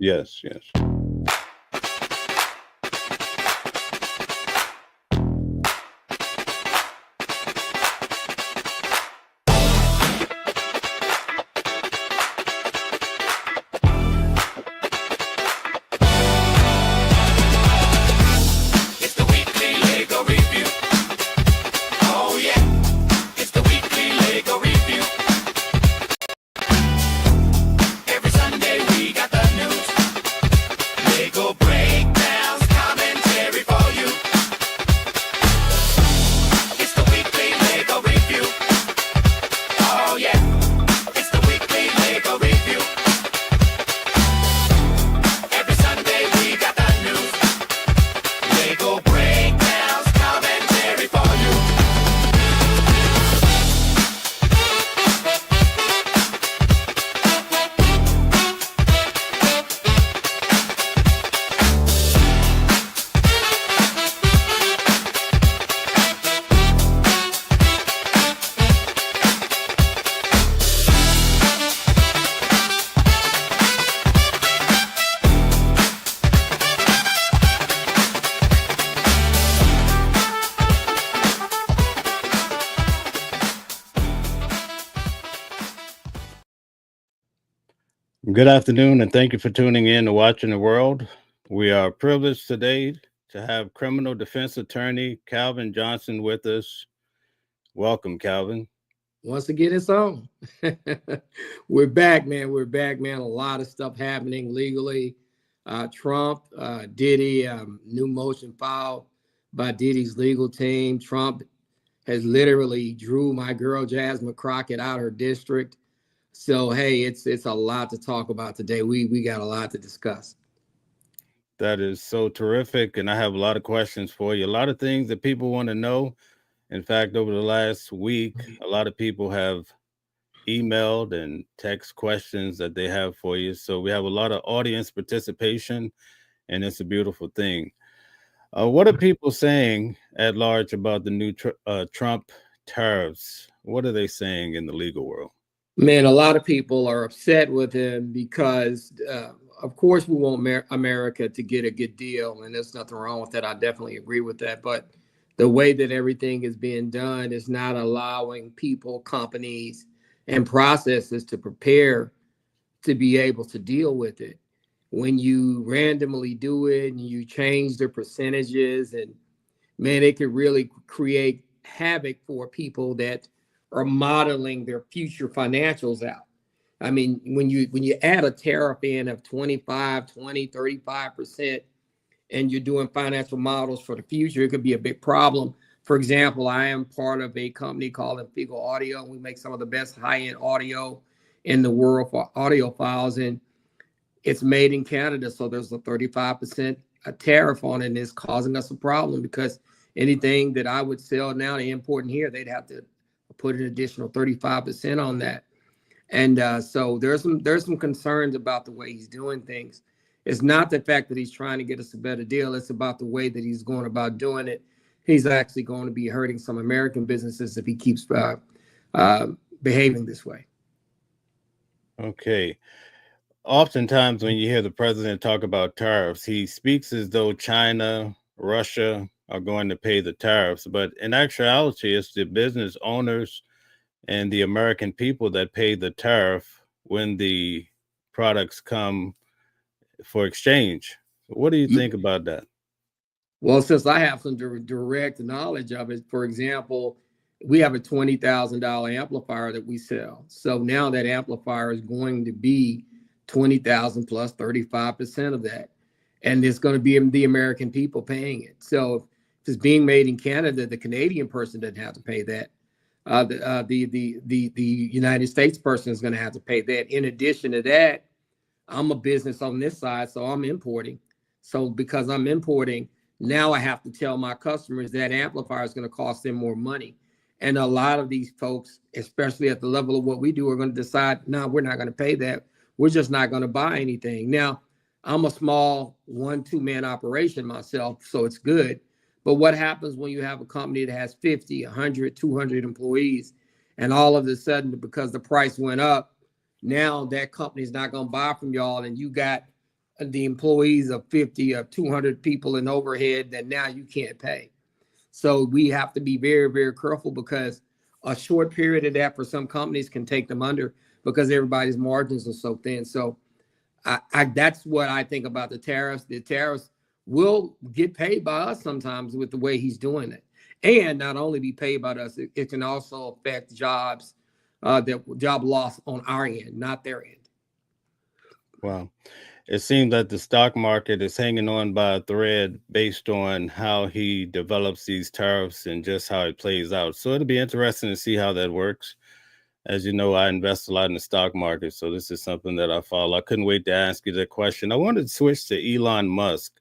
Yes, yes. It's the weekly Lego review. Oh yeah, it's the weekly Lego review. Every Sunday we got the news, Lego breakdowns, commentary for you. It's the weekly Lego review. Oh yeah, it's the weekly Lego review. Every Sunday we got the news, Lego breakdowns, commentary for you. Good afternoon, and thank you for tuning in to Watching the World. We are privileged today to have criminal defense attorney Calvin Johnson with us. Welcome, Calvin. Once again, it's on. We're back, man. We're back, man. A lot of stuff happening legally. Trump, Diddy, new motion filed by Diddy's legal team. Trump has literally drew my girl Jasmine Crockett out her district. So hey, it's a lot to talk about today. We got a lot to discuss. That is so terrific, and I have a lot of questions for you. A lot of things that people want to know. In fact, over the last week, a lot of people have emailed and text questions that they have for you. So we have a lot of audience participation, and it's a beautiful thing. What are people saying at large about the new Trump tariffs? What are they saying in the legal world? Man, a lot of people are upset with him because, of course, we want America to get a good deal, and there's nothing wrong with that. I definitely agree with that. But the way that everything is being done is not allowing people, companies, and processes to prepare to be able to deal with it. When you randomly do it and you change the percentages, and man, it could really create havoc for people that are modeling their future financials out. I mean, when you add a tariff in of 25, 20, 35%, and you're doing financial models for the future, it could be a big problem. For example, I am part of a company called Infigo Audio. We make some of the best high-end audio in the world for audiophiles, and it's made in Canada. So there's a 35% tariff on it, and it's causing us a problem because anything that I would sell now to import in here, they'd have to put an additional 35% on that. And so there's some concerns about the way he's doing things. It's not the fact that he's trying to get us a better deal. It's about the way that he's going about doing it. He's actually going to be hurting some American businesses if he keeps behaving this way. Okay. Oftentimes when you hear the president talk about tariffs, he speaks as though China, Russia are going to pay the tariffs. But in actuality, it's the business owners and the American people that pay the tariff when the products come for exchange. What do you think about that? Well, since I have some direct knowledge of it, for example, we have a $20,000 amplifier that we sell. So now that amplifier is going to be $20,000 plus 35% of that. And it's going to be the American people paying it. So if it's being made in Canada, the Canadian person doesn't have to pay that. The United States person is going to have to pay that. In addition to that, I'm a business on this side, so I'm importing. So because I'm importing, now I have to tell my customers that amplifier is going to cost them more money. And a lot of these folks, especially at the level of what we do, are going to decide, no, we're not going to pay that. We're just not going to buy anything. Now, I'm a small 1-2 man operation myself, so it's good. But what happens when you have a company that has 50, 100, 200 employees, and all of a sudden, because the price went up, now that company is not going to buy from y'all, and you got the employees of 50 or 200 people in overhead that now you can't pay. So we have to be very, very careful, because a short period of that for some companies can take them under, because everybody's margins are so thin. So that's what I think about the tariffs. The tariffs will get paid by us sometimes with the way he's doing it. And not only be paid by us, it can also affect jobs, that job loss on our end, not their end. Wow. It seems that the stock market is hanging on by a thread based on how he develops these tariffs and just how it plays out. So it'll be interesting to see how that works. As you know, I invest a lot in the stock market, so this is something that I follow. I couldn't wait to ask you that question. I wanted to switch to Elon Musk.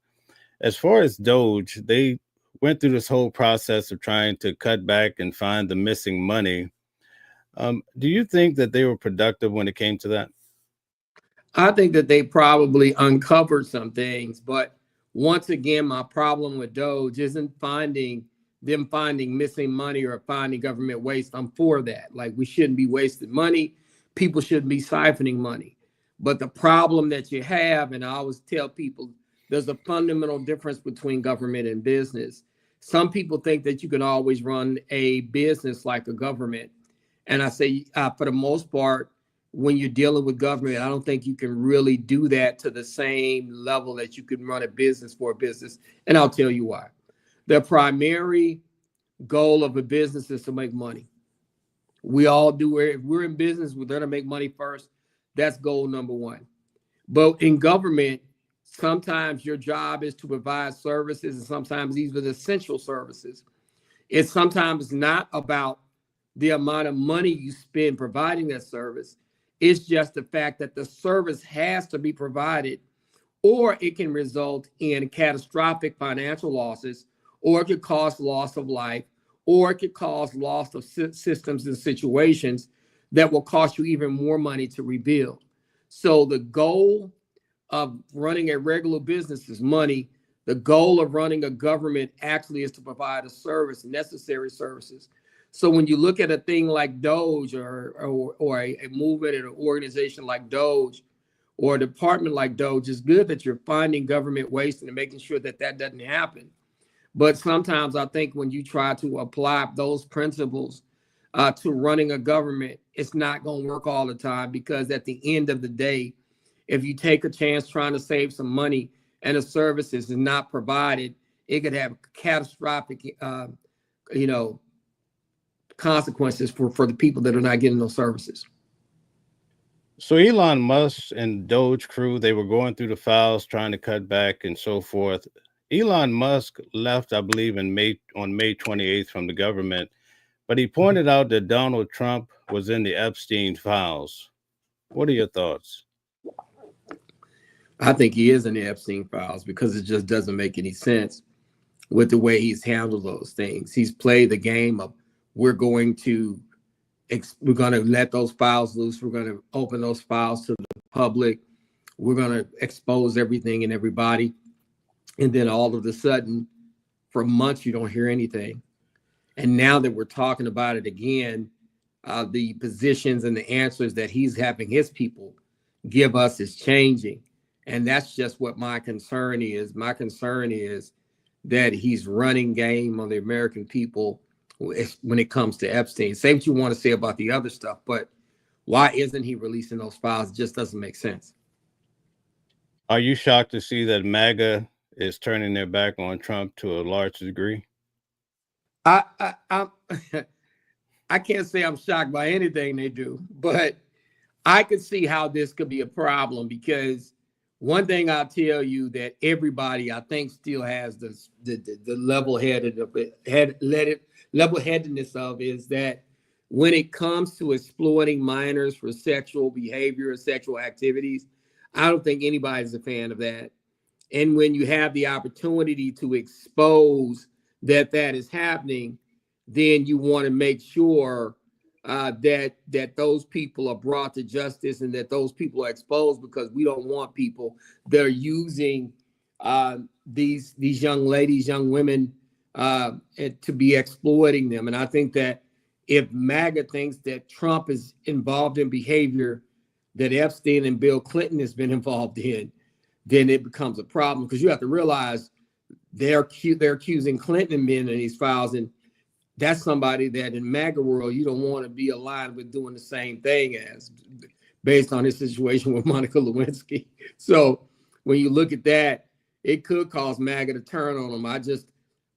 As far as DOGE, they went through this whole process of trying to cut back and find the missing money. Do you think that they were productive when it came to that? I think that they probably uncovered some things, but once again, my problem with DOGE isn't finding missing money or finding government waste. I'm for that. Like, we shouldn't be wasting money. People shouldn't be siphoning money. But the problem that you have, and I always tell people, there's a fundamental difference between government and business. Some people think that you can always run a business like a government. And I say, for the most part, when you're dealing with government, I don't think you can really do that to the same level that you can run a business for a business. And I'll tell you why. The primary goal of a business is to make money. We all do. If we're in business, we're going to make money first. That's goal number one. But in government, sometimes your job is to provide services, and sometimes these are the essential services. It's sometimes not about the amount of money you spend providing that service. It's just the fact that the service has to be provided, or it can result in catastrophic financial losses, or it could cause loss of life, or it could cause loss of systems and situations that will cost you even more money to rebuild. So the goal of running a regular business is money. The goal of running a government actually is to provide a service, necessary services. So when you look at a thing like DOGE or a movement and an organization like DOGE or a department like DOGE, it's good that you're finding government waste and making sure that that doesn't happen. But sometimes I think when you try to apply those principles to running a government, it's not going to work all the time, because at the end of the day, if you take a chance trying to save some money and a service is not provided, it could have catastrophic, consequences for the people that are not getting those services. So Elon Musk and Doge crew, they were going through the files trying to cut back and so forth. Elon Musk left, I believe, on May 28th from the government, but he pointed out that Donald Trump was in the Epstein files. What are your thoughts? I think he is in the Epstein files, because it just doesn't make any sense with the way he's handled those things. He's played the game of, we're going to let those files loose. We're going to open those files to the public. We're going to expose everything and everybody. And then all of a sudden, for months, you don't hear anything. And now that we're talking about it again, the positions and the answers that he's having his people give us is changing. And that's just what my concern is. My concern is that he's running game on the American people when it comes to Epstein. Say what you want to say about the other stuff, but why isn't he releasing those files? It just doesn't make sense. Are you shocked to see that MAGA is turning their back on Trump to a large degree? I can't say I'm shocked by anything they do, but I could see how this could be a problem, because one thing I'll tell you that everybody, I think, still has the level-headedness of is that when it comes to exploiting minors for sexual behavior or sexual activities, I don't think anybody's a fan of that. And when you have the opportunity to expose that is happening, then you want to make sure that those people are brought to justice and that those people are exposed, because we don't want people that are using these young ladies, young women, to be exploiting them. And I think that if MAGA thinks that Trump is involved in behavior that Epstein and Bill Clinton has been involved in, then it becomes a problem, because you have to realize they're accusing Clinton and men in these files, and that's somebody that in MAGA world you don't want to be aligned with doing the same thing as, based on his situation with Monica Lewinsky. So when you look at that, it could cause MAGA to turn on them.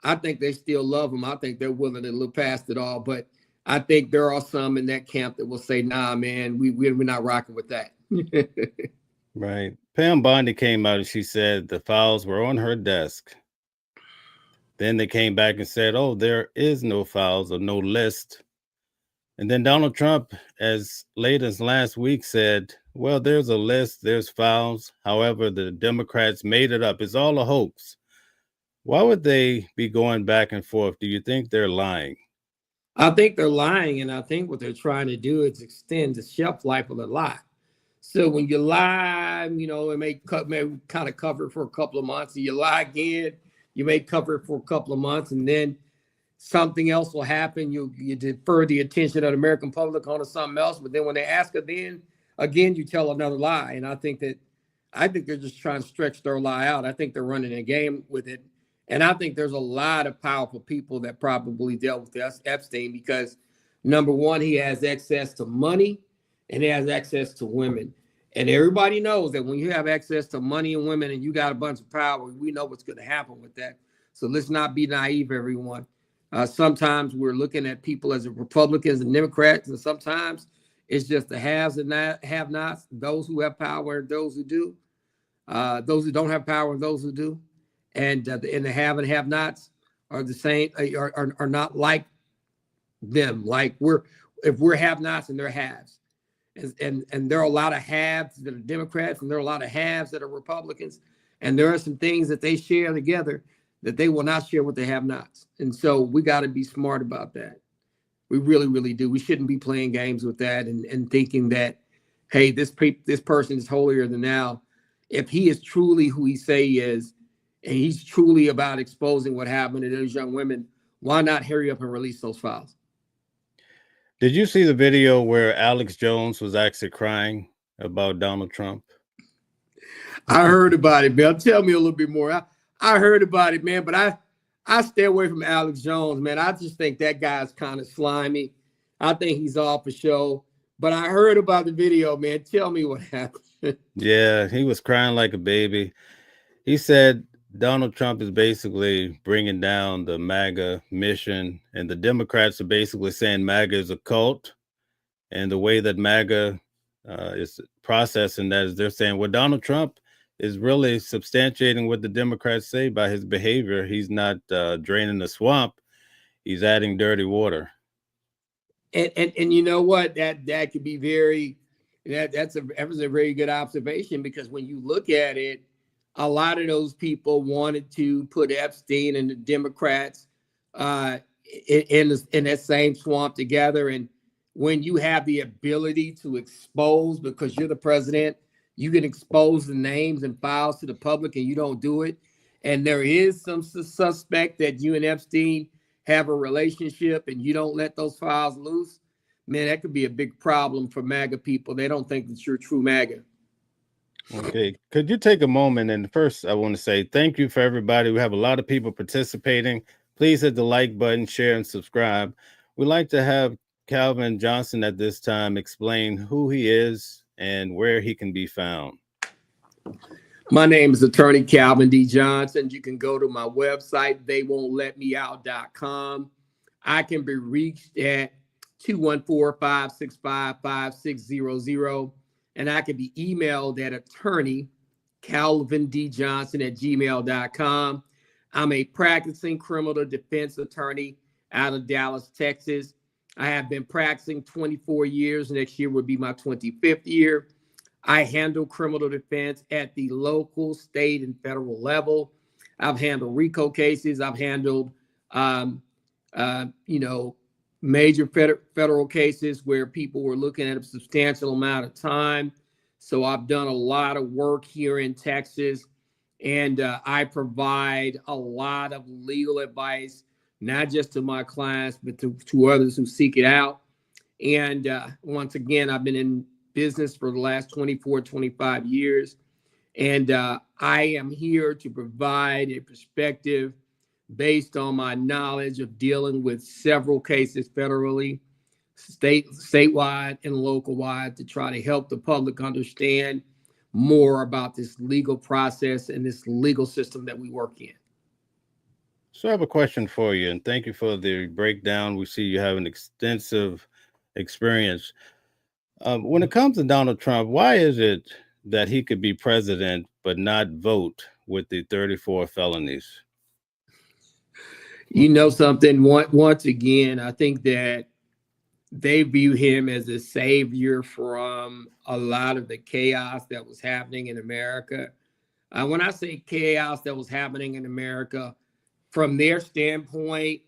I think they still love him. I think they're willing to look past it all, but I think there are some in that camp that will say, nah, man, we're not rocking with that. Right. Pam Bondi came out and she said the files were on her desk. Then they came back and said, oh, there is no files or no list. And then Donald Trump, as late as last week, said, well, there's a list, there's files. However, the Democrats made it up. It's all a hoax. Why would they be going back and forth? Do you think they're lying? I think they're lying, and I think what they're trying to do is extend the shelf life of the lie. So when you lie, it may kind of cover it for a couple of months, and you lie again, you may cover it for a couple of months, and then something else will happen. You defer the attention of the American public onto something else, but then when they ask it, then again you tell another lie. And I think they're just trying to stretch their lie out. I think they're running a game with it. And I think there's a lot of powerful people that probably dealt with Epstein because, number one, he has access to money and he has access to women. And everybody knows that when you have access to money and women and you got a bunch of power, we know what's going to happen with that. So let's not be naive, everyone. Sometimes we're looking at people as Republicans and Democrats, and sometimes it's just the haves and have-nots, those who have power and those who do, those who don't have power and those who do. And the have and have-nots are the same, are not like them. Like if we're have-nots and they're haves. And there are a lot of haves that are Democrats and there are a lot of haves that are Republicans. And there are some things that they share together that they will not share with the have-nots. And so we got to be smart about that. We really, really do. We shouldn't be playing games with that and thinking that, hey, this person is holier than thou. If he is truly who he say he is, and he's truly about exposing what happened to those young women, why not hurry up and release those files? Did you see the video where Alex Jones was actually crying about Donald Trump? I heard about it, man. Tell me a little bit more. I heard about it, man, but I stay away from Alex Jones, man. I just think that guy's kind of slimy. I think he's off for show. But I heard about the video, man. Tell me what happened. Yeah, he was crying like a baby. He said Donald Trump is basically bringing down the MAGA mission, and the Democrats are basically saying MAGA is a cult. And the way that MAGA is processing that is they're saying, well, Donald Trump is really substantiating what the Democrats say by his behavior. He's not draining the swamp. He's adding dirty water. And you know what? That could be that was a very good observation, because when you look at it, a lot of those people wanted to put Epstein and the Democrats in that same swamp together. And when you have the ability to expose, because you're the president, you can expose the names and files to the public, and you don't do it. And there is some suspect that you and Epstein have a relationship and you don't let those files loose, man, that could be a big problem for MAGA people. They don't think that you're true MAGA. Okay, could you take a moment? And first, I want to say thank you for everybody. We have a lot of people participating. Please hit the like button, share, and subscribe. We'd like to have Calvin Johnson at this time explain who he is and where he can be found. My name is Attorney Calvin D. Johnson. You can go to my website, theywon'tletmeout.com. I can be reached at 214-565-5600. And I can be emailed at attorney calvindjohnson@gmail.com. I'm a practicing criminal defense attorney out of Dallas, Texas. I have been practicing 24 years. Next year would be my 25th year. I handle criminal defense at the local, state, and federal level. I've handled RICO cases. I've handled, major federal cases where people were looking at a substantial amount of time. So I've done a lot of work here in Texas, and I provide a lot of legal advice, not just to my clients, but to others who seek it out. And once again, I've been in business for the last 24, 25 years. And I am here to provide a perspective based on my knowledge of dealing with several cases federally, statewide, and local wide to try to help the public understand more about this legal process and this legal system that we work in. So I have a question for you, and thank you for the breakdown. We see you have an extensive experience. When it comes to Donald Trump, why is it that he could be president but not vote with the 34 felonies? You know something, once again, I think that they view him as a savior from a lot of the chaos that was happening in America. When I say chaos that was happening in America, from their standpoint,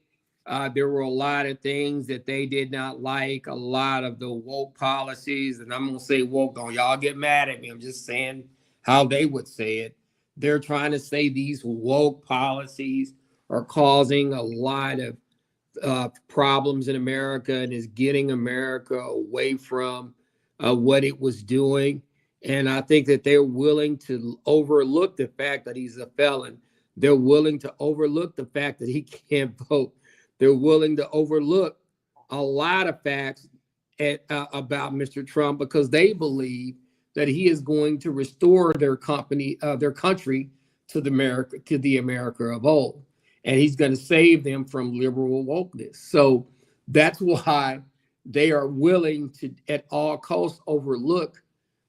there were a lot of things that they did not like, a lot of the woke policies. And I'm going to say woke, don't y'all get mad at me. I'm just saying how they would say it. They're trying to say these woke policies are causing a lot of problems in America and is getting America away from what it was doing. And I think that they're willing to overlook the fact that he's a felon. They're willing to overlook the fact that he can't vote. They're willing to overlook a lot of facts about Mr. Trump because they believe that he is going to restore their country to the America of old. And he's going to save them from liberal wokeness. So that's why they are willing to, at all costs, overlook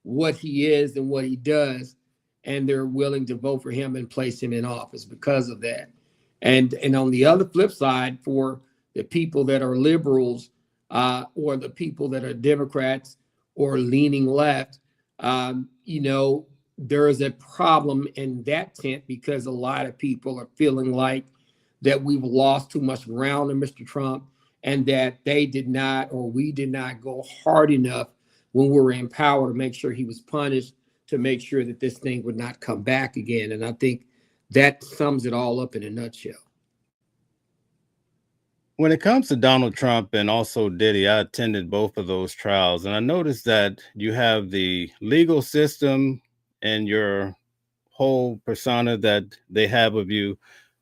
what he is and what he does. And they're willing to vote for him and place him in office because of that. And on the other flip side, for the people that are liberals or the people that are Democrats or leaning left, there is a problem in that tent because a lot of people are feeling like that we've lost too much ground in Mr. Trump and that they did not, or we did not go hard enough when we were in power to make sure he was punished, to make sure that this thing would not come back again. And I think that sums it all up in a nutshell. When it comes to Donald Trump and also Diddy, I attended both of those trials, and I noticed that you have the legal system and your whole persona that they have of you,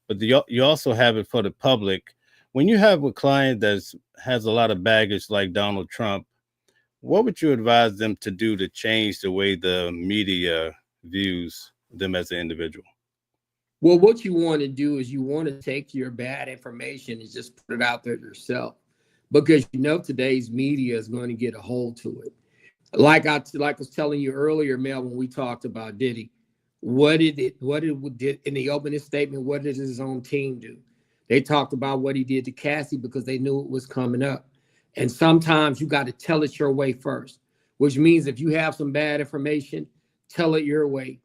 but you also have it for the public. When you have a client that has a lot of baggage like Donald Trump, what would you advise them to do to change the way the media views them as an individual? Well, what you want to do is you want to take your bad information and just put it out there yourself, because today's media is going to get a hold to it. Like I was telling you earlier, Mel, when we talked about Diddy, what did in the opening statement, what did his own team do? They talked about what he did to Cassie because they knew it was coming up. And sometimes you got to tell it your way first, which means if you have some bad information, tell it your way,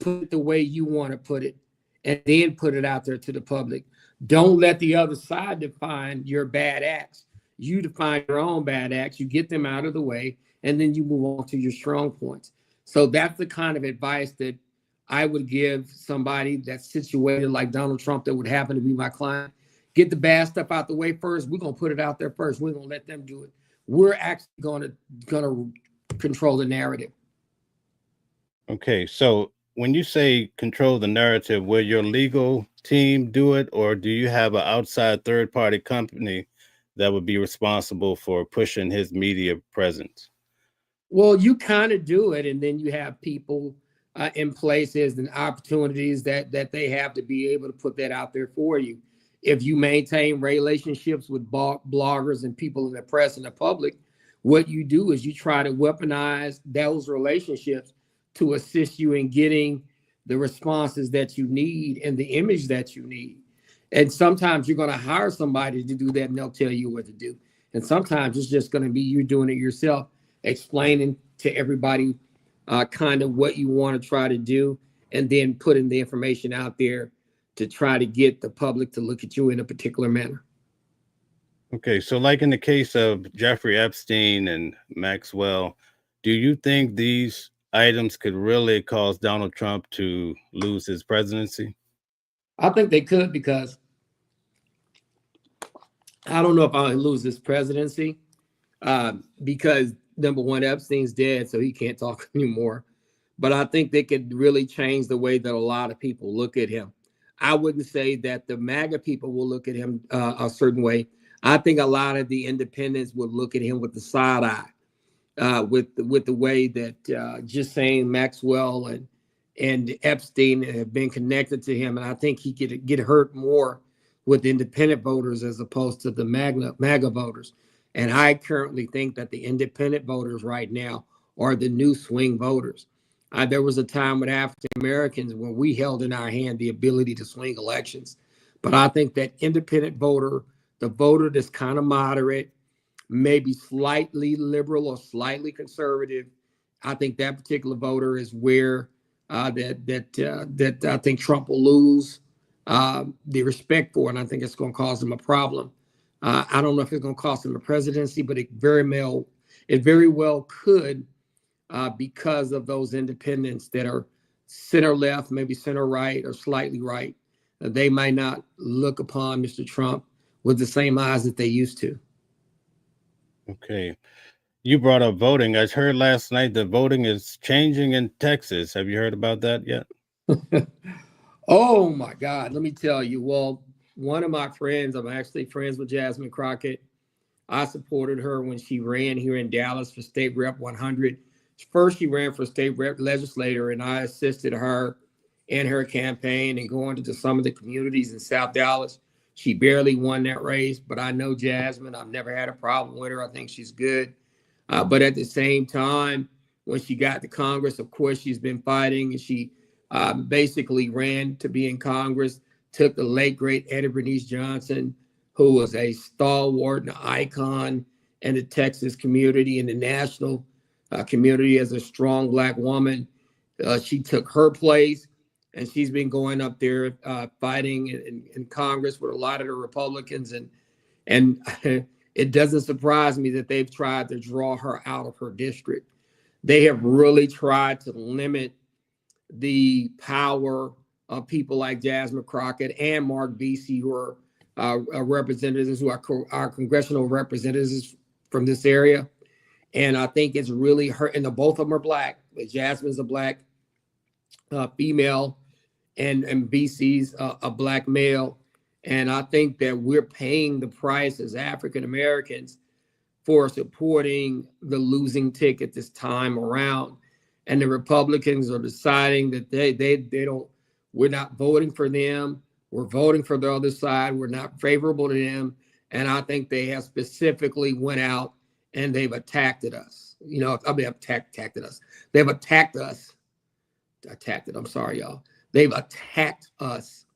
put it the way you want to put it, and then put it out there to the public. Don't let the other side define your bad acts. You define your own bad acts, you get them out of the way, and then you move on to your strong points. So that's the kind of advice that I would give somebody that's situated like Donald Trump that would happen to be my client. Get the bad stuff out the way first. We're going to put it out there first. We're going to let them do it. We're actually going to control the narrative. Okay, so when you say control the narrative, will your legal team do it, or do you have an outside third-party company that would be responsible for pushing his media presence? Well, you kind of do it, and then you have people in places and opportunities that they have to be able to put that out there for you. If you maintain relationships with bloggers and people in the press and the public, what you do is you try to weaponize those relationships to assist you in getting the responses that you need and the image that you need. And sometimes you're going to hire somebody to do that and they'll tell you what to do. And sometimes it's just going to be you doing it yourself, explaining to everybody kind of what you want to try to do, and then putting the information out there to try to get the public to look at you in a particular manner. Okay, so like in the case of Jeffrey Epstein and Maxwell, do you think these items could really cause Donald Trump to lose his presidency? I think they could, because I don't know if I'll lose this presidency because number one, Epstein's dead, so he can't talk anymore. but I think they could really change the way that a lot of people look at him. I wouldn't say that the MAGA people will look at him a certain way. I think a lot of the independents would look at him with the side eye, with the way that just saying Maxwell and Epstein have been connected to him, and I think he could get hurt more with independent voters as opposed to the MAGA voters. And I currently think that the independent voters right now are the new swing voters. There was a time with African Americans when we held in our hand the ability to swing elections. But I think that independent voter, the voter that's kind of moderate, maybe slightly liberal or slightly conservative, I think that particular voter is where that I think Trump will lose the respect for, and I think it's going to cause him a problem. I don't know if it's going to cost him the presidency, but it very well could, because of those independents that are center left, maybe center right, or slightly right. They might not look upon Mr. Trump with the same eyes that they used to. Okay. You brought up voting. I heard last night that voting is changing in Texas. Have you heard about that yet? Oh my God, let me tell you. Well, one of my friends, I'm actually friends with Jasmine Crockett. I supported her when she ran here in Dallas for State Rep 100. First, she ran for State Rep legislator, and I assisted her in her campaign and going to some of the communities in South Dallas. She barely won that race, but I know Jasmine. I've never had a problem with her. I think she's good. But at the same time, when she got to Congress, of course, she's been fighting, and she basically ran to be in Congress, took the late, great Eddie Bernice Johnson, who was a stalwart and an icon in the Texas community and the national community as a strong Black woman. She took her place, and she's been going up there fighting in Congress with a lot of the Republicans. And it doesn't surprise me that they've tried to draw her out of her district. They have really tried to limit the power of people like Jasmine Crockett and Mark Vesey, who are representatives, who are our congressional representatives from this area. And I think it's really hurt. And both of them are Black. Jasmine's a Black female, and Vesey's a Black male. And I think that we're paying the price as African Americans for supporting the losing ticket this time around. And the Republicans are deciding that they don't, we're not voting for them. We're voting for the other side. We're not favorable to them. And I think they have specifically went out and they've attacked us. Attacked us. They've attacked us. I'm sorry, y'all. They've attacked us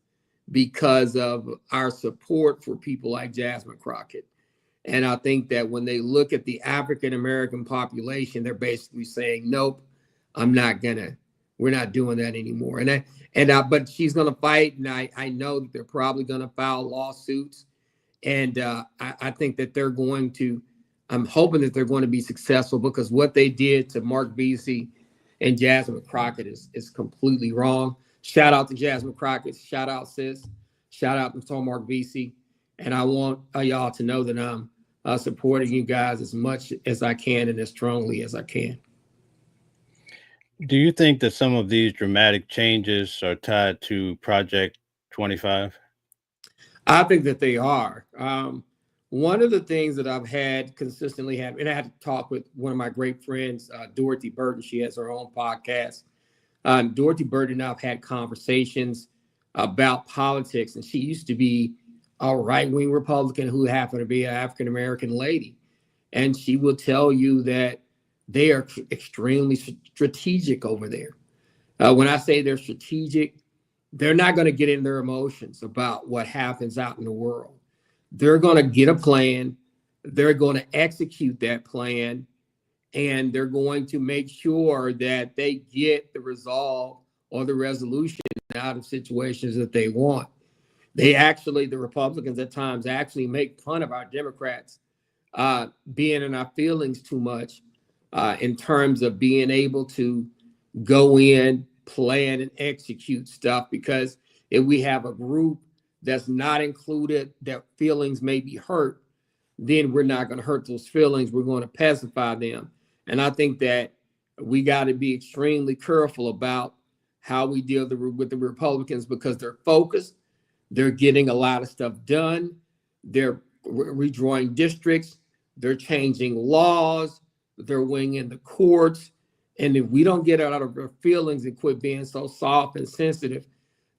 because of our support for people like Jasmine Crockett. And I think that when they look at the African American population, they're basically saying, nope, we're not doing that anymore. But she's going to fight. And I know that they're probably going to file lawsuits. And I think that I'm hoping that they're going to be successful, because what they did to Mark Vesey and Jasmine Crockett is completely wrong. Shout out to Jasmine Crockett. Shout out, sis. Shout out to Mark Vesey. And I want y'all to know that I'm supporting you guys as much as I can and as strongly as I can. Do you think that some of these dramatic changes are tied to Project 25? I think that they are. One of the things that I've consistently had, and I had to talk with one of my great friends, Dorothy Burton. She has her own podcast. Dorothy Burton and I have had conversations about politics, and she used to be a right-wing Republican who happened to be an African-American lady. And she will tell you that they are extremely strategic over there. When I say they're strategic, they're not going to get in their emotions about what happens out in the world. They're going to get a plan. They're going to execute that plan. And they're going to make sure that they get the resolve or the resolution out of situations that they want. The Republicans at times actually make fun of our Democrats being in our feelings too much in terms of being able to go in, plan, and execute stuff. Because if we have a group that's not included, that feelings may be hurt, then we're not going to hurt those feelings. We're going to pacify them. And I think that we got to be extremely careful about how we deal with the Republicans, because they're focused. They're getting a lot of stuff done. They're redrawing districts. They're changing laws. They're winging the courts. And if we don't get out of our feelings and quit being so soft and sensitive,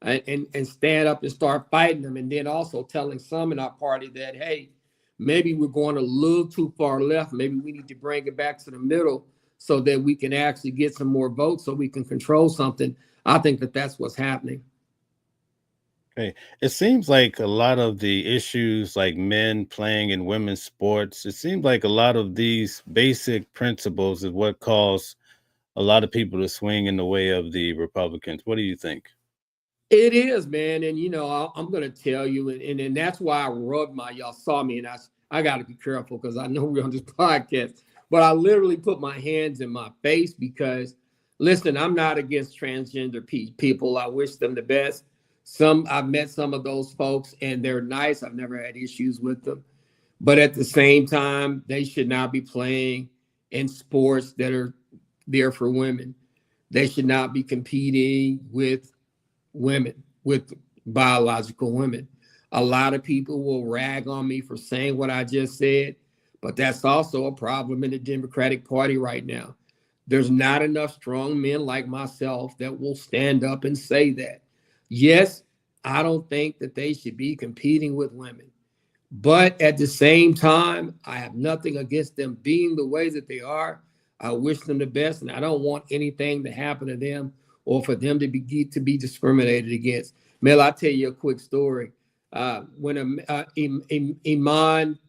and stand up and start fighting them, and then also telling some in our party that, hey, maybe we're going a little too far left. Maybe we need to bring it back to the middle so that we can actually get some more votes so we can control something. I think that that's what's happening. Okay. It seems like a lot of the issues like men playing in women's sports, it seems like a lot of these basic principles is what caused a lot of people to swing in the way of the Republicans. What do you think? It is, man. And, you know, I'm going to tell you, and that's why I rubbed y'all saw me, and I got to be careful because I know we're on this podcast, but I literally put my hands in my face because, listen, I'm not against transgender people. I wish them the best. I've met some of those folks and they're nice. I've never had issues with them. But at the same time, they should not be playing in sports that are there for women. They should not be competing with women, with biological women. A lot of people will rag on me for saying what I just said, but that's also a problem in the Democratic Party right now. There's not enough strong men like myself that will stand up and say that. Yes, I don't think that they should be competing with women. But at the same time, I have nothing against them being the way that they are. I wish them the best, and I don't want anything to happen to them or for them to be discriminated against. Mel, I'll tell you a quick story. When Iman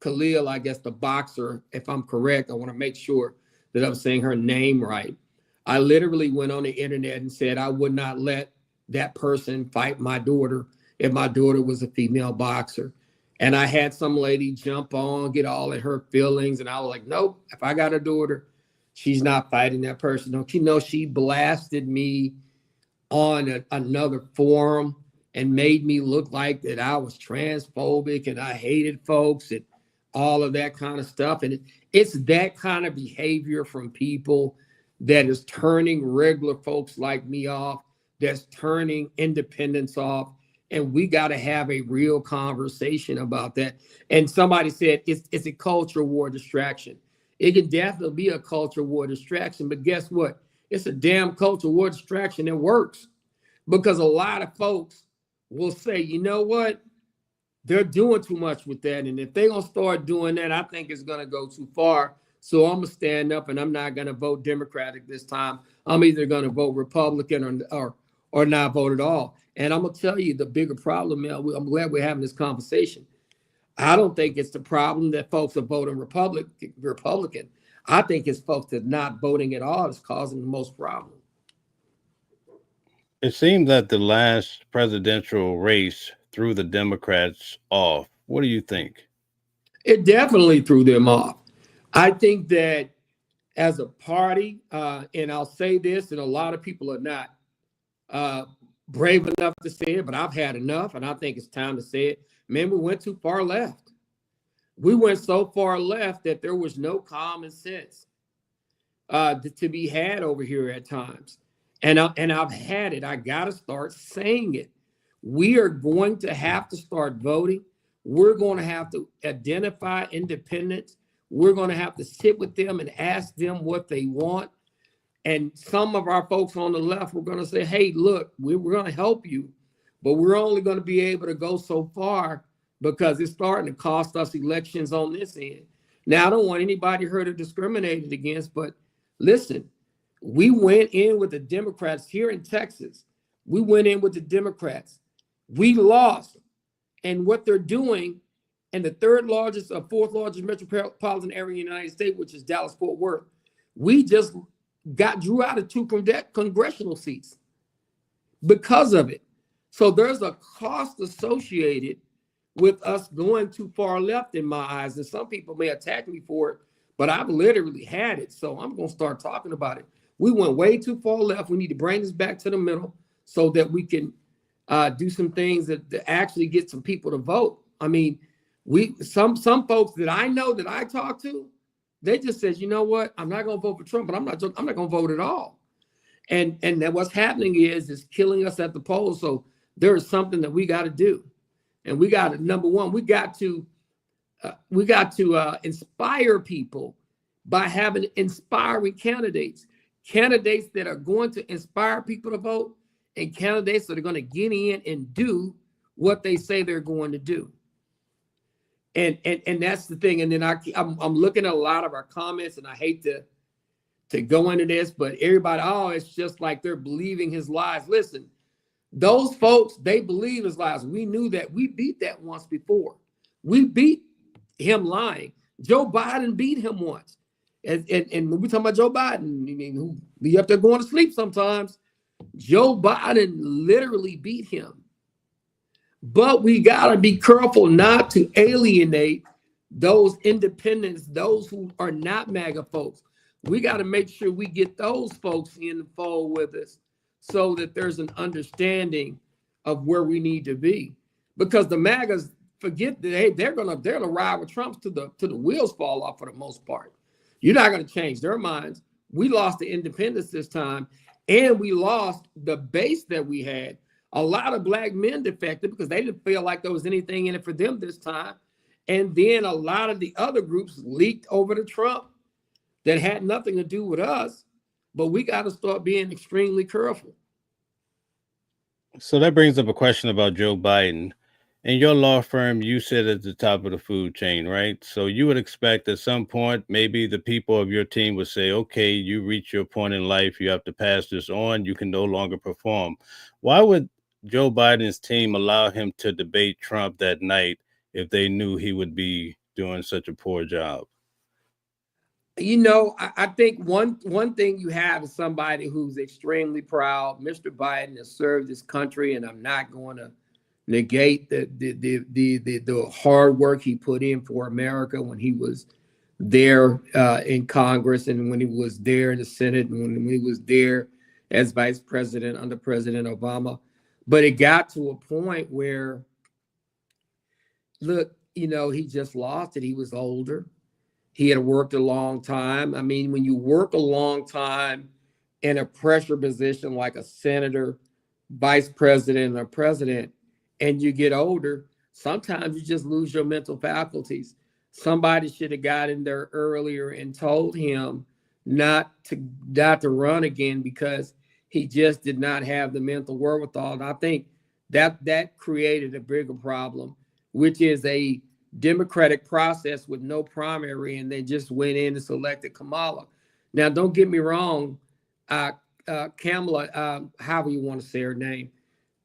Khalil, I guess the boxer, if I'm correct, I want to make sure that I'm saying her name right. I literally went on the internet and said I would not let that person fight my daughter if my daughter was a female boxer. And I had some lady jump on, get all in her feelings. And I was like, nope, if I got a daughter, she's not fighting that person. Don't you know, she blasted me on another forum and made me look like that I was transphobic and I hated folks and all of that kind of stuff. And it's that kind of behavior from people that is turning regular folks like me off, that's turning independents off. And we got to have a real conversation about that. And somebody said, it's a culture war distraction. It can definitely be a culture war distraction, but guess what? It's a damn culture war distraction that works, because a lot of folks will say, you know what? They're doing too much with that. And if they're going to start doing that, I think it's going to go too far. So I'm going to stand up and I'm not going to vote Democratic this time. I'm either going to vote Republican or not vote at all. And I'm going to tell you the bigger problem, Mel, I'm glad we're having this conversation. I don't think it's the problem that folks are voting Republican. I think it's folks that are not voting at all that's causing the most problem. It seems that the last presidential race threw the Democrats off. What do you think? It definitely threw them off. I think that as a party, and I'll say this, and a lot of people are not brave enough to say it, but I've had enough, and I think it's time to say it. Man, we went too far left. We went so far left that there was no common sense to be had over here at times. And I've had it. I got to start saying it. We are going to have to start voting. We're going to have to identify independents. We're going to have to sit with them and ask them what they want. And some of our folks on the left, we're going to say, hey, look, we're going to help you, but we're only going to be able to go so far because it's starting to cost us elections on this end. Now, I don't want anybody hurt or discriminated against, but listen, we went in with the Democrats here in Texas. We went in with the Democrats. We lost. And what they're doing in the third largest or fourth largest metropolitan area in the United States, which is Dallas-Fort Worth, we just drew out of 2 congressional seats because of it. So there's a cost associated with us going too far left in my eyes. And some people may attack me for it, but I've literally had it. So I'm going to start talking about it. We went way too far left. We need to bring this back to the middle so that we can do some things that actually get some people to vote. I mean, some folks that I know that I talk to, They just said, you know what? I'm not going to vote for Trump, but I'm not going to vote at all. And then what's happening is killing us at the polls. So there is something that we got to do, and we got to, number one, we got to inspire people by having inspiring candidates that are going to inspire people to vote, and candidates that are going to get in and do what they say they're going to do. And that's the thing. And then I'm looking at a lot of our comments, and I hate to go into this, but everybody, oh, it's just like they're believing his lies. Listen, those folks, they believe his lies. We knew that. We beat that once before. We beat him lying. Joe Biden beat him once. And when we talk about Joe Biden, who be up there going to sleep sometimes, Joe Biden literally beat him. But we got to be careful not to alienate those independents, those who are not MAGA folks. We got to make sure we get those folks in the fold with us so that there's an understanding of where we need to be. Because the MAGAs forget that, hey, they're gonna ride with Trump to the wheels fall off for the most part. You're not going to change their minds. We lost the independence this time, and we lost the base that we had. A lot of black men defected because they didn't feel like there was anything in it for them this time. And then a lot of the other groups leaked over to Trump that had nothing to do with us. But we got to start being extremely careful. So that brings up a question about Joe Biden. In your law firm, you sit at the top of the food chain, right? So you would expect at some point, maybe the people of your team would say, okay, you reach your point in life, you have to pass this on, you can no longer perform. Why would Joe Biden's team allow him to debate Trump that night if they knew he would be doing such a poor job? You know, I think one thing you have is somebody who's extremely proud. Mr. Biden has served this country, and I'm not going to negate the hard work he put in for America when he was there in Congress, and when he was there in the Senate, and when he was there as vice president under President Obama. But it got to a point where, look, you know, he just lost it. He was older. He had worked a long time. I mean, when you work a long time in a pressure position like a senator, vice president, or president, and you get older, sometimes you just lose your mental faculties. Somebody should have got in there earlier and told him not to run again, because he just did not have the mental wherewithal. And I think that created a bigger problem, which is a Democratic process with no primary, and they just went in and selected Kamala. Now, don't get me wrong, Kamala, however you want to say her name,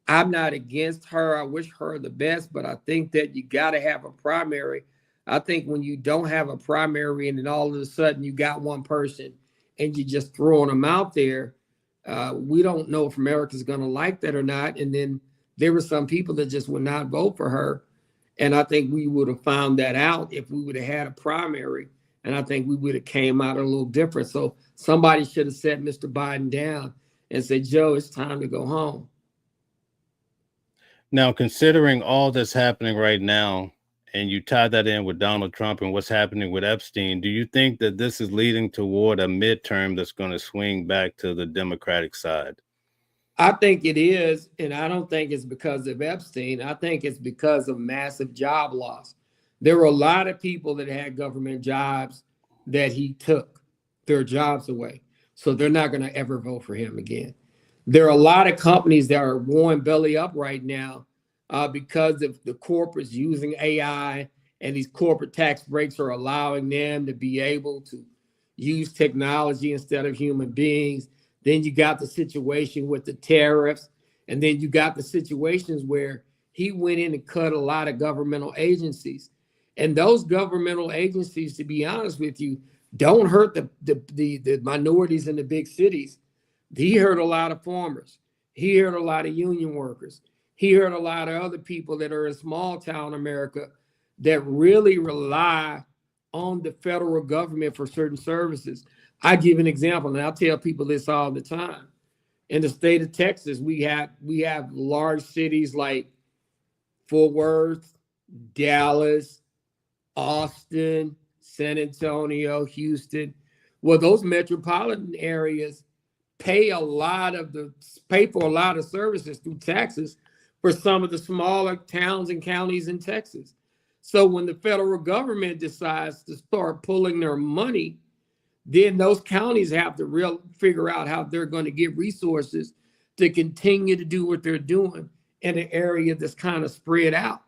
I'm not against her. I wish her the best, but I think that you got to have a primary. I think when you don't have a primary and then all of a sudden you got one person and you just throwing them out there, we don't know if America's going to like that or not. And then there were some people that just would not vote for her. And I think we would have found that out if we would have had a primary. And I think we would have came out a little different. So somebody should have set Mr. Biden down and said, Joe, it's time to go home. Now, considering all that's happening right now, and you tie that in with Donald Trump and what's happening with Epstein, do you think that this is leading toward a midterm that's going to swing back to the Democratic side? I think it is, and I don't think it's because of Epstein. I think it's because of massive job loss. There were a lot of people that had government jobs that he took their jobs away. So they're not going to ever vote for him again. There are a lot of companies that are going belly up right now because of the corporates using AI, and these corporate tax breaks are allowing them to be able to use technology instead of human beings. Then you got the situation with the tariffs. And then you got the situations where he went in and cut a lot of governmental agencies. And those governmental agencies, to be honest with you, don't hurt the minorities in the big cities. He hurt a lot of farmers. He hurt a lot of union workers. He hurt a lot of other people that are in small town America that really rely on the federal government for certain services. I give an example, and I'll tell people this all the time. In the state of Texas, we have large cities like Fort Worth, Dallas, Austin, San Antonio, Houston. Well, those metropolitan areas pay for a lot of services through taxes for some of the smaller towns and counties in Texas. So when the federal government decides to start pulling their money, then those counties have to figure out how they're going to get resources to continue to do what they're doing in an area that's kind of spread out.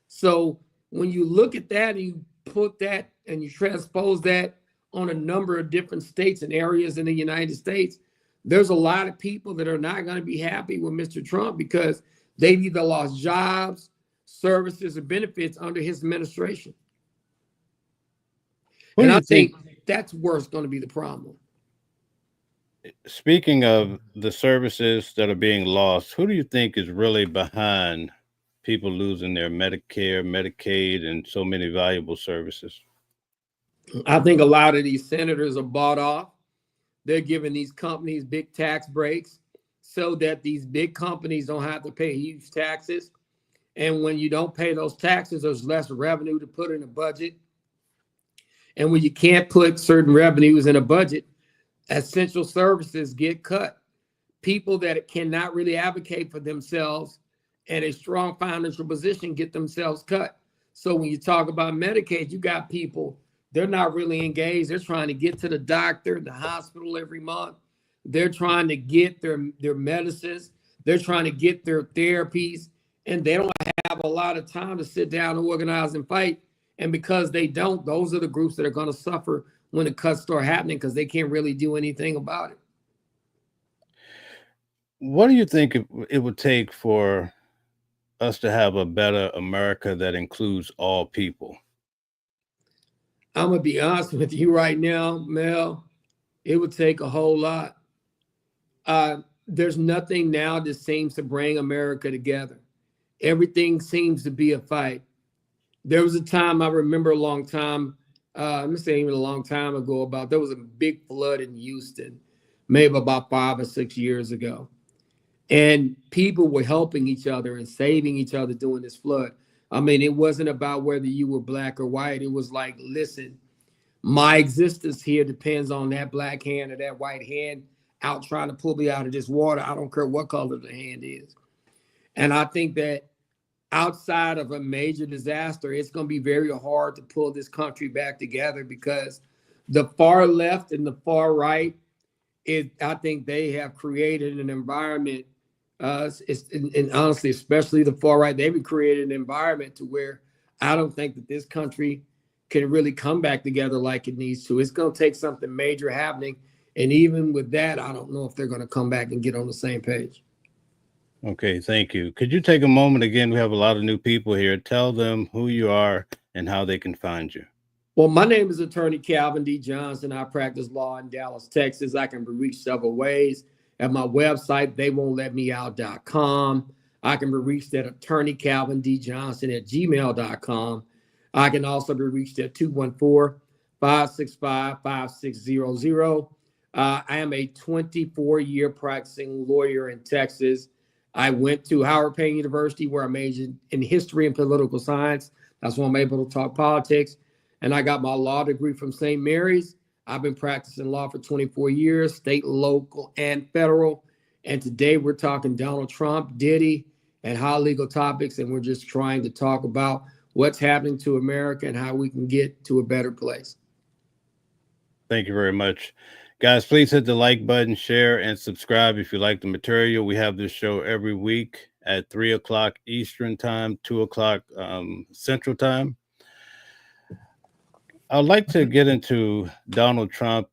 So when you look at that and you put that and you transpose that on a number of different states and areas in the United States, there's a lot of people that are not going to be happy with Mr. Trump because they've either lost jobs, services, or benefits under his administration. And I think that's what's going to be the problem. Speaking of the services that are being lost, who do you think is really behind people losing their Medicare, Medicaid, and so many valuable services? I think a lot of these senators are bought off. They're giving these companies big tax breaks so that these big companies don't have to pay huge taxes. And when you don't pay those taxes, there's less revenue to put in a budget. And when you can't put certain revenues in a budget, essential services get cut. People that cannot really advocate for themselves and a strong financial position get themselves cut. So when you talk about Medicaid, you got people, they're not really engaged. They're trying to get to the doctor, the hospital every month. They're trying to get their medicines. They're trying to get their therapies. And they don't have a lot of time to sit down and organize and fight. And because they don't, those are the groups that are going to suffer when the cuts start happening because they can't really do anything about it. What do you think it would take for us to have a better America that includes all people? I'm going to be honest with you right now, Mel. It would take a whole lot. There's nothing now that seems to bring America together. Everything seems to be a fight. There was a time I remember a long time, I'm saying even a long time ago, there was a big flood in Houston, maybe about 5 or 6 years ago. And people were helping each other and saving each other during this flood. I mean, it wasn't about whether you were black or white. It was like, listen, my existence here depends on that black hand or that white hand out trying to pull me out of this water. I don't care what color the hand is. And I think that outside of a major disaster, it's going to be very hard to pull this country back together because the far left and the far right, I think they have created an environment, and honestly, especially the far right, they've created an environment to where I don't think that this country can really come back together like it needs to. It's going to take something major happening. And even with that, I don't know if they're going to come back and get on the same page. Okay, thank you. Could you take a moment again? We have a lot of new people here. Tell them who you are and how they can find you. Well, my name is Attorney Calvin D. Johnson. I practice law in Dallas, Texas. I can be reached several ways. At my website, theywon'tletmeout.com. I can be reached at attorneycalvindjohnson@gmail.com. I can also be reached at 214-565-5600. I am a 24-year practicing lawyer in Texas. I went to Howard Payne University where I majored in history and political science. That's why I'm able to talk politics. And I got my law degree from St. Mary's. I've been practicing law for 24 years, state, local, and federal. And today we're talking Donald Trump, Diddy, and high legal topics. And we're just trying to talk about what's happening to America and how we can get to a better place. Thank you very much. Guys, please hit the like button, share, and subscribe if you like the material. We have this show every week at 3 o'clock Eastern time, 2 o'clock Central time. I'd like to get into Donald Trump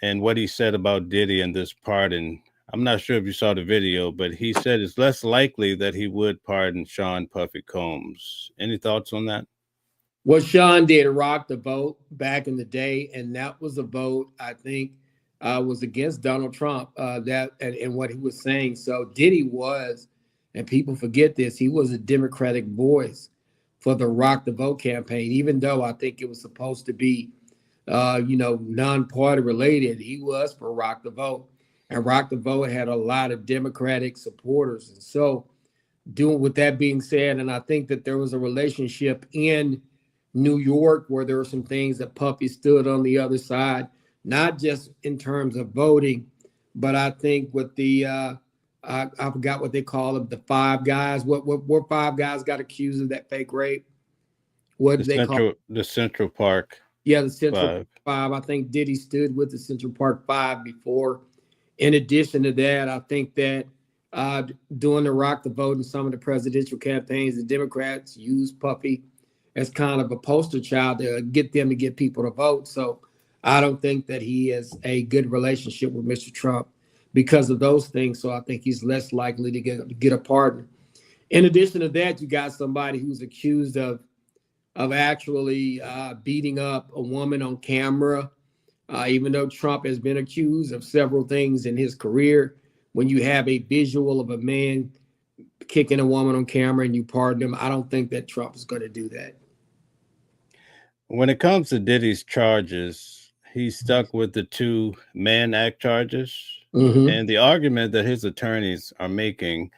and what he said about Diddy and this pardon. I'm not sure if you saw the video, but he said it's less likely that he would pardon Sean Puffy Combs. Any thoughts on that? Well, Sean did rock the vote back in the day, and that was a vote, I think, was against Donald Trump, and what he was saying. So Diddy was, and people forget this, he was a Democratic voice for the Rock the Vote campaign, even though I think it was supposed to be, non-party related. He was for Rock the Vote, and Rock the Vote had a lot of Democratic supporters. And so with that being said, and I think that there was a relationship in New York, where there were some things that Puffy stood on the other side, not just in terms of voting, but I think with the I forgot what they call them, the five guys. What five guys got accused of that fake rape? What The did they call? Central Park Yeah, the Central Five. Five. I think Diddy stood with the Central Park Five before. In addition to that, I think that uh, during the rock the vote and some of the presidential campaigns, the Democrats used Puffy as kind of a poster child to get them to get people to vote. So I don't think that he has a good relationship with Mr. Trump because of those things. So I think he's less likely to get a pardon. In addition to that, you got somebody who's accused of actually beating up a woman on camera, even though Trump has been accused of several things in his career. When you have a visual of a man kicking a woman on camera and you pardon him, I don't think that Trump is going to do that. When it comes to Diddy's charges, he's stuck with the two Mann Act charges. Mm-hmm. And the argument that his attorneys are making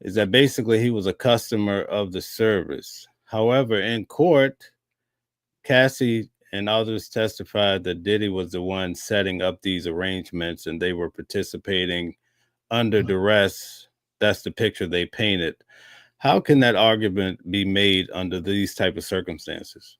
is that basically he was a customer of the service. However, in court, Cassie and others testified that Diddy was the one setting up these arrangements and they were participating under duress. That's the picture they painted. How can that argument be made under these type of circumstances?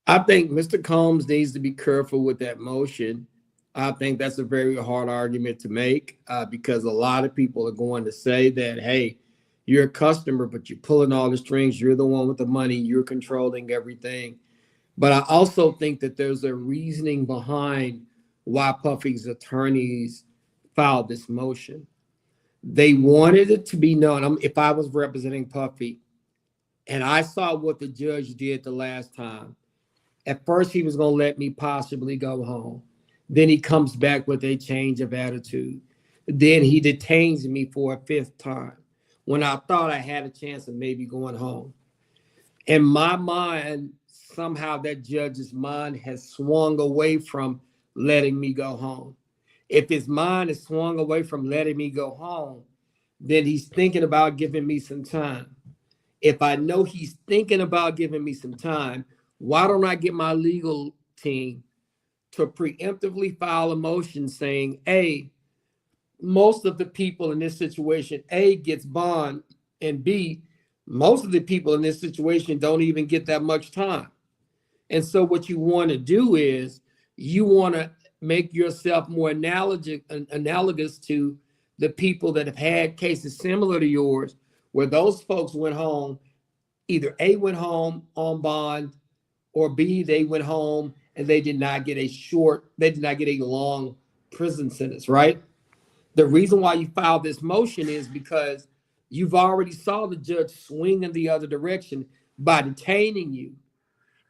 I think Mr. Combs needs to be careful with that motion. I think that's a very hard argument to make because a lot of people are going to say that, hey, you're a customer, but you're pulling all the strings. You're the one with the money. You're controlling everything. But I also think that there's a reasoning behind why Puffy's attorneys filed this motion. They wanted it to be known. If I was representing Puffy and I saw what the judge did the last time, at first he was going to let me possibly go home. Then he comes back with a change of attitude. Then he detains me for a fifth time when I thought I had a chance of maybe going home. In my mind, somehow that judge's mind has swung away from letting me go home. If his mind is swung away from letting me go home, then he's thinking about giving me some time. If I know he's thinking about giving me some time, why don't I get my legal team to preemptively file a motion saying, A, most of the people in this situation, A, gets bond, and B, most of the people in this situation don't even get that much time. And so what you want to do is you want to make yourself more analogous to the people that have had cases similar to yours, where those folks went home, either A, went home on bond, or B, they went home and they did not get a long prison sentence, right? The reason why you filed this motion is because you've already saw the judge swing in the other direction by detaining you.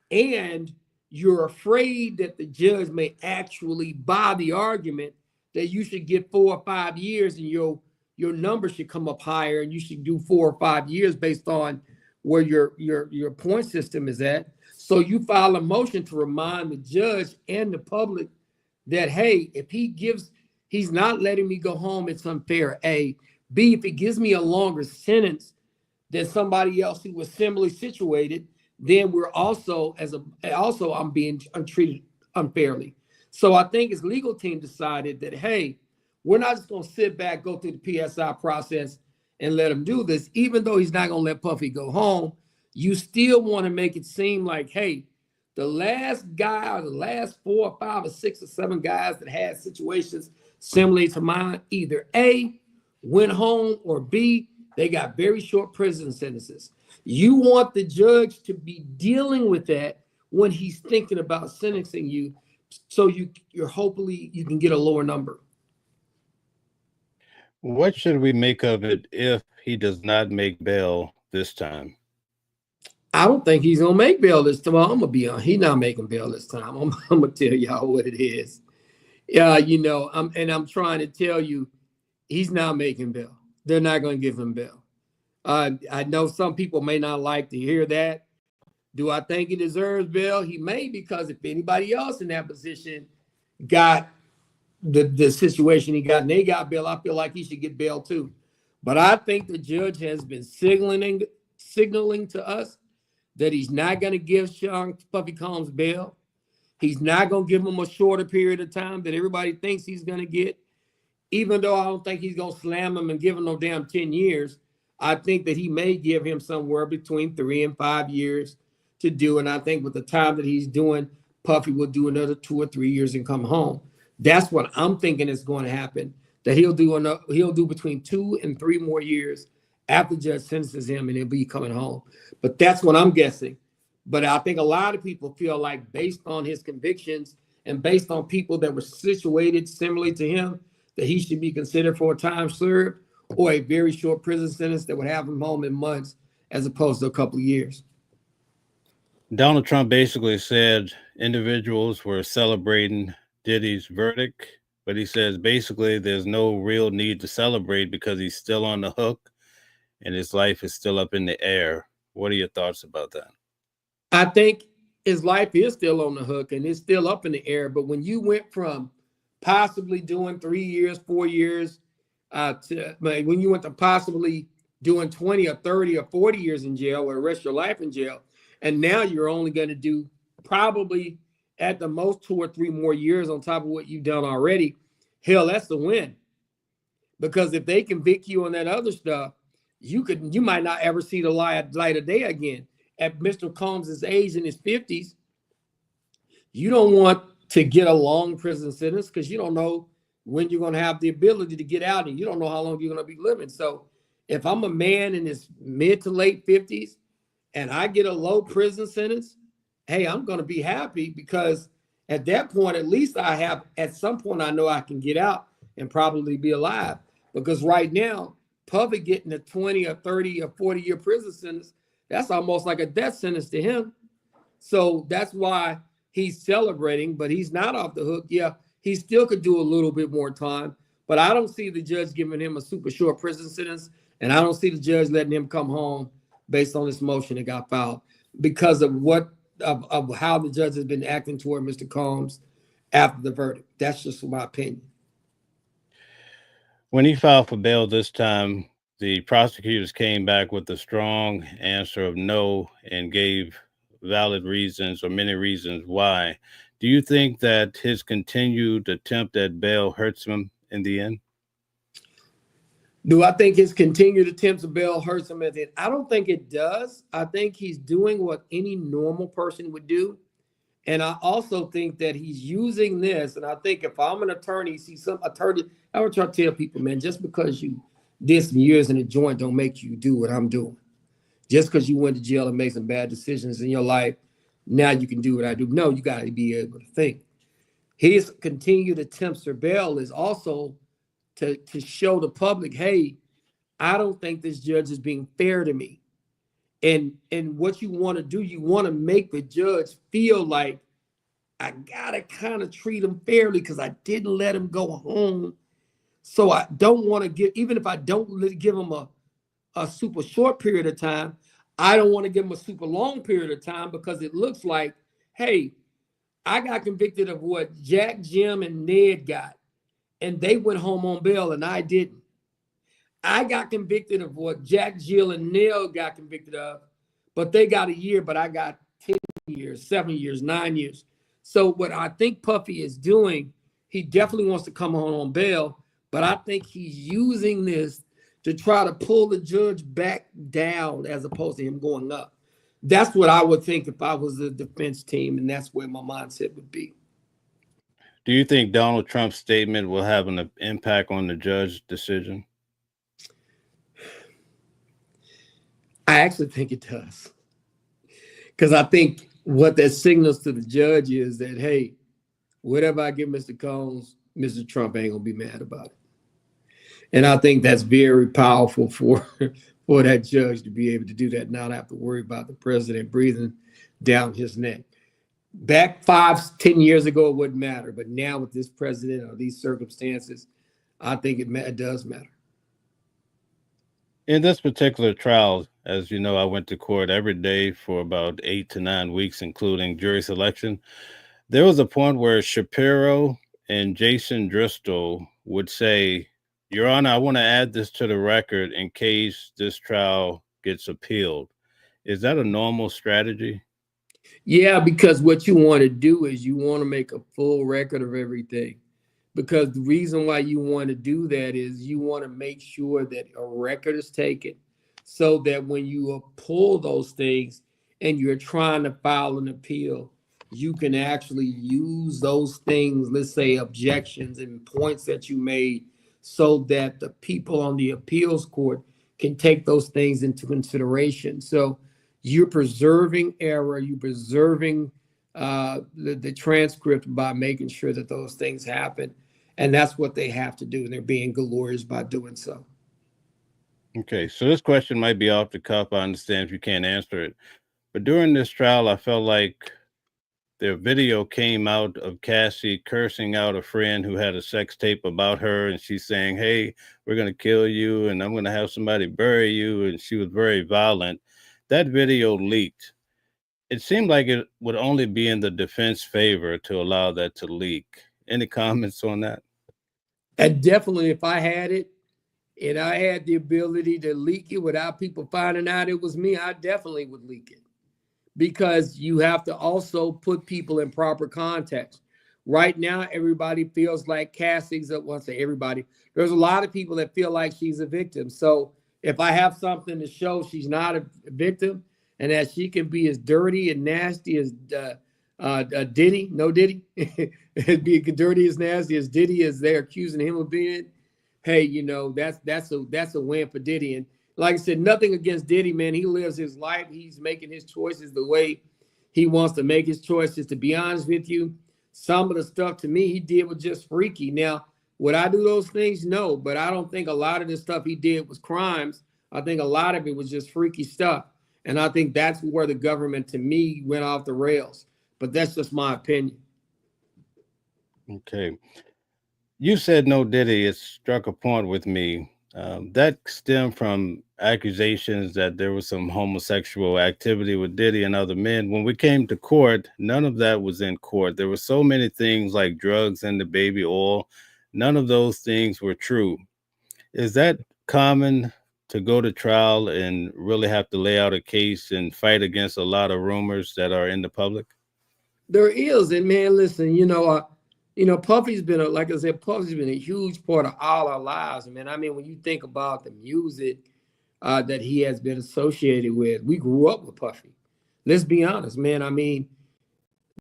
And you're afraid that the judge may actually buy the argument that you should get 4 or 5 years and your number should come up higher and you should do 4 or 5 years based on where your point system is at. So you file a motion to remind the judge and the public that, hey, if he's not letting me go home, it's unfair. A. B, if he gives me a longer sentence than somebody else who was similarly situated, then we're I'm being treated unfairly. So I think his legal team decided that, hey, we're not just going to sit back, go through the PSI process and let him do this. Even though he's not going to let Puffy go home, you still want to make it seem like, hey, the last guy or the last 4 or 5 or 6 or 7 guys that had situations similar to mine, either A, went home, or B, they got very short prison sentences. You want the judge to be dealing with that when he's thinking about sentencing you, so you're hopefully you can get a lower number. What should we make of it if he does not make bail this time? I don't think he's gonna make bail this time. I'm gonna be on. He's not making bail this time. I'm gonna tell y'all what it is. Yeah, I'm trying to tell you, he's not making bail. They're not gonna give him bail. I know some people may not like to hear that. Do I think he deserves bail? He may, because if anybody else in that position got the situation he got and they got bail, I feel like he should get bail too. But I think the judge has been signaling to us that he's not going to give Sean Puffy Combs bail. He's not going to give him a shorter period of time that everybody thinks he's going to get. Even though I don't think he's going to slam him and give him no damn 10 years, I think that he may give him somewhere between 3 and 5 years to do. And I think with the time that he's doing, Puffy will do another 2 or 3 years and come home. That's what I'm thinking is going to happen, that he'll do between 2 and 3 more years after the judge sentences him, and he'll be coming home. But that's what I'm guessing. But I think a lot of people feel like, based on his convictions and based on people that were situated similarly to him, that he should be considered for a time served or a very short prison sentence that would have him home in months as opposed to a couple of years. Donald Trump basically said individuals were celebrating Diddy's verdict, but he says basically there's no real need to celebrate because he's still on the hook and his life is still up in the air. What are your thoughts about that? I think his life is still on the hook and it's still up in the air. But when you went from possibly doing 3 years, 4 years, when you went to possibly doing 20 or 30 or 40 years in jail or the rest of your life in jail, and now you're only going to do probably at the most 2 or 3 more years on top of what you've done already, hell, that's a win. Because if they convict you on that other stuff, you might not ever see the light of day again. At Mr. Combs' age in his 50s, you don't want to get a long prison sentence because you don't know when you're going to have the ability to get out, and you don't know how long you're going to be living. So if I'm a man in his mid to late 50s and I get a low prison sentence, hey, I'm going to be happy, because at that point, at least at some point, I know I can get out and probably be alive. Because right now, Puffy getting a 20 or 30 or 40 year prison sentence, that's almost like a death sentence to him. So that's why he's celebrating, but he's not off the hook. Yeah, he still could do a little bit more time, but I don't see the judge giving him a super short prison sentence, and I don't see the judge letting him come home based on this motion that got filed because of how the judge has been acting toward Mr. Combs after the verdict. That's just my opinion. When he filed for bail this time, the prosecutors came back with a strong answer of no and gave valid reasons or many reasons why. Do you think that his continued attempt at bail hurts him in the end? Do I think his continued attempts at bail hurts him at the end? I don't think it does. I think he's doing what any normal person would do. And I also think that he's using this. And I think if I'm an attorney, see some attorney, I would try to tell people, man, just because you did some years in a joint don't make you do what I'm doing. Just because you went to jail and made some bad decisions in your life, now you can do what I do. No, you got to be able to think. His continued attempts for bail is also to show the public, hey, I don't think this judge is being fair to me. And what you want to do, you want to make the judge feel like I got to kind of treat him fairly because I didn't let him go home. So I don't want to give, even if I don't give him a super short period of time, I don't want to give him a super long period of time because it looks like, hey, I got convicted of what Jack, Jim, and Ned got, and they went home on bail and I didn't. I got convicted of what Jack, Jill, and Neil got convicted of, but they got a year, but I got 10 years, 7 years, 9 years. So what I think Puffy is doing, he definitely wants to come on bail, but I think he's using this to try to pull the judge back down as opposed to him going up. That's what I would think if I was the defense team, and that's where my mindset would be. Do you think Donald Trump's statement will have an impact on the judge's decision? I actually think it does. Because I think what that signals to the judge is that, hey, whatever I give Mr. Combs, Mr. Trump ain't going to be mad about it. And I think that's very powerful for that judge to be able to do that, not have to worry about the president breathing down his neck. Back 5-10 years ago, it wouldn't matter. But now with this president or these circumstances, I think it does matter. In this particular trial, as you know, I went to court every day for about 8 to 9 weeks, including jury selection. There was a point where Shapiro and Jason Driscoll would say, Your Honor, I want to add this to the record in case this trial gets appealed. Is that a normal strategy? Yeah, because what you want to do is you want to make a full record of everything. Because the reason why you want to do that is you want to make sure that a record is taken so that when you pull those things and you're trying to file an appeal, you can actually use those things, let's say objections and points that you made, so that the people on the appeals court can take those things into consideration. So you're preserving error, you're preserving the transcript by making sure that those things happen. And that's what they have to do. And they're being good lawyers by doing so. Okay, so this question might be off the cuff. I understand if you can't answer it. But during this trial, I felt like their video came out of Cassie cursing out a friend who had a sex tape about her. And she's saying, hey, we're going to kill you and I'm going to have somebody bury you. And she was very violent. That video leaked. It seemed like it would only be in the defense favor to allow that to leak. Any comments on that? And definitely, if I had it and I had the ability to leak it without people finding out it was me, I definitely would leak it. Because you have to also put people in proper context. Right now, everybody feels like Cassie's up. Well, I say everybody. There's a lot of people that feel like she's a victim. So if I have something to show she's not a victim and that she can be as dirty and nasty as Diddy, no Diddy, be dirty as nasty as Diddy as they're accusing him of being. Hey, that's a win for Diddy. And like I said, nothing against Diddy, man. He lives his life. He's making his choices the way he wants to make his choices. To be honest with you, some of the stuff to me he did was just freaky. Now, would I do those things? No, but I don't think a lot of the stuff he did was crimes. I think a lot of it was just freaky stuff. And I think that's where the government, to me, went off the rails. But that's just my opinion. Okay. You said no Diddy. It struck a point with me. That stemmed from accusations that there was some homosexual activity with Diddy and other men. When we came to court, none of that was in court. There were so many things like drugs and the baby oil. None of those things were true. Is that common to go to trial and really have to lay out a case and fight against a lot of rumors that are in the public? There is, and man, listen, Puffy's been like I said, Puffy's been a huge part of all our lives, man. I mean, when you think about the music that he has been associated with, we grew up with Puffy. Let's be honest, man. I mean,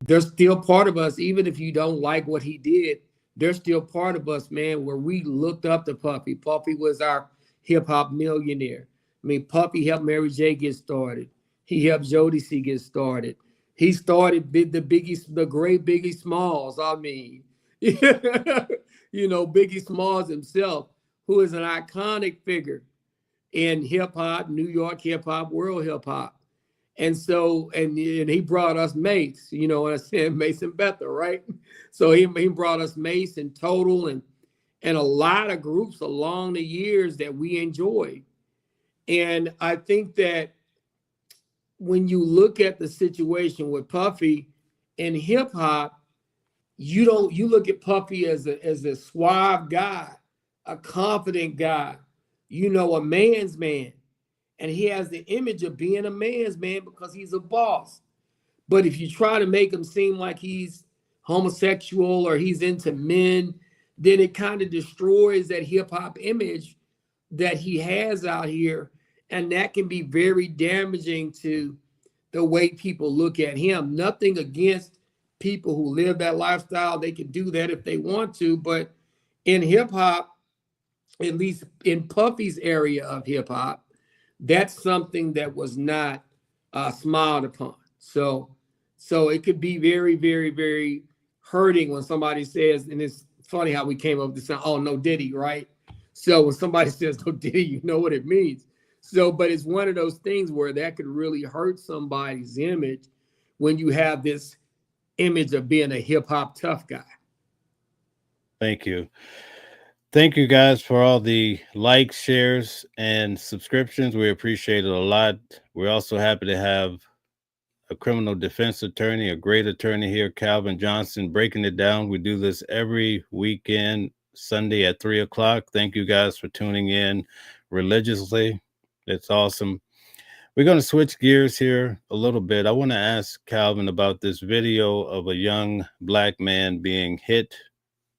they're still part of us, even if you don't like what he did. They're still part of us, man. Where we looked up to Puffy. Puffy was our hip hop millionaire. I mean, Puffy helped Mary J get started. He helped Jodeci get started. He started the great Biggie Smalls. I mean, Biggie Smalls himself, who is an iconic figure in hip hop, New York hip hop, world hip hop. And so, and he brought us Mace, when I said Mace and Bethel, right? So he brought us Mace and Total and a lot of groups along the years that we enjoyed. And I think that when you look at the situation with Puffy in hip hop, you look at Puffy as a suave guy, a confident guy, a man's man. And he has the image of being a man's man because he's a boss. But if you try to make him seem like he's homosexual or he's into men, then it kind of destroys that hip hop image that he has out here. And that can be very damaging to the way people look at him. Nothing against people who live that lifestyle. They can do that if they want to. But in hip hop, at least in Puffy's area of hip hop, that's something that was not smiled upon. So it could be very, very, very hurting when somebody says, and it's funny how we came up with this, oh, no Diddy, right? So when somebody says no Diddy, you know what it means. So, but it's one of those things where that could really hurt somebody's image when you have this image of being a hip hop tough guy. Thank you. Thank you guys for all the likes, shares, and subscriptions. We appreciate it a lot. We're also happy to have a criminal defense attorney, a great attorney here, Calvin Johnson, breaking it down. We do this every weekend, Sunday at 3:00. Thank you guys for tuning in religiously. It's awesome. We're going to switch gears here a little bit. I want to ask Calvin about this video of a young black man being hit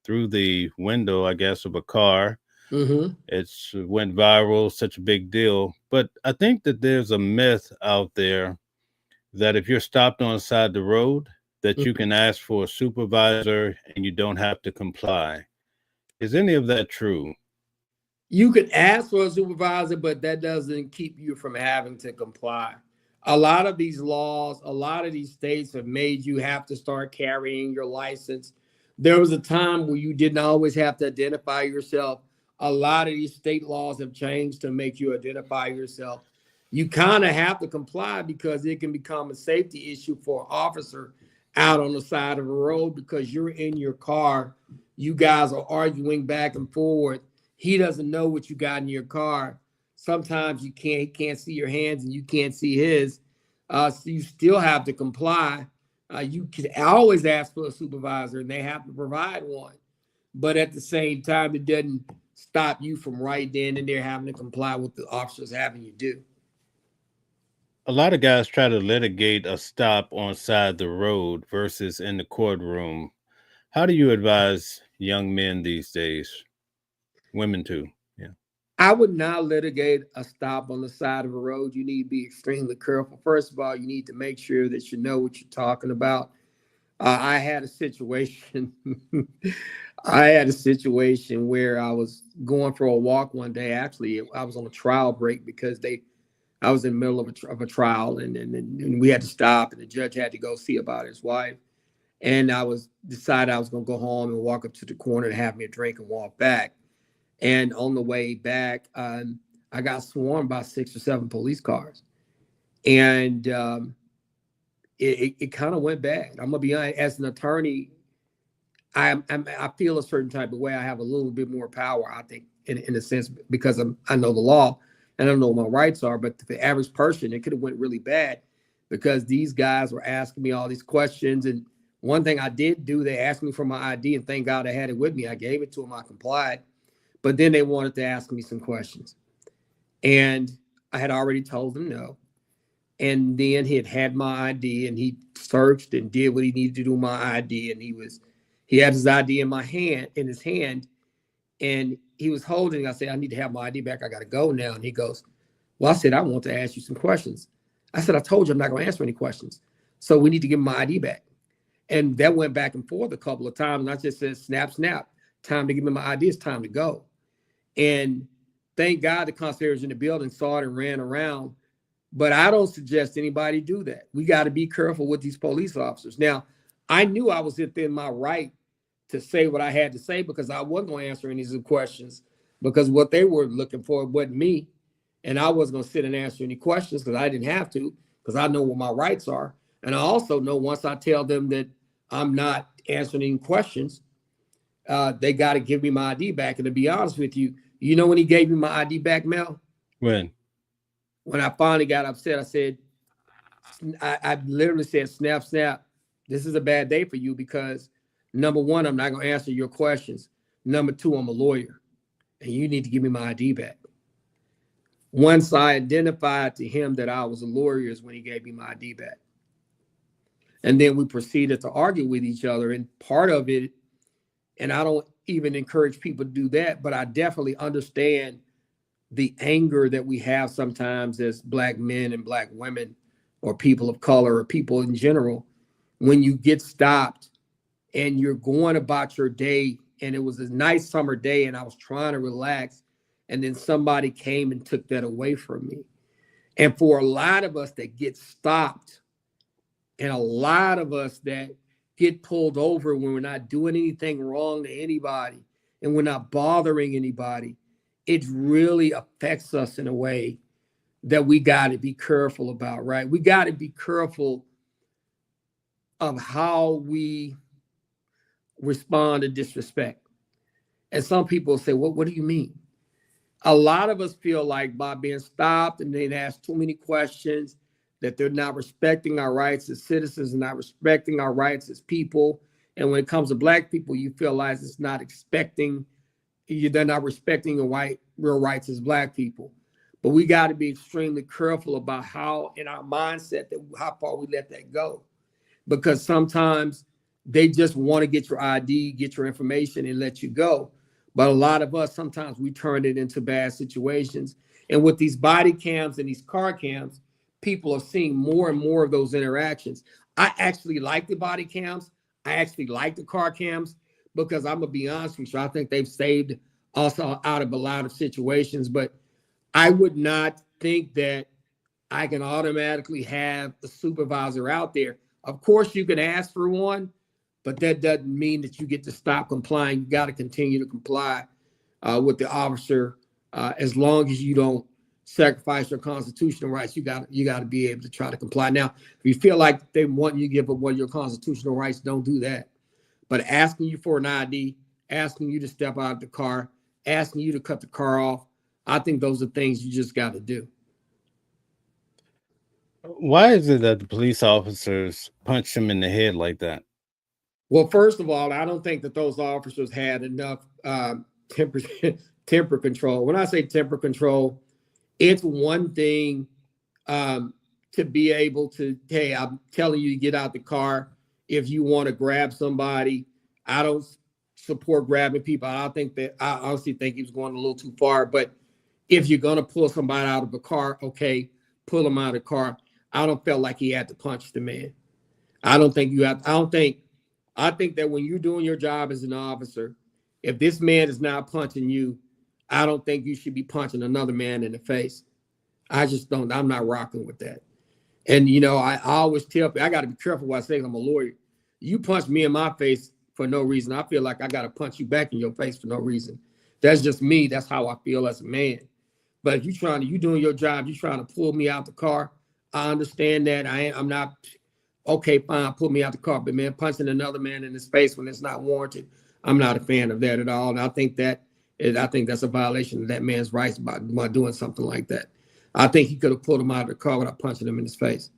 through the window, I guess, of a car. Mm-hmm. It's went viral, such a big deal. But I think that there's a myth out there that if you're stopped on the side of the road, that you can ask for a supervisor and you don't have to comply. Is any of that true? You could ask for a supervisor, but that doesn't keep you from having to comply. A lot of these laws, a lot of these states have made you have to start carrying your license. There was a time where you didn't always have to identify yourself. A lot of these state laws have changed to make you identify yourself. You kind of have to comply because it can become a safety issue for an officer out on the side of the road because you're in your car. You guys are arguing back and forth. He doesn't know what you got in your car. Sometimes he can't see your hands and you can't see his. So you still have to comply. You can always ask for a supervisor and they have to provide one. But at the same time, it doesn't stop you from right then and there having to comply with the officers having you do. A lot of guys try to litigate a stop on side the road versus in the courtroom. How do you advise young men these days? Women too. Yeah. I would not litigate a stop on the side of a road. You need to be extremely careful. First of all, you need to make sure that you know what you're talking about. I had a situation. I had a situation where I was going for a walk one day. Actually, I was on a trial break because I was in the middle of a trial, and we had to stop, and the judge had to go see about his wife. And decided I was going to go home and walk up to the corner and have me a drink and walk back. And on the way back, I got swarmed by 6 or 7 police cars, and it kind of went bad. I'm gonna be honest. As an attorney, I feel a certain type of way. I have a little bit more power, I think, in a sense, because I know the law and I know what my rights are. But the average person, it could have went really bad because these guys were asking me all these questions. And one thing I did do, they asked me for my ID, and thank God I had it with me. I gave it to them. I complied. But then they wanted to ask me some questions. And I had already told them no. And then he had my ID, and he searched and did what he needed to do with my ID. And he had his ID in his hand, and he was holding it. I said, I need to have my ID back. I got to go now. And he goes, well, I said, I want to ask you some questions. I said, I told you I'm not going to answer any questions. So we need to give him my ID back. And that went back and forth a couple of times. And I just said, snap, snap. Time to give me my ID. It's time to go. And thank God the concierge in the building saw it and ran around. But I don't suggest anybody do that. We got to be careful with these police officers. Now, I knew I was within my right to say what I had to say because I wasn't going to answer any of the questions because what they were looking for wasn't me. And I wasn't going to sit and answer any questions because I didn't have to, because I know what my rights are. And I also know once I tell them that I'm not answering any questions, they got to give me my ID back. And to be honest with you, you know when he gave me my ID back, Mel? When I finally got upset, I said, I literally said, snap, snap. This is a bad day for you because, number one, I'm not going to answer your questions. Number two, I'm a lawyer, and you need to give me my ID back. Once I identified to him that I was a lawyer is when he gave me my ID back. And then we proceeded to argue with each other. And part of it, and I don't even encourage people to do that, but I definitely understand the anger that we have sometimes as Black men and Black women or people of color or people in general, when you get stopped and you're going about your day, and it was a nice summer day and I was trying to relax, and then somebody came and took that away from me. And for a lot of us that get stopped, and a lot of us that get pulled over when we're not doing anything wrong to anybody and we're not bothering anybody, it really affects us in a way that we got to be careful about, right? We got to be careful of how we respond to disrespect. And some people say, well, what do you mean? A lot of us feel like by being stopped and they ask too many questions, that they're not respecting our rights as citizens and not respecting our rights as people. And when it comes to Black people, you feel like it's not they're not respecting your rights as Black people. but we got to be extremely careful about how, in our mindset, that how far we let that go, because sometimes they just want to get your ID, get your information, and let you go. But a lot of us, sometimes we turn it into bad situations. And with these body cams and these car cams, people are seeing more and more of those interactions. I actually like the body cams. I actually like the car cams, because I'm gonna be honest with you, I think they've saved us out of a lot of situations. But I would not think that I can automatically have a supervisor out there. Of course, you can ask for one, but that doesn't mean that you get to stop complying. You got to continue to comply with the officer, as long as you don't sacrifice your constitutional rights. You got to be able to try to comply. Now, if you feel like they want you to give up one of your constitutional rights, don't do that. But asking you for an ID, asking you to step out of the car, asking you to cut the car off, I think those are things you just got to do. Why is it that the police officers punch him in the head like that? Well, first of all, I don't think that those officers had enough temper temper control. When I say temper control, it's one thing to be able to, hey, I'm telling you to get out the car. If you want to grab somebody, I don't support grabbing people. I honestly think he was going a little too far. But if you're going to pull somebody out of a car, okay, pull them out of the car. I don't feel like he had to punch the man. I think that when you're doing your job as an officer, if this man is not punching you, I don't think you should be punching another man in the face. I just don't. I'm not rocking with that. And, I always tell people, I got to be careful what I say. I'm a lawyer. You punch me in my face for no reason, I feel like I got to punch you back in your face for no reason. That's just me. That's how I feel as a man. But if you doing your job, you're trying to pull me out the car, I understand that. I'm not, okay, fine, pull me out the car. But, man, punching another man in his face when it's not warranted, I'm not a fan of that at all. And I think that's a violation of that man's rights by doing something like that. I think he could have pulled him out of the car without punching him in his face.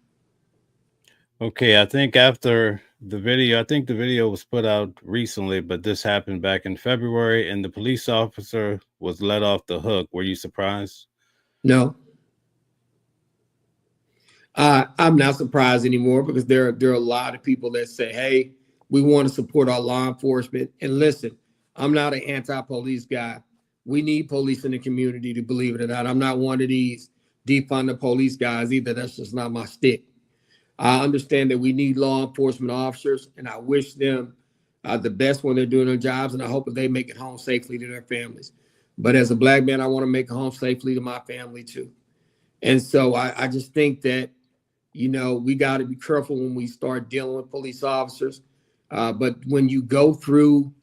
Okay, I think after the video was put out recently, but this happened back in February, and the police officer was let off the hook. Were you surprised? No. I'm not surprised anymore, because there are a lot of people that say, hey, we want to support our law enforcement. And listen, I'm not an anti-police guy. We need police in the community, to believe it or not. I'm not one of these defund the police guys either. That's just not my stick. I understand that we need law enforcement officers, and I wish them the best when they're doing their jobs, and I hope that they make it home safely to their families. But as a Black man, I want to make it home safely to my family too. And so I just think that, we got to be careful when we start dealing with police officers. But when you go through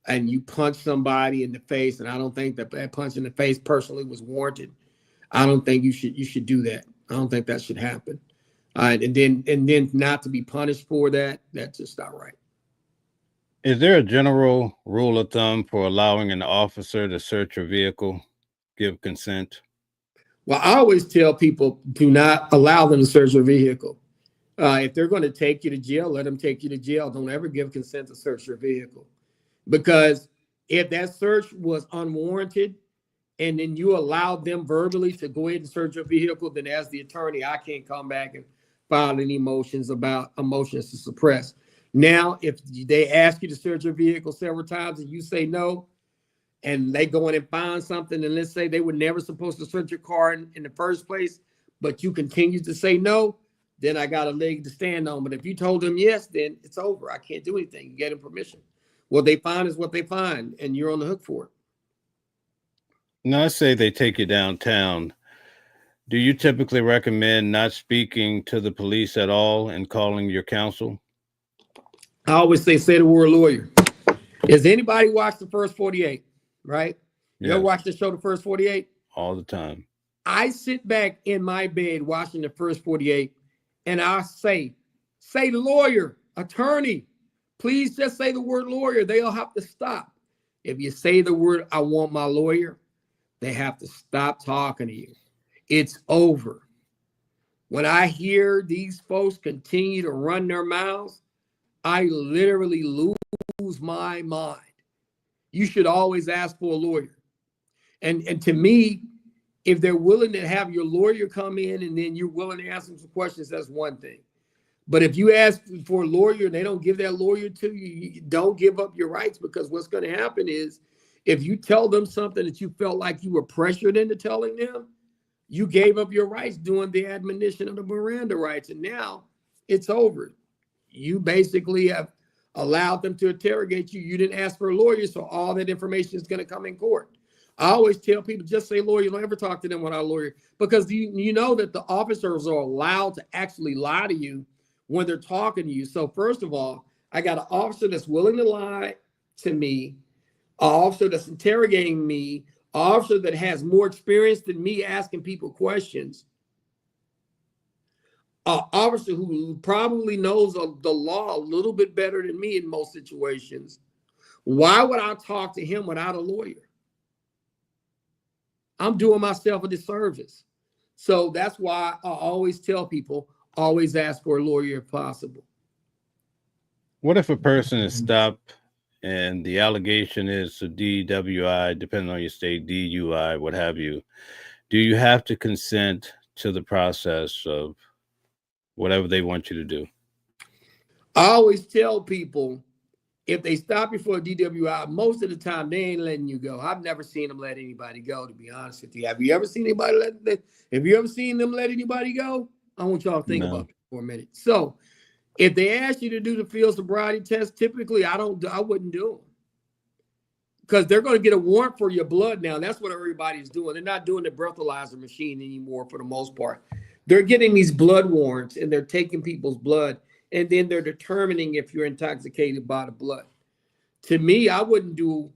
and you punch somebody in the face, and I don't think that punch in the face personally was warranted, I don't think you should do that. I don't think that should happen. And then not to be punished for that, that's just not right. Is there a general rule of thumb for allowing an officer to search your vehicle, give consent? Well, I always tell people, do not allow them to search your vehicle. If they're going to take you to jail, let them take you to jail. Don't ever give consent to search your vehicle. Because if that search was unwarranted, and then you allowed them verbally to go ahead and search your vehicle, then as the attorney, I can't come back and file any motions to suppress. Now, if they ask you to search your vehicle several times and you say no, and they go in and find something, and let's say they were never supposed to search your car in the first place, but you continue to say no, then I got a leg to stand on. But if you told them yes, then it's over. I can't do anything. You get them permission. What they find is what they find, and you're on the hook for it. Now, let's say they take you downtown. Do you typically recommend not speaking to the police at all and calling your counsel? I always say the word lawyer. Has anybody watched The First 48? Right? You ever watch the show The First 48? All the time. I sit back in my bed watching The First 48, and I say lawyer, attorney, please just say the word lawyer. They'll have to stop. If you say the word, I want my lawyer, they have to stop talking to you. It's over. When I hear these folks continue to run their mouths, I literally lose my mind. You should always ask for a lawyer. And to me, If they're willing to have your lawyer come in and then you're willing to ask them some questions, that's one thing. But if you ask for a lawyer and they don't give that lawyer to you, you don't give up your rights, because what's going to happen is if you tell them something that you felt like you were pressured into telling them, you gave up your rights doing the admonition of the Miranda rights. And now it's over. You basically have allowed them to interrogate you. You didn't ask for a lawyer, so all that information is going to come in court. I always tell people, just say lawyer. Don't ever talk to them without a lawyer, because you know that the officers are allowed to actually lie to you when they're talking to you. So first of all, I got an officer that's willing to lie to me, an officer that's interrogating me, an officer that has more experience than me asking people questions, an officer who probably knows the law a little bit better than me in most situations. Why would I talk to him without a lawyer? I'm doing myself a disservice. So that's why I always tell people, always ask for a lawyer if possible. What if a person is stopped and the allegation is a DWI, depending on your state, DUI, what have you? Do you have to consent to the process of whatever they want you to do? I always tell people, if they stop you for a DWI, most of the time they ain't letting you go. I've never seen them let anybody go, to be honest with you. Have you ever seen anybody have you ever seen them let anybody go? I want y'all to think about it for a minute. So if they ask you to do the field sobriety test, typically I wouldn't do them, because they're going to get a warrant for your blood now. That's what everybody's doing. They're not doing the breathalyzer machine anymore for the most part. They're getting these blood warrants and they're taking people's blood, and then they're determining if you're intoxicated by the blood. To me, I wouldn't do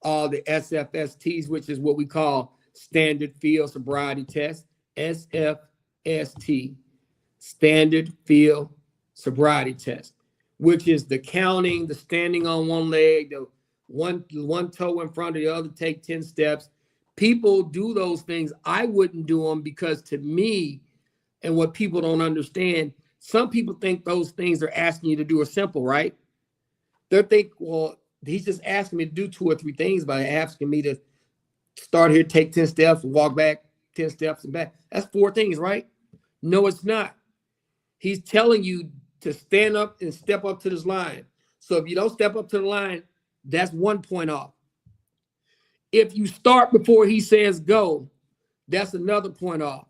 all the SFSTs, which is what we call standard field sobriety test, SFST, standard field sobriety test, which is the counting, the standing on one leg, the one toe in front of the other, take 10 steps. People do those things. I wouldn't do them, because to me, and what people don't understand, some people think those things they're asking you to do are simple, right? They think, well, he's just asking me to do 2 or 3 things by asking me to start here, take 10 steps, walk back 10 steps and back. That's 4 things, right? No, it's not. He's telling you to stand up and step up to this line. So if you don't step up to the line, that's 1 point off. If you start before he says go, that's another point off.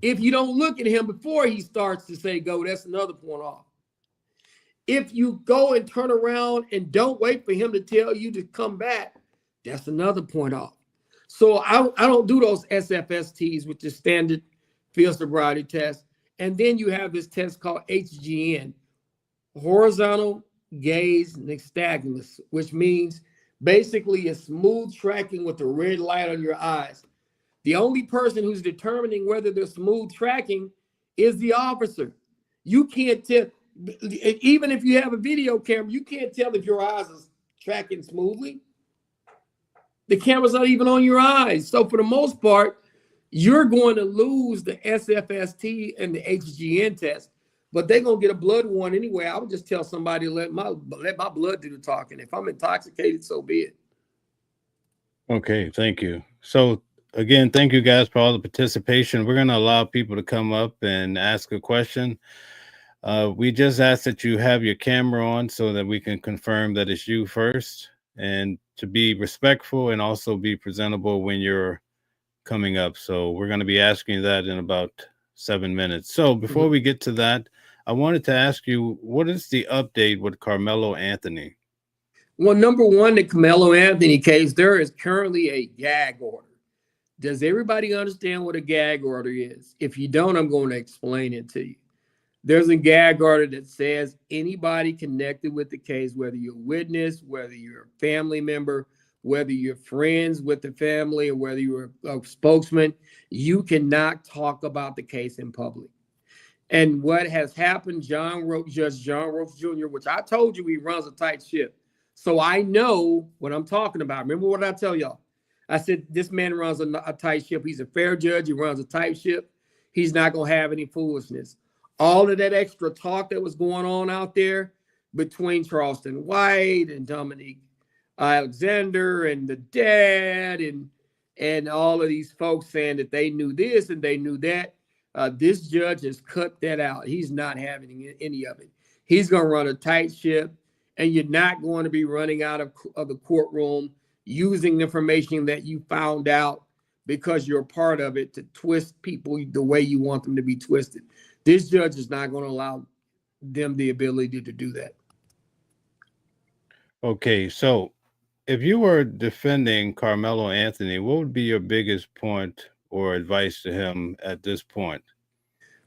If you don't look at him before he starts to say go, that's another point off. If you go and turn around and don't wait for him to tell you to come back, that's another point off. So I don't do those SFSTs, which is standard field sobriety test. And then you have this test called HGN, horizontal gaze nystagmus, which means basically a smooth tracking with a red light on your eyes. The only person who's determining whether they're smooth tracking is the officer. You can't tell, even if you have a video camera, you can't tell if your eyes are tracking smoothly. The camera's not even on your eyes. So for the most part, you're going to lose the SFST and the HGN test, but they're going to get a blood warrant anyway. I would just tell somebody, let my blood do the talking. If I'm intoxicated, so be it. Okay, thank you. So again, thank you guys for all the participation. We're going to allow people to come up and ask a question. We just ask that you have your camera on so that we can confirm that it's you first, and to be respectful and also be presentable when you're coming up. So we're going to be asking that in about 7 minutes. So before we get to that, I wanted to ask you, what is the update with Carmelo Anthony? Well, number one, the Carmelo Anthony case, there is currently a gag order. Does everybody understand what a gag order is? If you don't, I'm going to explain it to you. There's a gag order that says anybody connected with the case, whether you're a witness, whether you're a family member, whether you're friends with the family, or whether you're a spokesman, you cannot talk about the case in public. And what has happened, Judge John Roach Jr., which I told you he runs a tight ship. So I know what I'm talking about. Remember what I tell y'all? I said, this man runs a tight ship. He's a fair judge. He runs a tight ship. He's not going to have any foolishness. All of that extra talk that was going on out there between Charleston White and Dominique Alexander and the dad and and all of these folks saying that they knew this and they knew that. This judge has cut that out. He's not having any of it. He's going to run a tight ship, and you're not going to be running out of the courtroom using information that you found out because you're a part of it to twist people the way you want them to be twisted. This judge is not going to allow them the ability to do that. Okay, so if you were defending Carmelo Anthony, what would be your biggest point or advice to him at this point?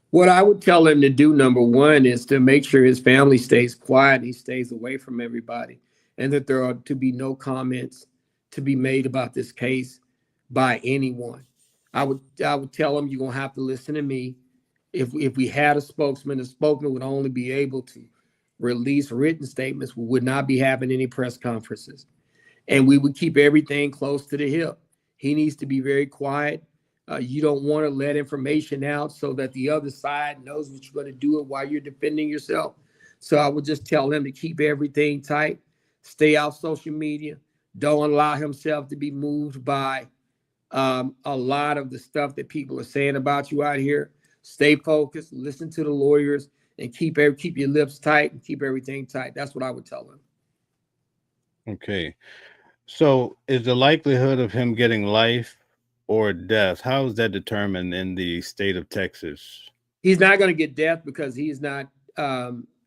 What I would tell him to do, number one, is to make sure his family stays quiet, he stays away from everybody, and that there are to be no comments to be made about this case by anyone. I would tell him, you're gonna have to listen to me. If we had a spokesman, the spokesman would only be able to release written statements. We would not be having any press conferences, and we would keep everything close to the hip. He needs to be very quiet. You don't want to let information out so that the other side knows what you're going to do while you're defending yourself. So I would just tell him to keep everything tight, stay off social media, don't allow himself to be moved by a lot of the stuff that people are saying about you out here. Stay focused, listen to the lawyers, and keep your lips tight and keep everything tight. That's what I would tell him. Okay. So is the likelihood of him getting life or death, how is that determined in the state of Texas? He's not going to get death because he's not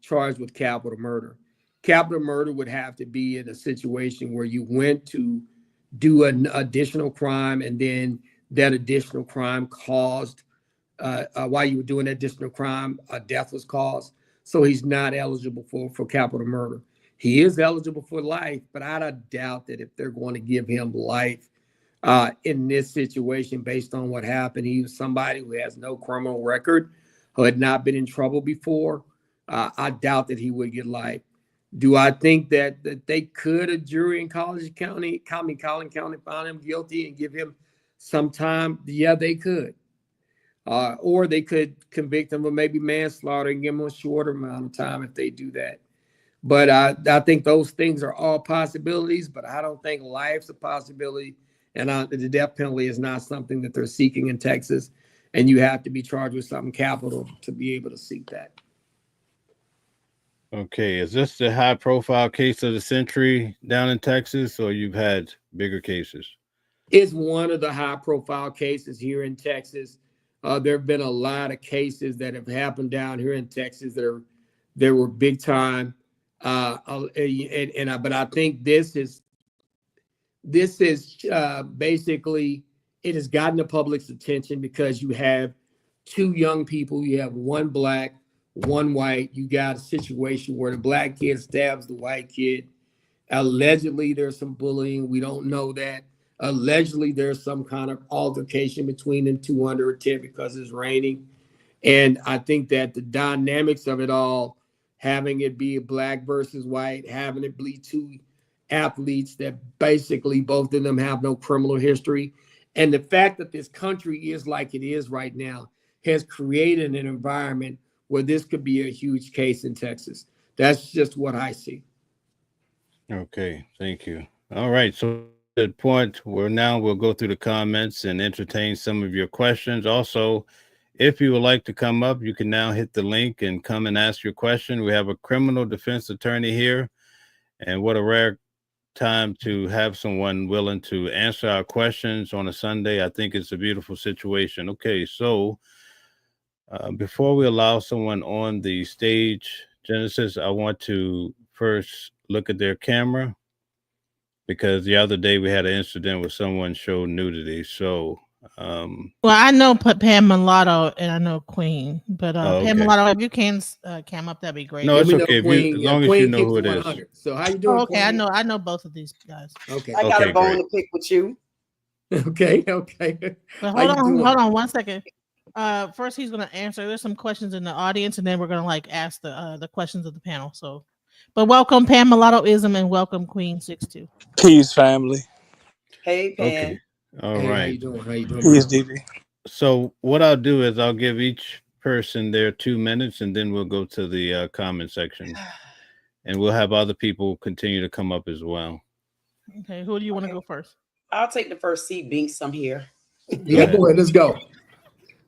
charged with capital murder. Capital murder would have to be in a situation where you went to do an additional crime, and then that additional crime caused, while you were doing that additional crime, a death was caused. So he's not eligible for capital murder. He is eligible for life, but I doubt that if they're going to give him life in this situation based on what happened. He was somebody who has no criminal record, who had not been in trouble before. I doubt that he would get life. Do I think that they could, a jury in Collin County found him guilty and give him some time? Yeah, they could. Or they could convict him of maybe manslaughter and give him a shorter amount of time if they do that. But I think those things are all possibilities, but I don't think life's a possibility. And the death penalty is not something that they're seeking in Texas. And you have to be charged with something capital to be able to seek that. Okay. Is this the high profile case of the century down in Texas, or you've had bigger cases? It's one of the high profile cases here in Texas. There have been a lot of cases that have happened down here in Texas that were big time. But I think this is basically, it has gotten the public's attention because you have two young people. You have one black, one white. You got a situation where the black kid stabs the white kid. Allegedly, there's some bullying. We don't know that. Allegedly, there's some kind of altercation between them two under a tent because it's raining. And I think that the dynamics of it all, having it be black versus white, having it be two athletes that basically both of them have no criminal history, and the fact that this country is like it is right now has created an environment where this could be a huge case in Texas. That's just what I see. Okay, thank you. All right, so at the point where now we'll go through the comments and entertain some of your questions. Also, if you would like to come up, you can now hit the link and come and ask your question. We have a criminal defense attorney here, and what a rare time to have someone willing to answer our questions on a Sunday. I think it's a beautiful situation. Okay, so before we allow someone on the stage, Genesis, I want to first look at their camera, because the other day we had an incident where someone showed nudity. So well, I know Pam Mulatto and I know Queen, but okay. Pam Mulatto, if you can cam up, that'd be great. No, it's okay. Queen, as long as you know who it is. So how you doing? Okay, Queen? I know both of these guys. Okay, I got Okay, a bone great. to pick with you. okay. But hold on 1 second. First he's gonna answer. There's some questions in the audience, and then we're gonna ask the questions of the panel. So, but welcome Pam Mulatto-ism and welcome Queen 62. Peace, family. Hey, Pan. Okay. All Hey, right. How you doing? Peace, DB. So what I'll do is I'll give each person their 2 minutes, and then we'll go to the comment section, and we'll have other people continue to come up as well. Okay, who do you want to go first? I'll take the first seat. Binks, I'm here. Yeah, go ahead. Let's go.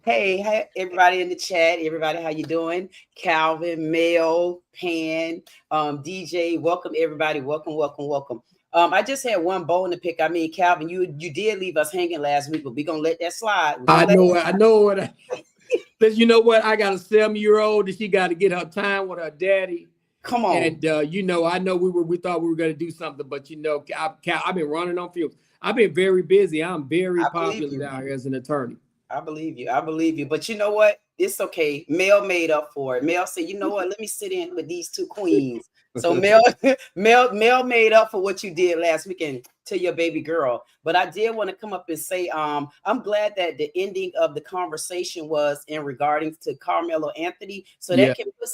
Hey, everybody in the chat. Everybody, how you doing? Calvin, Mel, Pan, DJ. Welcome, everybody. Welcome. I just had one bone to pick. I mean, Calvin, you did leave us hanging last week, but we're gonna let that slide. I know what. Because you know what? I got a 7-year-old that she got to get her time with her daddy. Come on. And I know we thought we were going to do something, but I've been running on fumes. I've been very busy. I'm very popular down here as an attorney. I believe you. But you know what? It's okay. Mel made up for it. Mel said, you know what? Let me sit in with these two queens. So Mel made up for what you did last weekend to your baby girl. But I did want to come up and say, I'm glad that the ending of the conversation was in regarding to Carmelo Anthony. So that can put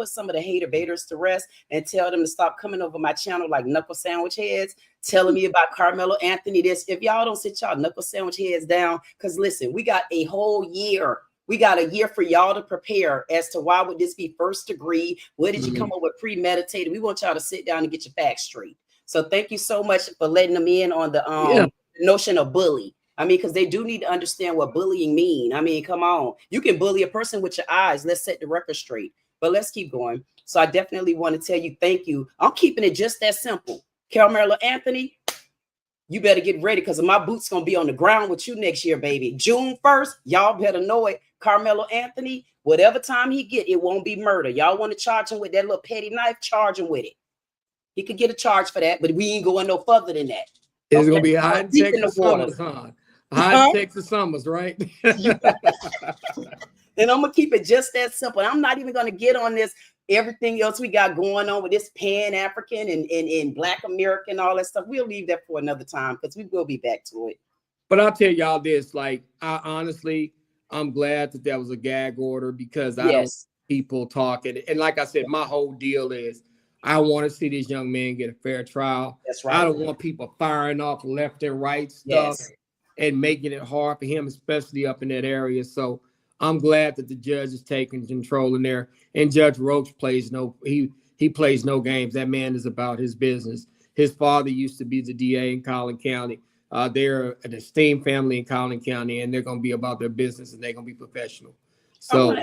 some of the hater baiters to rest and tell them to stop coming over my channel like knuckle sandwich heads, telling me about Carmelo Anthony. This, if y'all don't sit y'all knuckle sandwich heads down, because listen, we got a whole year. We got a year for y'all to prepare as to why would this be first degree? Where did you come up with premeditated? We want y'all to sit down and get your facts straight. So thank you so much for letting them in on the notion of bully. I mean, because they do need to understand what bullying mean. I mean, come on. You can bully a person with your eyes. Let's set the record straight. But let's keep going. So I definitely want to tell you thank you. I'm keeping it just that simple. Carmelo Anthony, you better get ready because my boots going to be on the ground with you next year, baby. June 1st, y'all better know it. Carmelo Anthony, whatever time he get, it won't be murder. Y'all want to charge him with that little petty knife? Charge him with it. He could get a charge for that, but we ain't going no further than that. It's going to be hot in Texas summers, huh? Hot in Texas summers, right? And I'm going to keep it just that simple. I'm not even going to get on this, everything else we got going on with this Pan-African and Black American, all that stuff. We'll leave that for another time because we will be back to it. But I'll tell y'all this, I'm glad that there was a gag order because I don't people talking. And like I said, my whole deal is I want to see this young man get a fair trial. That's right. I don't want people firing off left and right stuff and making it hard for him, especially up in that area. So I'm glad that the judge is taking control in there. And Judge Roach plays he plays no games. That man is about his business. His father used to be the DA in Collin County. They're an esteemed family in Collin County, and they're going to be about their business, and they're going to be professional. So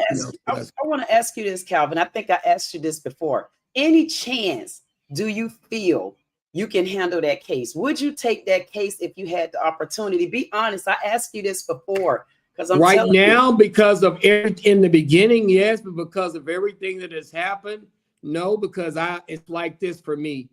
I want to ask you this, Calvin. I think I asked you this before. Any chance do you feel you can handle that case? Would you take that case if you had the opportunity? Be honest. I asked you this before because I'm right now because of in the beginning, yes, but because of everything that has happened, no. Because it's like this for me.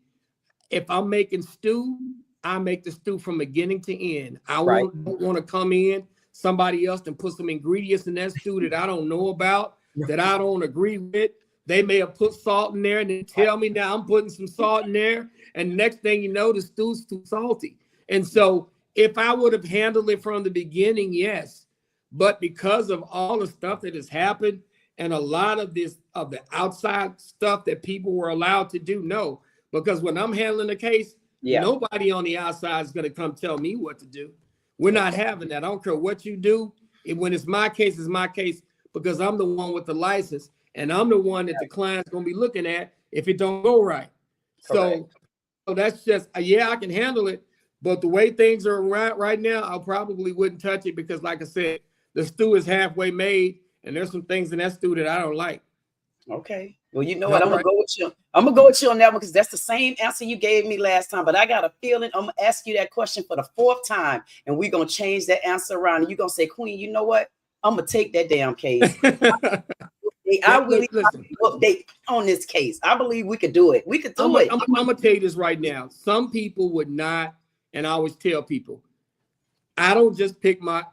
If I'm making stew, I make the stew from beginning to end. I don't want to come in somebody else and put some ingredients in that stew that I don't know about, that I don't agree with. They may have put salt in there and then tell me now I'm putting some salt in there. And the next thing you know, the stew's too salty. And so if I would have handled it from the beginning, yes. But because of all the stuff that has happened and a lot of the outside stuff that people were allowed to do, no. Because when I'm handling the case, nobody on the outside is going to come tell me what to do. We're not having that. I don't care what you do. When it's my case, it's my case because I'm the one with the license and I'm the one that the client's going to be looking at if it don't go right. So that's just, I can handle it. But the way things are right now, I probably wouldn't touch it because like I said, the stew is halfway made and there's some things in that stew that I don't like. Okay. Well, you know what? I'm gonna go with you. I'm gonna go with you on that one because that's the same answer you gave me last time. But I got a feeling I'm gonna ask you that question for the 4th time, and we're gonna change that answer around. And you're gonna say, Queen, you know what? I'm gonna take that damn case. I really update on this case. I believe we could do it. We could do it. I'm gonna tell you this right now. Some people would not, and I always tell people, I don't just pick my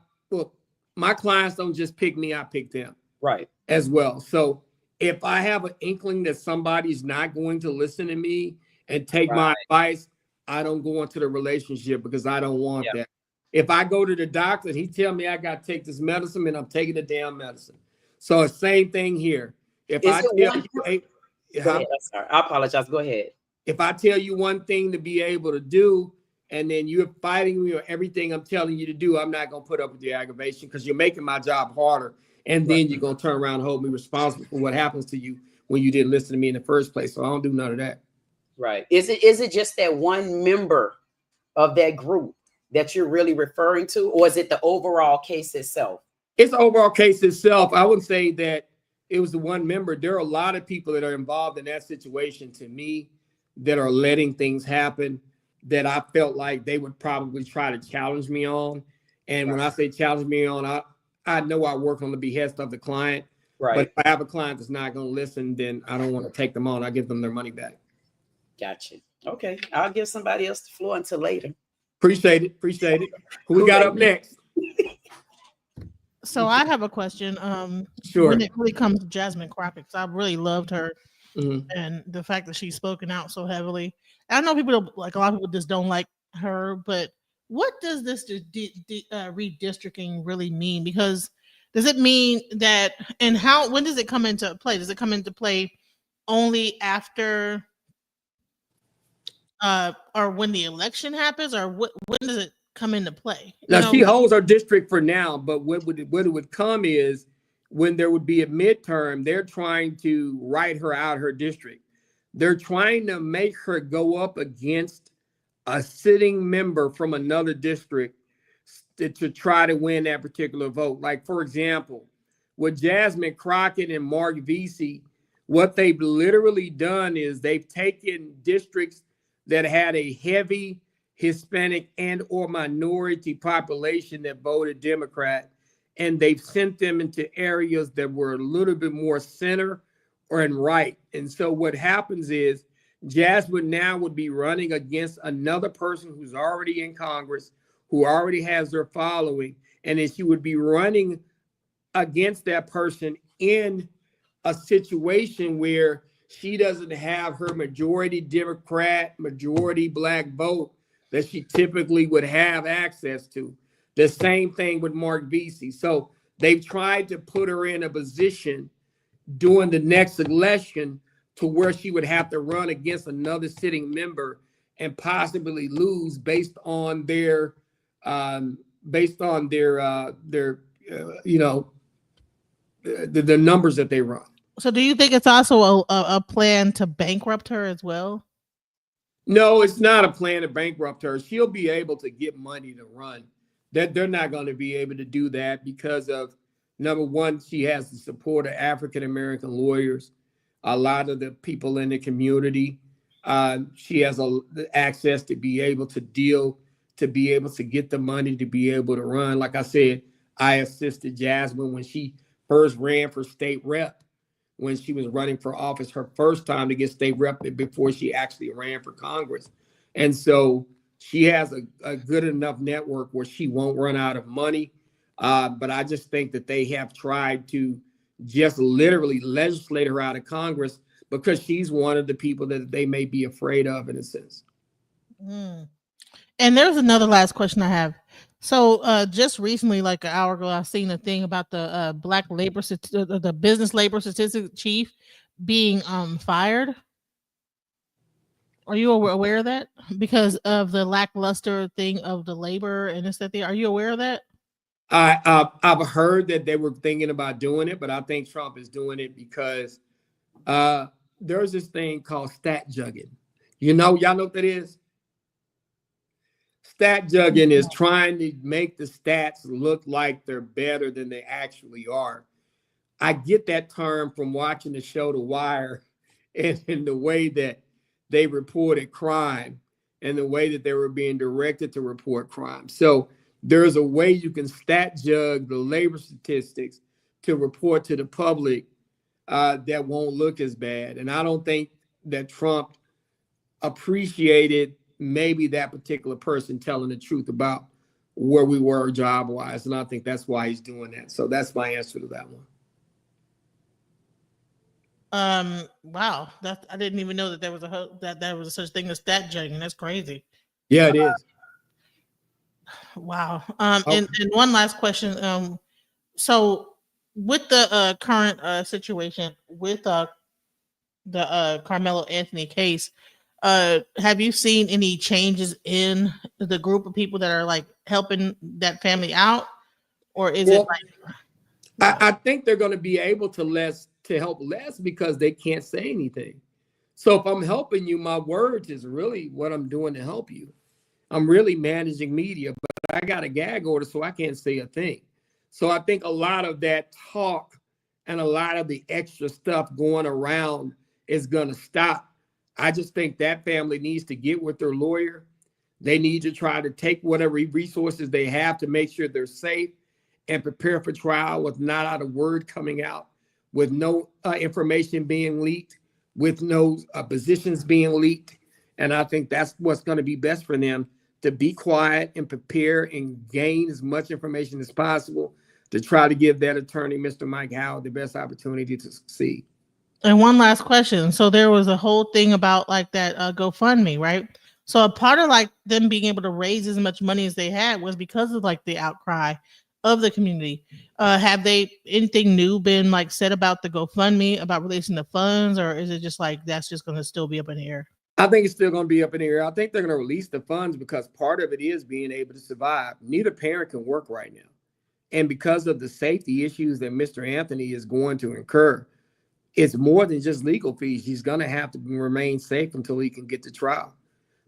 clients don't just pick me, I pick them. Right. As well. So if I have an inkling that somebody's not going to listen to me and take my advice, I don't go into the relationship because I don't want that. If I go to the doctor and he tell me I got to take this medicine, and I'm taking the damn medicine. So the same thing here. If I apologize. Go ahead. If I tell you one thing to be able to do, and then you're fighting me or everything I'm telling you to do, I'm not going to put up with the aggravation because you're making my job harder. And then you're going to turn around and hold me responsible for what happens to you when you didn't listen to me in the first place. So I don't do none of that. Right. Is it just that one member of that group that you're really referring to, or is it the overall case itself? It's the overall case itself. I would say that it was the one member. There are a lot of people that are involved in that situation, to me, that are letting things happen that I felt like they would probably try to challenge me on. And when I say challenge me on, I know I work on the behest of the client. Right. But if I have a client that's not going to listen, then I don't want to take them on. I give them their money back. Gotcha. Okay. I'll give somebody else the floor until later. Appreciate it. Who we got up next? So I have a question. Sure. When it really comes to Jasmine Crockett, because I really loved her, and the fact that she's spoken out so heavily. I know people don't, like, a lot of people just don't like her, but what does this redistricting really mean? Because does it mean that, and when does it come into play? Does it come into play only after, or when the election happens, or when does it come into play? Now, she holds her district for now, but what it would come is when there would be a midterm, they're trying to write her out her district. They're trying to make her go up against a sitting member from another district to try to win that particular vote. Like, for example, with Jasmine Crockett and Mark Vesey, what they've literally done is they've taken districts that had a heavy Hispanic and or minority population that voted Democrat, and they've sent them into areas that were a little bit more center or in right. And so what happens is Jasmine now would be running against another person who's already in Congress, who already has their following, and then she would be running against that person in a situation where she doesn't have her majority Democrat, majority Black vote that she typically would have access to. The same thing with Mark Vesey. So they've tried to put her in a position during the next election to where she would have to run against another sitting member and possibly lose based on their the numbers that they run. So do you think it's also a plan to bankrupt her as well? No, it's not a plan to bankrupt her. She'll be able to get money to run. They're not going to be able to do that because of, number one, she has the support of African-American lawyers, a lot of the people in the community. She has access to be able to deal, to be able to get the money to be able to run. Like I said, I assisted Jasmine when she first ran for state rep, when she was running for office, her first time to get state rep before she actually ran for Congress. And so she has a good enough network where she won't run out of money. But I just think that they have tried to just literally legislate her out of Congress because she's one of the people that they may be afraid of, in a sense. And there's another last question I have. So just recently, like an hour ago, I've seen a thing about the the business labor statistics chief being fired. Are you aware of that? Because of the lackluster thing of the labor and this, that, there. Are you aware of that? I've heard that they were thinking about doing it, but I think Trump is doing it because there's this thing called stat jugging. Y'all know what that is? Stat jugging is trying to make the stats look like they're better than they actually are. I get that term from watching the show The Wire and the way that they reported crime and the way that they were being directed to report crime. So there's a way you can stat jug the labor statistics to report to the public that won't look as bad. And I don't think that Trump appreciated maybe that particular person telling the truth about where we were job-wise. And I think that's why he's doing that. So that's my answer to that one. Wow, that I didn't even know that there was that was such thing as stat jugging. That's crazy. Yeah, it is. Wow. And one last question. So with the current situation with the Carmelo Anthony case, have you seen any changes in the group of people that are like helping that family out, or is it like? I think they're going to be able to help less because they can't say anything. So if I'm helping you, my words is really what I'm doing to help you. I'm really managing media, but I got a gag order, so I can't say a thing. So I think a lot of that talk and a lot of the extra stuff going around is going to stop. I just think that family needs to get with their lawyer. They need to try to take whatever resources they have to make sure they're safe and prepare for trial with not a word coming out, with no information being leaked, with no positions being leaked. And I think that's what's going to be best for them, to be quiet and prepare and gain as much information as possible to try to give that attorney, Mr. Mike Howard, the best opportunity to succeed. And one last question. So there was a whole thing about like that GoFundMe, right? So a part of like them being able to raise as much money as they had was because of like the outcry of the community. Have they anything new been like said about the GoFundMe, about releasing the funds, or is it just like that's just going to still be up in the air? I think it's still going to be up in the air. I think they're going to release the funds because part of it is being able to survive. Neither parent can work right now. And because of the safety issues that Mr. Anthony is going to incur, it's more than just legal fees. He's going to have to remain safe until he can get to trial.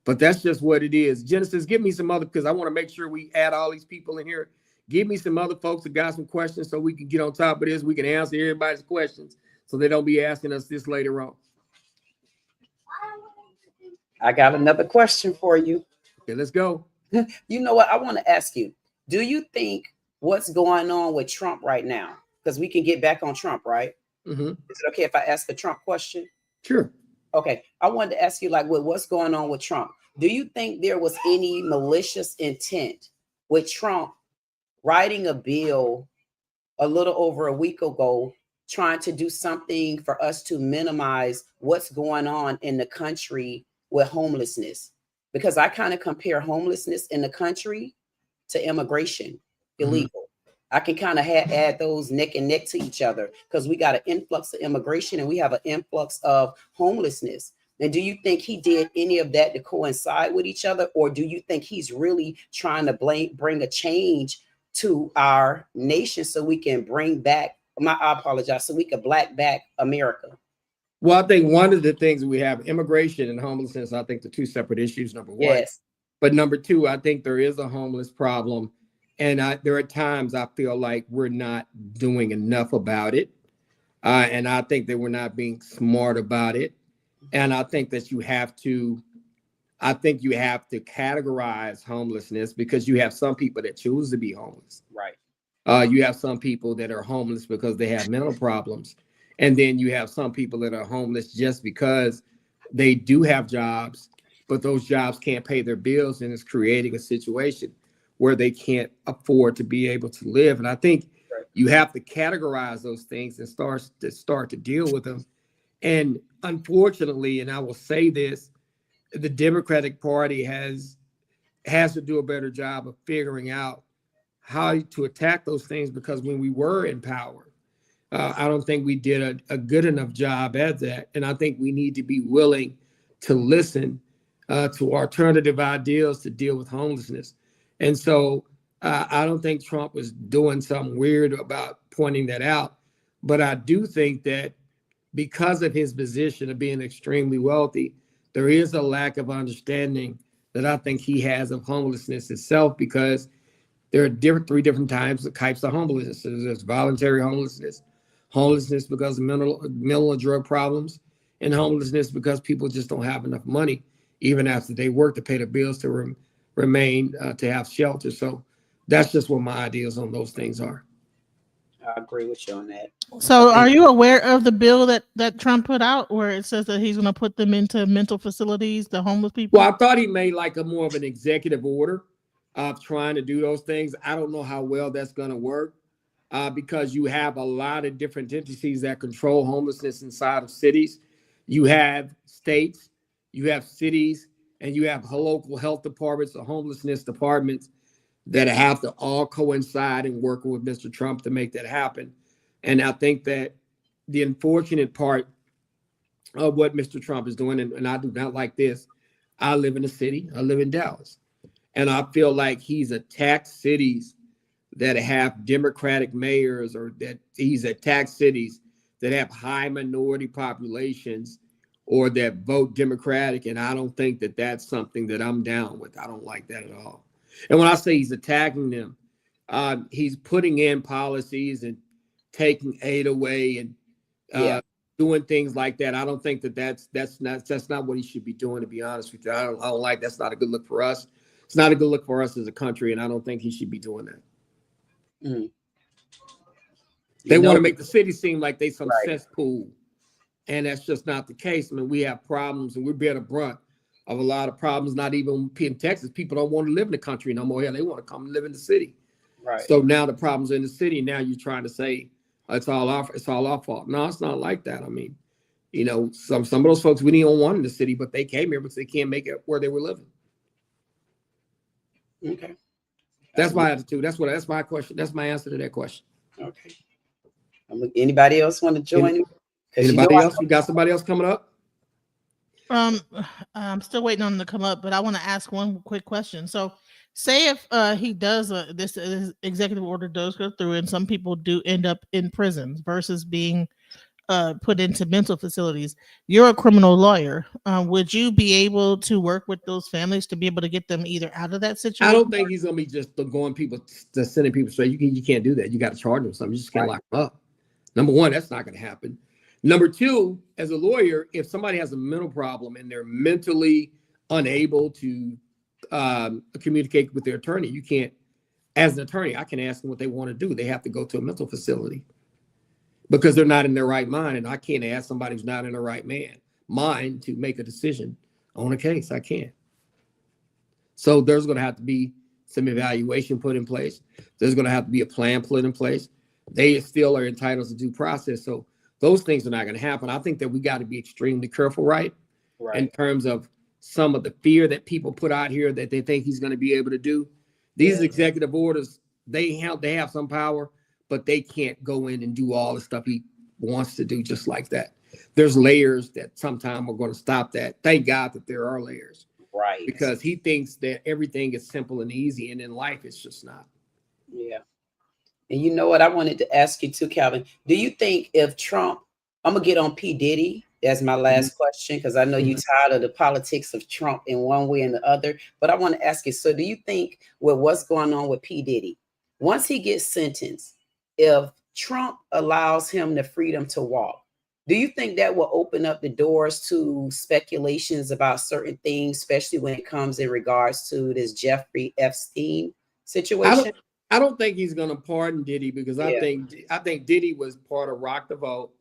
But that's just what it is. Genesis, give me some other, because I want to make sure we add all these people in here. Give me some other folks that got some questions so we can get on top of this. We can answer everybody's questions so they don't be asking us this later on. I got another question for you. Okay, let's go. You know what? I want to ask you, do you think what's going on with Trump right now, because we can get back on Trump, right? Mm-hmm. Is it okay if I ask a Trump question? Sure. Okay. I wanted to ask you, like, with what's going on with Trump, do you think there was any malicious intent with Trump writing a bill a little over a week ago, trying to do something for us to minimize what's going on in the country with homelessness? Because I kind of compare homelessness in the country to immigration, illegal. I can kind of add those neck and neck to each other, because we got an influx of immigration and we have an influx of homelessness. And do you think he did any of that to coincide with each other? Or do you think he's really trying to bring a change to our nation so we can bring back, I apologize, so we can black back America? Well, I think one of the things we have, immigration and homelessness, I think the two separate issues, number one. Yes. But number two, I think there is a homeless problem. And there are times I feel like we're not doing enough about it. And I think that we're not being smart about it. And I think that you have to categorize homelessness, because you have some people that choose to be homeless. Right. You have some people that are homeless because they have mental problems. And then you have some people that are homeless just because they do have jobs, but those jobs can't pay their bills, and it's creating a situation where they can't afford to be able to live. And I think you have to categorize those things and start to deal with them. And unfortunately, and I will say this, the Democratic Party has to do a better job of figuring out how to attack those things, because when we were in power, I don't think we did a good enough job at that. And I think we need to be willing to listen to alternative ideas to deal with homelessness. And so I don't think Trump was doing something weird about pointing that out. But I do think that because of his position of being extremely wealthy, there is a lack of understanding that I think he has of homelessness itself, because there are three different types of homelessness. There's voluntary homelessness, homelessness because of mental and drug problems, and homelessness because people just don't have enough money, even after they work, to pay the bills, to remain, to have shelter. So that's just what my ideas on those things are. I agree with you on that. So are you aware of the bill that Trump put out where it says that he's going to put them into mental facilities, the homeless people? Well, I thought he made like a more of an executive order of trying to do those things. I don't know how well that's going to work, because you have a lot of different entities that control homelessness inside of cities. You have states, you have cities, and you have local health departments or homelessness departments that have to all coincide and work with Mr. Trump to make that happen. And I think that the unfortunate part of what Mr. Trump is doing, and I do not like this, I live in a city, I live in Dallas, and I feel like he's attacked cities that have Democratic mayors, or that he's attacked cities that have high minority populations or that vote Democratic. And I don't think that that's something that I'm down with. I don't like that at all. And when I say he's attacking them, he's putting in policies and taking aid away and doing things like that. I don't think that that's not what he should be doing, to be honest with you. I don't like, that's not a good look for us. It's not a good look for us as a country, and I don't think he should be doing that. Mm. They want to make the city seem like they some cesspool, and that's just not the case. I mean, we have problems, and we're bearing the brunt of a lot of problems. Not even in Texas, people don't want to live in the country no more. Yeah, they want to come live in the city. Right. So now the problems are in the city. Now you're trying to say it's all our fault. No, it's not like that. I mean, you know, some of those folks we didn't want in the city, but they came here because they can't make it where they were living. Okay. That's my attitude. That's my question. That's my answer to that question. Okay. Anybody else want to join? Anybody else? We got somebody else coming up? I'm still waiting on them to come up, but I want to ask one quick question. So, say if he does this executive order does go through, and some people do end up in prisons versus being put into mental facilities. You're a criminal lawyer. Would you be able to work with those families to be able to get them either out of that situation? I don't think he's gonna be just sending people straight. You can't do that. You got to charge them something. You just can't lock them up. Number one, that's not gonna happen. Number two, as a lawyer, if somebody has a mental problem and they're mentally unable to communicate with their attorney, you can't, as an attorney, I can ask them what they want to do. They have to go to a mental facility because they're not in their right mind. And I can't ask somebody who's not in the right mind to make a decision on a case. I can't. So there's going to have to be some evaluation put in place. There's going to have to be a plan put in place. They still are entitled to due process. So those things are not going to happen. I think that we got to be extremely careful, right? In terms of some of the fear that people put out here that they think he's going to be able to do. These executive orders, they have some power, but they can't go in and do all the stuff he wants to do just like that. There's layers that sometime are going to stop that. Thank God that there are layers. Right. Because he thinks that everything is simple and easy, and in life it's just not. Yeah. And you know what? I wanted to ask you too, Calvin. Do you think if Trump, I'm going to get on P. Diddy as my last question, because I know you're tired of the politics of Trump in one way and the other. But I want to ask you, so do you think with what's going on with P. Diddy, once he gets sentenced, if Trump allows him the freedom to walk, do you think that will open up the doors to speculations about certain things, especially when it comes in regards to this Jeffrey Epstein situation? I don't think he's going to pardon Diddy because I think Diddy was part of Rock the Vote.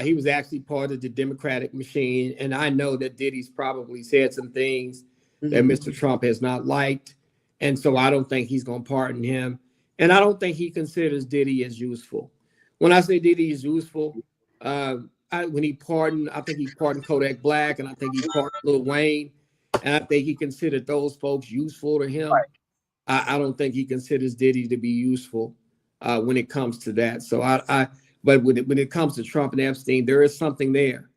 He was actually part of the Democratic machine, and I know that Diddy's probably said some things that Mr. Trump has not liked, and so I don't think he's going to pardon him, and I don't think he considers Diddy as useful. When I say Diddy is useful, when he pardoned, I think he pardoned Kodak Black, and I think he pardoned Lil Wayne, and I think he considered those folks useful to him. Right. I don't think he considers Diddy to be useful when it comes to that. So but when it comes to Trump and Epstein, there is something there,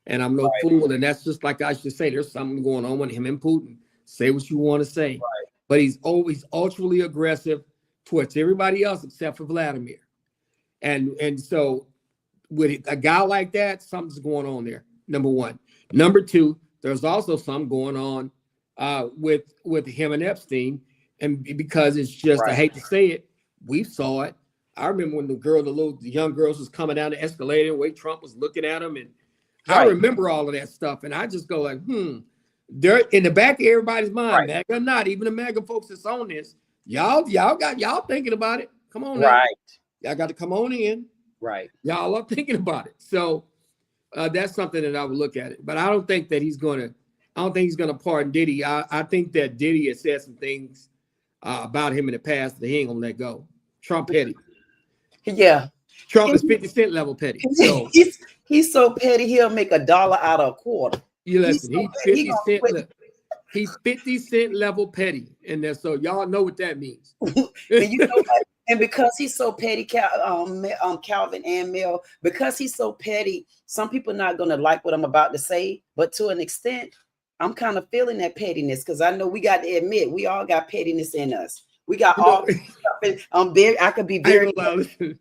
and I'm no fool. And that's just like I should say, there's something going on with him and Putin. Say what you want to say, but he's always ultra aggressive towards everybody else except for Vladimir. And so with a guy like that, something's going on there. Number one. Number two, there's also something going on with him and Epstein. And because it's just, I hate to say it, we saw it. I remember when the young girls was coming down the escalator, the way Trump was looking at them, and I remember all of that stuff. And I just go like, they're in the back of everybody's mind, MAGA or not, even the MAGA folks that's on this. Y'all thinking about it. Come on, now. Y'all got to come on in. Y'all are thinking about it. So that's something that I would look at it. But I don't think that he's gonna pardon Diddy. I think that Diddy has said some things about him in the past that he ain't gonna let go. Trump petty. Yeah. Trump is 50 cent level petty. So he's so petty he'll make $1 out of a quarter. You listen, he's 50 cent level petty. And so y'all know what that means. And you know what? And because he's so petty, Calvin and Mel, because he's so petty, some people are not gonna like what I'm about to say, but to an extent, I'm kind of feeling that pettiness because I know we got to admit we all got pettiness in us. We got all this stuff. I could be very.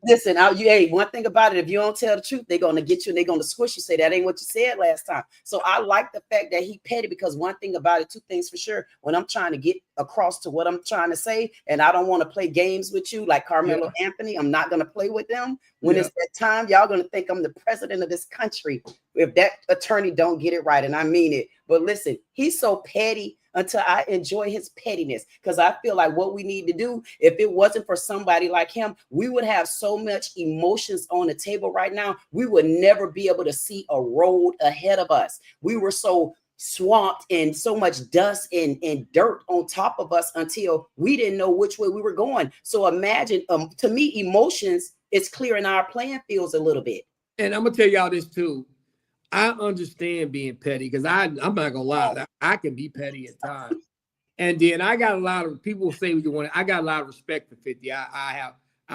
Listen, hey, one thing about it, if you don't tell the truth, they're gonna get you and they're gonna squish you. Say that ain't what you said last time. So I like the fact that he petty, because one thing about it, two things for sure. When I'm trying to get across to what I'm trying to say, and I don't want to play games with you like Carmelo Anthony, I'm not gonna play with them. When it's that time, y'all gonna think I'm the president of this country if that attorney don't get it right, and I mean it. But listen, he's so petty until I enjoy his pettiness, because I feel like what we need to do, if it wasn't for somebody like him, we would have so much emotions on the table right now. We would never be able to see a road ahead of us. We were so swamped and so much dust and dirt on top of us until we didn't know which way we were going. So imagine, to me, emotions is clearing our playing fields a little bit. And I'm gonna tell y'all this too. I understand being petty, because I'm not gonna lie, I can be petty at times. And then I got a lot of people say what you want. I got a lot of respect for 50. I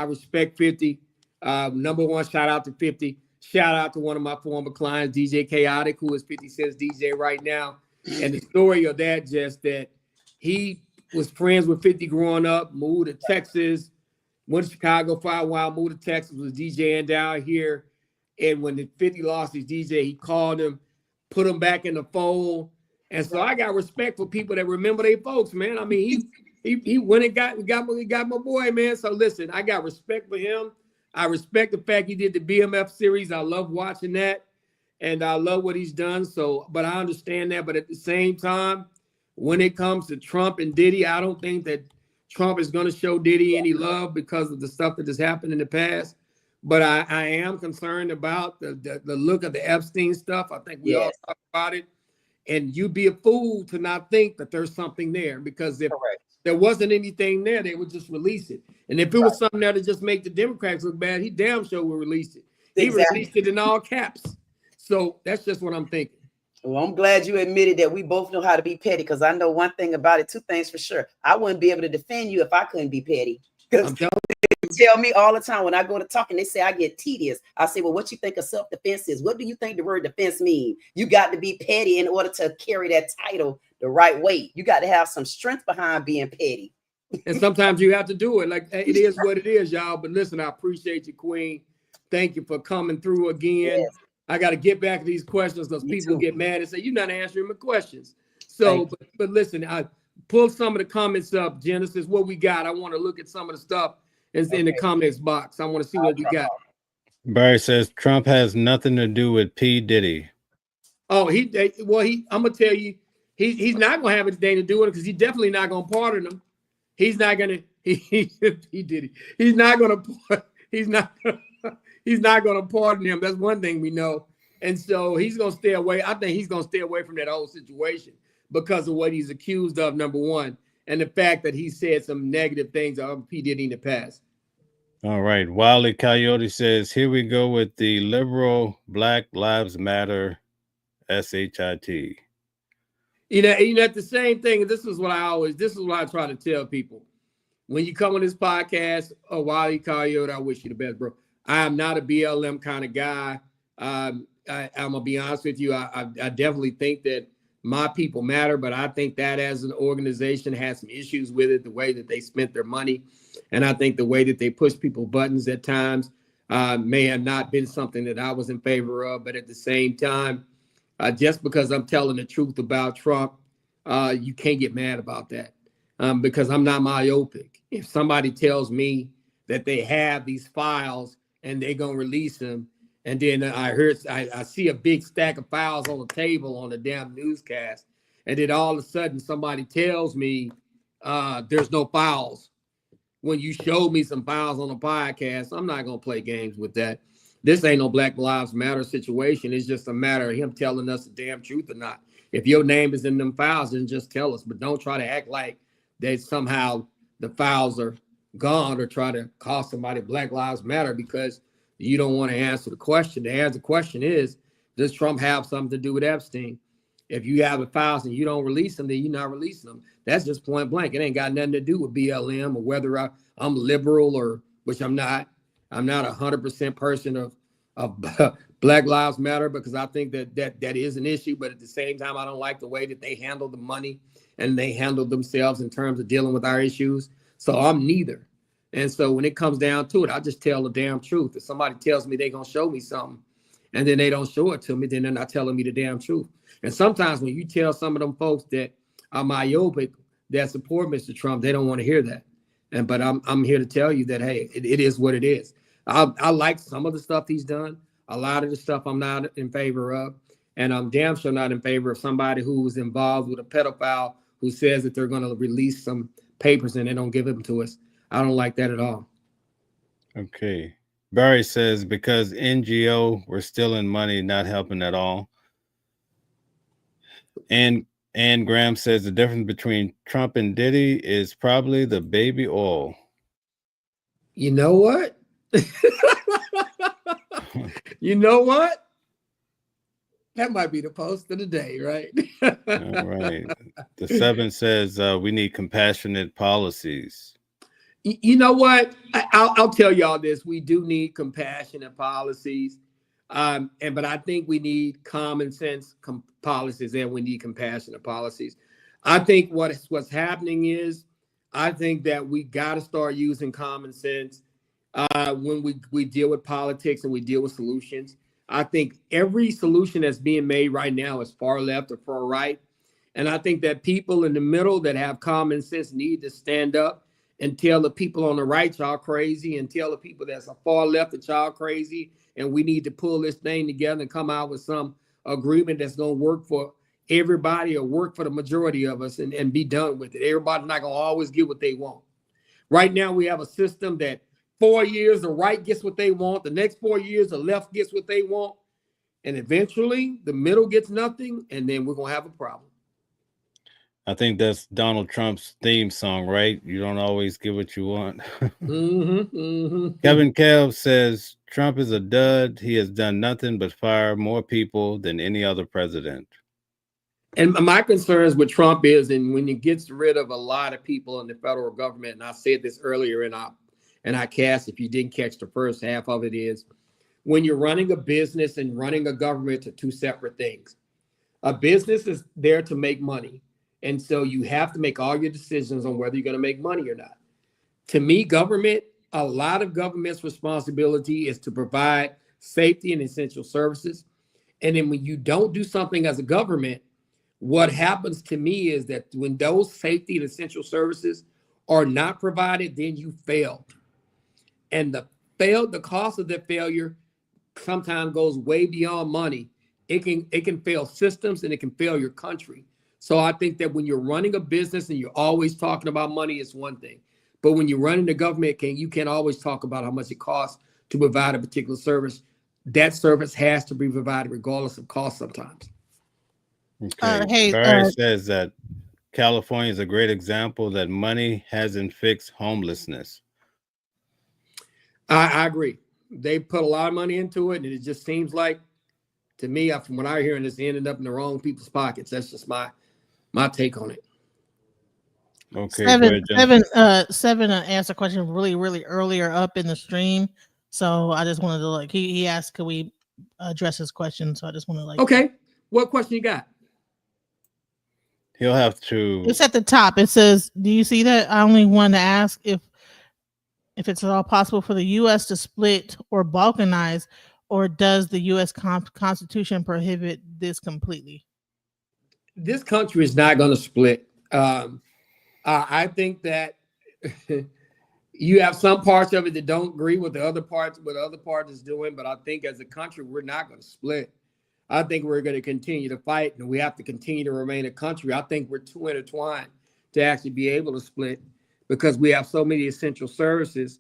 respect 50. Number one, shout out to 50. Shout out to one of my former clients, DJ Chaotic, who is 50 Cent's DJ right now. And the story of that, just that he was friends with 50 growing up, moved to Texas, went to Chicago for a while, moved to Texas, was DJing down here. And when the 50 lost his DJ, he called him, put him back in the fold. And so I got respect for people that remember their folks, man. I mean, he went and got my boy, man. So listen, I got respect for him. I respect the fact he did the BMF series. I love watching that, and I love what he's done. So, but I understand that. But at the same time, when it comes to Trump and Diddy, I don't think that Trump is going to show Diddy any love because of the stuff that has happened in the past. But I am concerned about the look of the Epstein stuff. I think we all talk about it. And you'd be a fool to not think that there's something there, because if there wasn't anything there, they would just release it. And if it was something there to just make the Democrats look bad, he damn sure would release it. He released it in all caps. So that's just what I'm thinking. Well, I'm glad you admitted that we both know how to be petty, because I know one thing about it, two things for sure. I wouldn't be able to defend you if I couldn't be petty. Because tell me all the time when I go to talking, they say I get tedious. I say, well, what you think of self-defense is? What do you think the word defense means? You got to be petty in order to carry that title the right way. You got to have some strength behind being petty. And sometimes you have to do it. Like, it is what it is, y'all. But listen, I appreciate you, Queen. Thank you for coming through again. Yes. I got to get back to these questions, because people get mad and say, you're not answering my questions. So, but listen, I pull some of the comments up, Genesis. What we got? I want to look at some of the stuff in the comments box. I want to see what we got. Barry says Trump has nothing to do with P. Diddy. Oh, I'm gonna tell you, he's not gonna have anything to do with it, because he's definitely not gonna pardon him. He's not gonna he did it. He's not gonna pardon him. That's one thing we know. And so he's gonna stay away. I think he's gonna stay away from that whole situation because of what he's accused of, number one, and the fact that he said some negative things of P. Diddy in the past. All right. Wiley Coyote says, here we go with the liberal Black Lives Matter SHIT. You know, the same thing. This is what I try to tell people. When you come on this podcast, Wiley Coyote, I wish you the best, bro. I am not a BLM kind of guy. I'm gonna be honest with you. I definitely think that my people matter, but I think that as an organization has some issues with it, the way that they spent their money. And I think the way that they push people buttons at times may have not been something that I was in favor of. But at the same time, just because I'm telling the truth about Trump, you can't get mad about that because I'm not myopic. If somebody tells me that they have these files and they're going to release them, and then I see a big stack of files on the table on the damn newscast, and then all of a sudden somebody tells me there's no files. When you showed me some files on the podcast, I'm not going to play games with that. This ain't no Black Lives Matter situation. It's just a matter of him telling us the damn truth or not. If your name is in them files, then just tell us. But don't try to act like that somehow the files are gone or try to call somebody Black Lives Matter because you don't want to answer the question. The question is, does Trump have something to do with Epstein? If you have the files and you don't release them, then you're not releasing them. That's just point blank. It ain't got nothing to do with BLM or whether I'm liberal or, which I'm not. I'm not 100% person of Black Lives Matter because I think that is an issue. But at the same time, I don't like the way that they handle the money and they handle themselves in terms of dealing with our issues. So I'm neither. And so when it comes down to it, I just tell the damn truth. If somebody tells me they're going to show me something and then they don't show it to me, then they're not telling me the damn truth. And sometimes when you tell some of them folks that are myopic, that support Mr. Trump, they don't want to hear that. But I'm here to tell you that, hey, it is what it is. I like some of the stuff he's done. A lot of the stuff I'm not in favor of. And I'm damn sure not in favor of somebody who was involved with a pedophile who says that they're going to release some papers and they don't give them to us. I don't like that at all. Okay. Barry says, because NGO were stealing money, not helping at all. And Graham says the difference between Trump and Diddy is probably the baby oil. You know what? You know what? That might be the post of the day, right? All right. The 7 says we need compassionate policies. You know what? I'll tell y'all this. We do need compassionate policies. But I think we need common sense policies and we need compassionate policies. I think what's happening is I think that we got to start using common sense when we deal with politics and we deal with solutions. I think every solution that's being made right now is far left or far right. And I think that people in the middle that have common sense need to stand up and tell the people on the right, y'all crazy, and tell the people that's a far left that y'all crazy. And we need to pull this thing together and come out with some agreement that's going to work for everybody or work for the majority of us and be done with it. Everybody's not going to always get what they want. Right now, we have a system that 4 years, the right gets what they want. The next 4 years, the left gets what they want. And eventually, the middle gets nothing. And then we're going to have a problem. I think that's Donald Trump's theme song, right? You don't always get what you want. Kevin Kev says Trump is a dud. He has done nothing but fire more people than any other president. And my concerns with Trump is, and when he gets rid of a lot of people in the federal government, and I said this earlier in our cast, if you didn't catch the first half of it, is when you're running a business and running a government are two separate things. A business is there to make money. And so you have to make all your decisions on whether you're going to make money or not. To me, a lot of government's responsibility is to provide safety and essential services. And then when you don't do something as a government, what happens to me is that when those safety and essential services are not provided, then you failed. And the cost of that failure sometimes goes way beyond money. It can fail systems and it can fail your country. So I think that when you're running a business and you're always talking about money, it's one thing. But when you're running the government, you can't always talk about how much it costs to provide a particular service. That service has to be provided regardless of cost sometimes. Okay. Barry says that California is a great example that money hasn't fixed homelessness. I agree. They put a lot of money into it, and it just seems like, to me, from what I hear, it's ended up in the wrong people's pockets. That's just my take on it. Okay. Seven asked a question really, really earlier up in the stream. So I just wanted to he asked, could we address his question? So I just want to okay. What question you got? He'll have to. It's at the top. It says, do you see that? I only want to ask if it's at all possible for the U.S. to split or balkanize, or does the U.S. Constitution prohibit this completely? This country is not going to split. I think that you have some parts of it that don't agree with the other parts, what the other part is doing. But I think as a country, we're not going to split. I think we're going to continue to fight, and we have to continue to remain a country. I think we're too intertwined to actually be able to split because we have so many essential services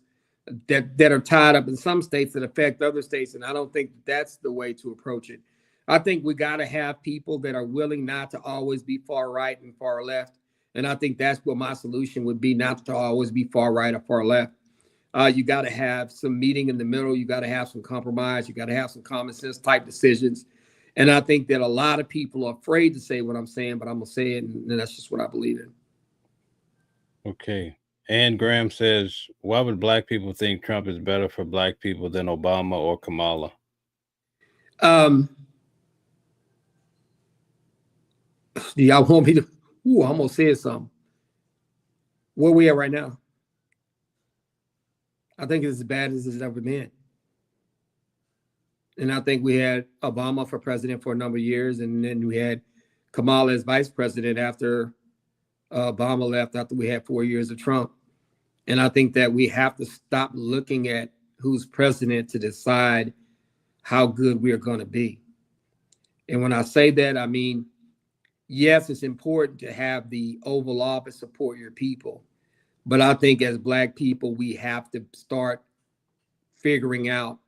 that are tied up in some states that affect other states. And I don't think that's the way to approach it. I think we got to have people that are willing not to always be far right and far left. And I think that's what my solution would be, not to always be far right or far left. You got to have some meeting in the middle. You got to have some compromise. You got to have some common sense type decisions. And I think that a lot of people are afraid to say what I'm saying, but I'm going to say it. And that's just what I believe in. Okay. And Graham says, why would black people think Trump is better for black people than Obama or Kamala? Do y'all want me to? I almost said something. Where we at right now? I think it's as bad as it's ever been. And I think we had Obama for president for a number of years, and then we had Kamala as vice president after Obama left, after we had 4 years of Trump. And I think that we have to stop looking at who's president to decide how good we are going to be. And when I say that, I mean, yes, it's important to have the Oval Office support your people. But I think as Black people, we have to start figuring out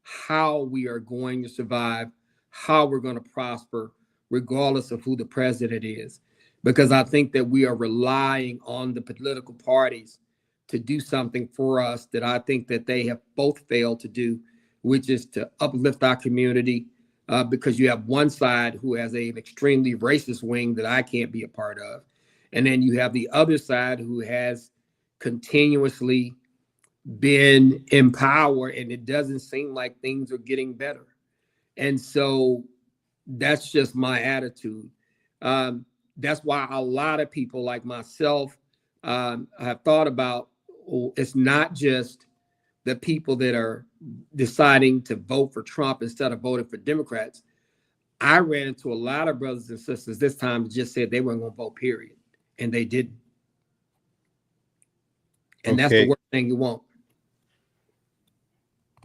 how we are going to survive, how we're going to prosper, regardless of who the president is. Because I think that we are relying on the political parties to do something for us that I think that they have both failed to do, which is to uplift our community, because you have one side who has an extremely racist wing that I can't be a part of. And then you have the other side who has continuously been in power, and it doesn't seem like things are getting better. And so that's just my attitude. That's why a lot of people like myself have thought about, it's not just the people that are deciding to vote for Trump instead of voting for Democrats. I ran into a lot of brothers and sisters this time that just said they weren't going to vote, period. And they didn't. And that's the worst thing you want.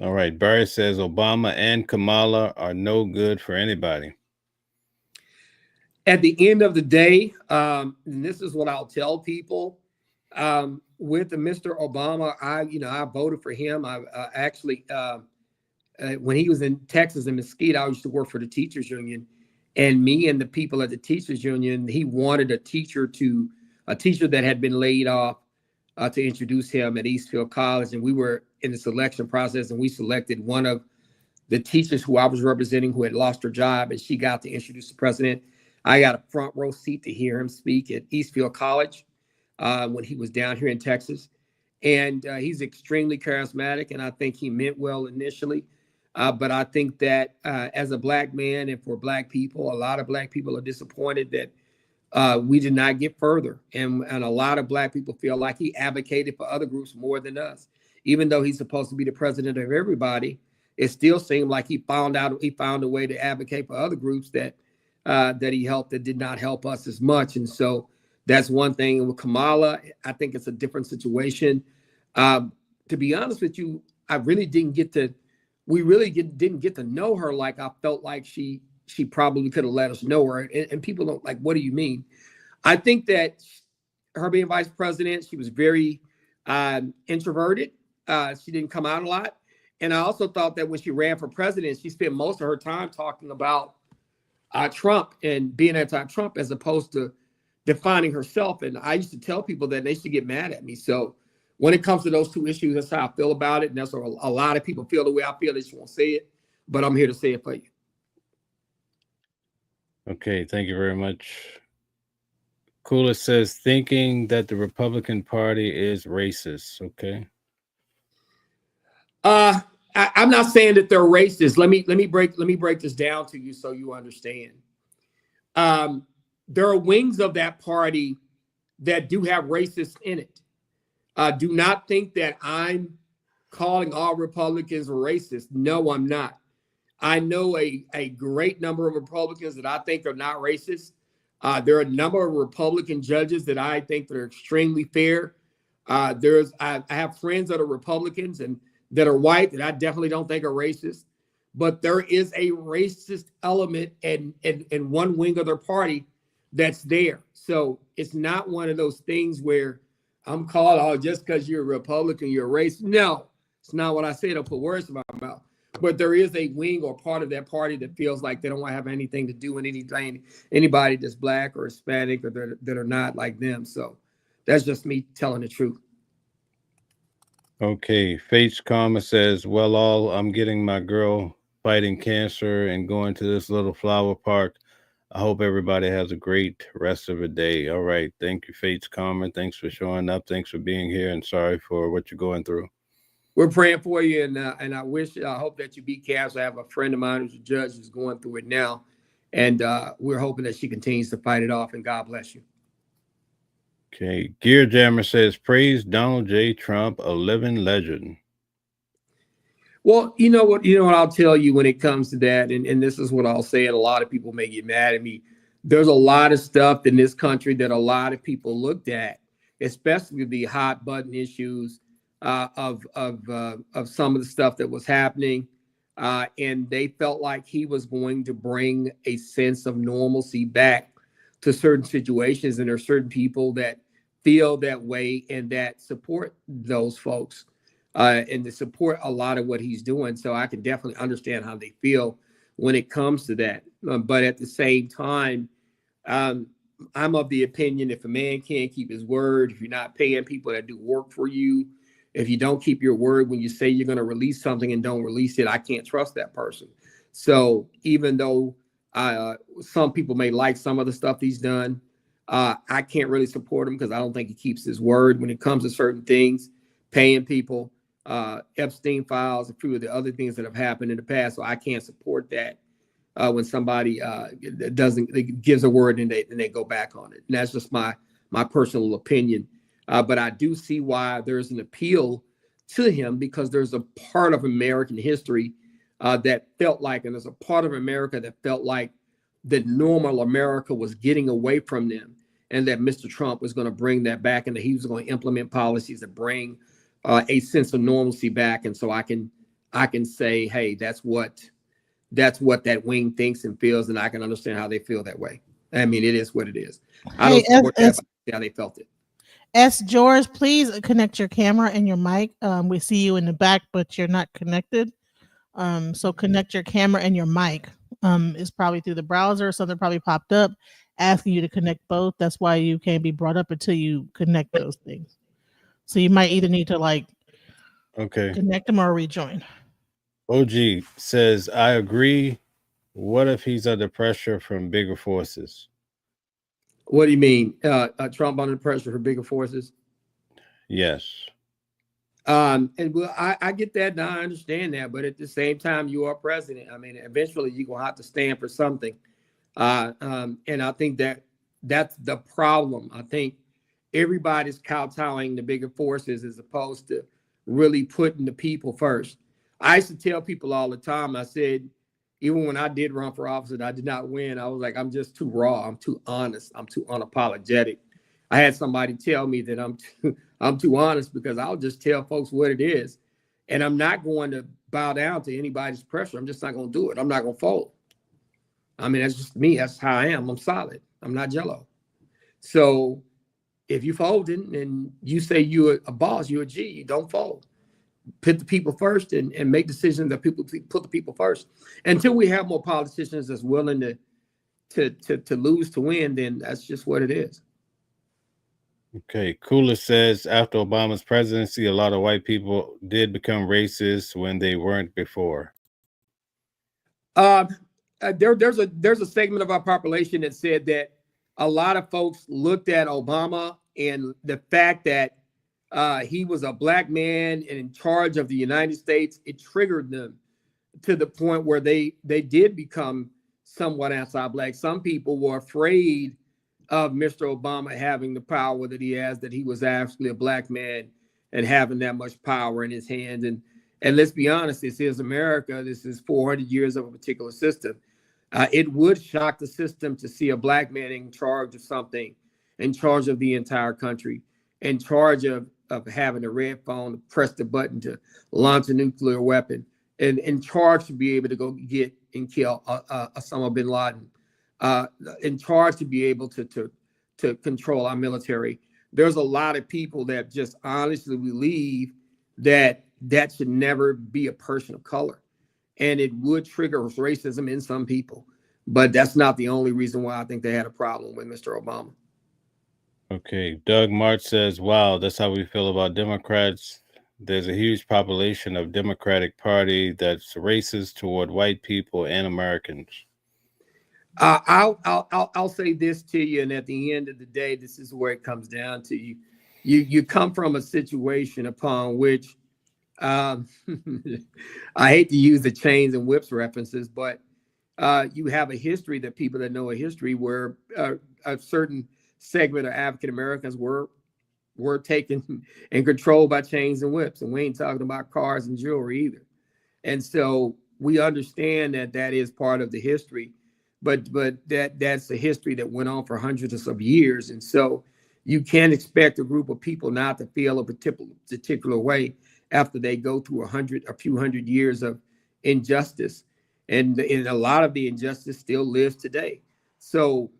All right. Barry says Obama and Kamala are no good for anybody. At the end of the day, and this is what I'll tell people, with Mr. Obama, I voted for him. I actually, when he was in Texas in Mesquite, I used to work for the teachers union, and me and the people at the teachers union, he wanted a teacher that had been laid off to introduce him at Eastfield College. And we were in the selection process, and we selected one of the teachers who I was representing who had lost her job, and she got to introduce the president. I got a front row seat to hear him speak at Eastfield College when he was down here in Texas. And he's extremely charismatic, and I think he meant well initially. But I think that as a Black man and for Black people, a lot of Black people are disappointed that we did not get further. And a lot of Black people feel like he advocated for other groups more than us. Even though he's supposed to be the president of everybody, it still seemed like he found a way to advocate for other groups that he helped that did not help us as much. And so that's one thing. And with Kamala, I think it's a different situation. To be honest with you, we really didn't get to know her like I felt like she probably could have let us know her. And people don't like, what do you mean? I think that her being vice president, she was very introverted. She didn't come out a lot. And I also thought that when she ran for president, she spent most of her time talking about Trump and being anti-Trump as opposed to defining herself. And I used to tell people that they should get mad at me. So when it comes to those two issues, that's how I feel about it. And that's what a lot of people feel the way I feel. They just won't say it, but I'm here to say it for you. Okay, thank you very much. Coolest says thinking that the Republican Party is racist. Okay. I'm not saying that they're racist. Let me break this down to you so you understand. There are wings of that party that do have racists in it. Do not think that I'm calling all Republicans racist. No, I'm not. I know a great number of Republicans that I think are not racist. There are a number of Republican judges that I think that are extremely fair. I have friends that are Republicans and that are white that I definitely don't think are racist. But there is a racist element in one wing of their party that's there. So it's not one of those things where I'm called, just because you're a Republican, you're a racist. No, it's not what I said. Don't put words in my mouth. But there is a wing or part of that party that feels like they don't want to have anything to do with anybody that's Black or Hispanic or that are not like them. So that's just me telling the truth. Okay. Faith's Karma says, well, I'm getting my girl fighting cancer and going to this little flower park. I hope everybody has a great rest of the day. All right. Thank you, Faith's Karma. Thanks for showing up. Thanks for being here, and sorry for what you're going through. We're praying for you, and I hope that you beat cancer. I have a friend of mine who's a judge who's going through it now, and we're hoping that she continues to fight it off, and God bless you. Okay. Gear Jammer says, praise Donald J. Trump, a living legend. Well, you know what I'll tell you when it comes to that, and this is what I'll say, and a lot of people may get mad at me. There's a lot of stuff in this country that a lot of people looked at, especially the hot button issues of some of the stuff that was happening, and they felt like he was going to bring a sense of normalcy back to certain situations, and there are certain people that feel that way and that support those folks. And to support a lot of what he's doing. So I can definitely understand how they feel when it comes to that. But at the same time, I'm of the opinion if a man can't keep his word, if you're not paying people that do work for you, if you don't keep your word when you say you're going to release something and don't release it, I can't trust that person. So even though some people may like some of the stuff he's done, I can't really support him because I don't think he keeps his word when it comes to certain things, paying people. Epstein files, a few of the other things that have happened in the past. So I can't support that when somebody gives a word and they go back on it. And that's just my personal opinion. But I do see why there's an appeal to him, because there's a part of American history that felt like, and there's a part of America that felt like the normal America was getting away from them, and that Mr. Trump was going to bring that back, and that he was going to implement policies that bring a sense of normalcy back. And so I can say, hey, that's what that wing thinks and feels, and I can understand how they feel that way. I mean, it is what it is. I don't support that, but how they felt it. S. George, please connect your camera and your mic. We see you in the back, but you're not connected. So connect your camera and your mic. It's probably through the browser. Something probably popped up asking you to connect both. That's why you can't be brought up until you connect those things. So you might either need to connect them or rejoin. OG says, I agree. What if he's under pressure from bigger forces? What do you mean? Trump under pressure for bigger forces? Yes. And well, I get that and I understand that, but at the same time, you are president. I mean, eventually you're gonna have to stand for something. And I think that's the problem. I think everybody's kowtowing the bigger forces as opposed to really putting the people first. I used to tell people all the time, I said, even when I did run for office and I did not win, I was like, I'm just too raw. I'm too honest. I'm too unapologetic. I had somebody tell me that I'm too honest because I'll just tell folks what it is. And I'm not going to bow down to anybody's pressure. I'm just not going to do it. I'm not going to fold. I mean, that's just me. That's how I am. I'm solid. I'm not jello. So if you folding and you say you're a boss, you're a G, you don't fold. Put the people first and make decisions that people put the people first. Until we have more politicians that's willing to lose to win, then that's just what it is. Okay. Cooler says, after Obama's presidency, a lot of white people did become racist when they weren't before. There's a segment of our population that said that a lot of folks looked at Obama and the fact that he was a black man and in charge of the United States, it triggered them to the point where they did become somewhat anti-black. Some people were afraid of Mr. Obama having the power that he has, that he was actually a black man and having that much power in his hands. And let's be honest, this is America. This is 400 years of a particular system. It would shock the system to see a black man in charge of something, in charge of the entire country, in charge of having a red phone to press the button to launch a nuclear weapon, and in charge to be able to go get and kill Osama bin Laden, in charge to be able to control our military. There's a lot of people that just honestly believe that should never be a person of color. And it would trigger racism in some people. But that's not the only reason why I think they had a problem with Mr. Obama. Okay. Doug March says, wow, that's how we feel about Democrats. There's a huge population of Democratic Party that's racist toward white people and Americans. I'll say this to you, and at the end of the day, this is where it comes down to. You come from a situation upon which I hate to use the chains and whips references, but you have a history that people that know a history where a certain segment of African Americans were taken and controlled by chains and whips, and we ain't talking about cars and jewelry either. And so we understand that that is part of the history, but that's the history that went on for hundreds of years. And so you can't expect a group of people not to feel a particular way after they go through a few hundred years of injustice. And a lot of the injustice still lives today. So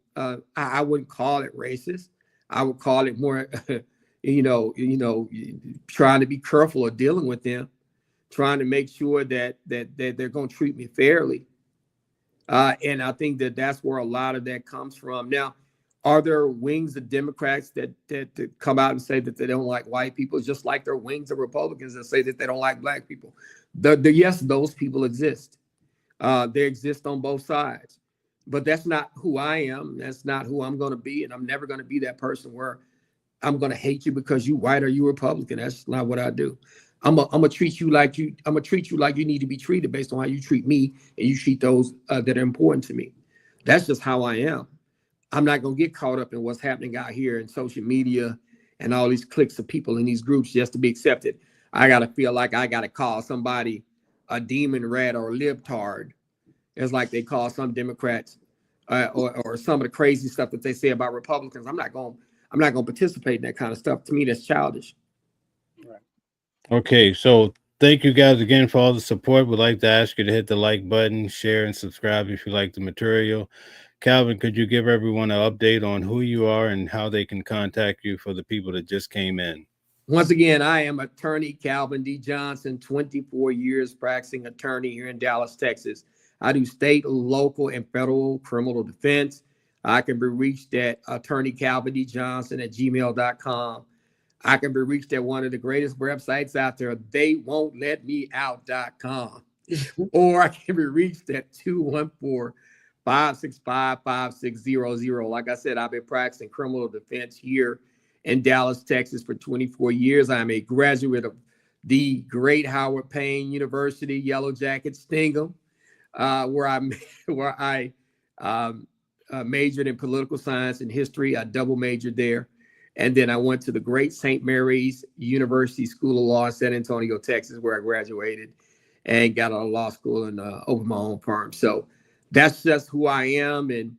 I wouldn't call it racist. I would call it more, trying to be careful of dealing with them, trying to make sure that they're going to treat me fairly. And I think that that's where a lot of that comes from. Now, are there wings of Democrats that come out and say that they don't like white people, just like there are wings of Republicans that say that they don't like black people? Yes, those people exist. They exist on both sides. But that's not who I am. That's not who I'm going to be. And I'm never going to be that person where I'm going to hate you because you white or you Republican. That's not what I do. I'm gonna treat you like you need to be treated based on how you treat me and you treat those that are important to me. That's just how I am. I'm not gonna get caught up in what's happening out here in social media and all these cliques of people in these groups just to be accepted. I gotta feel like I gotta call somebody a demon rat or a libtard. It's like they call some Democrats or some of the crazy stuff that they say about Republicans. I'm not gonna participate in that kind of stuff. To me, that's childish. Right. Okay, so thank you guys again for all the support. We'd like to ask you to hit the like button, share, and subscribe if you like the material. Calvin, could you give everyone an update on who you are and how they can contact you for the people that just came in? Once again, I am attorney Calvin D. Johnson, 24 years practicing attorney here in Dallas, Texas. I do state, local, and federal criminal defense. I can be reached at attorneycalvindjohnson@gmail.com. I can be reached at one of the greatest websites out there, theywon'tletmeout.com. Or I can be reached at 214-565-5600. Like I said, I've been practicing criminal defense here in Dallas, Texas for 24 years. I'm a graduate of the great Howard Payne University, Yellow Jacket Stingham, where I majored in political science and history. I double majored there. And then I went to the great St. Mary's University School of Law in San Antonio, Texas, where I graduated and got out of law school and opened my own firm. So that's just who I am. And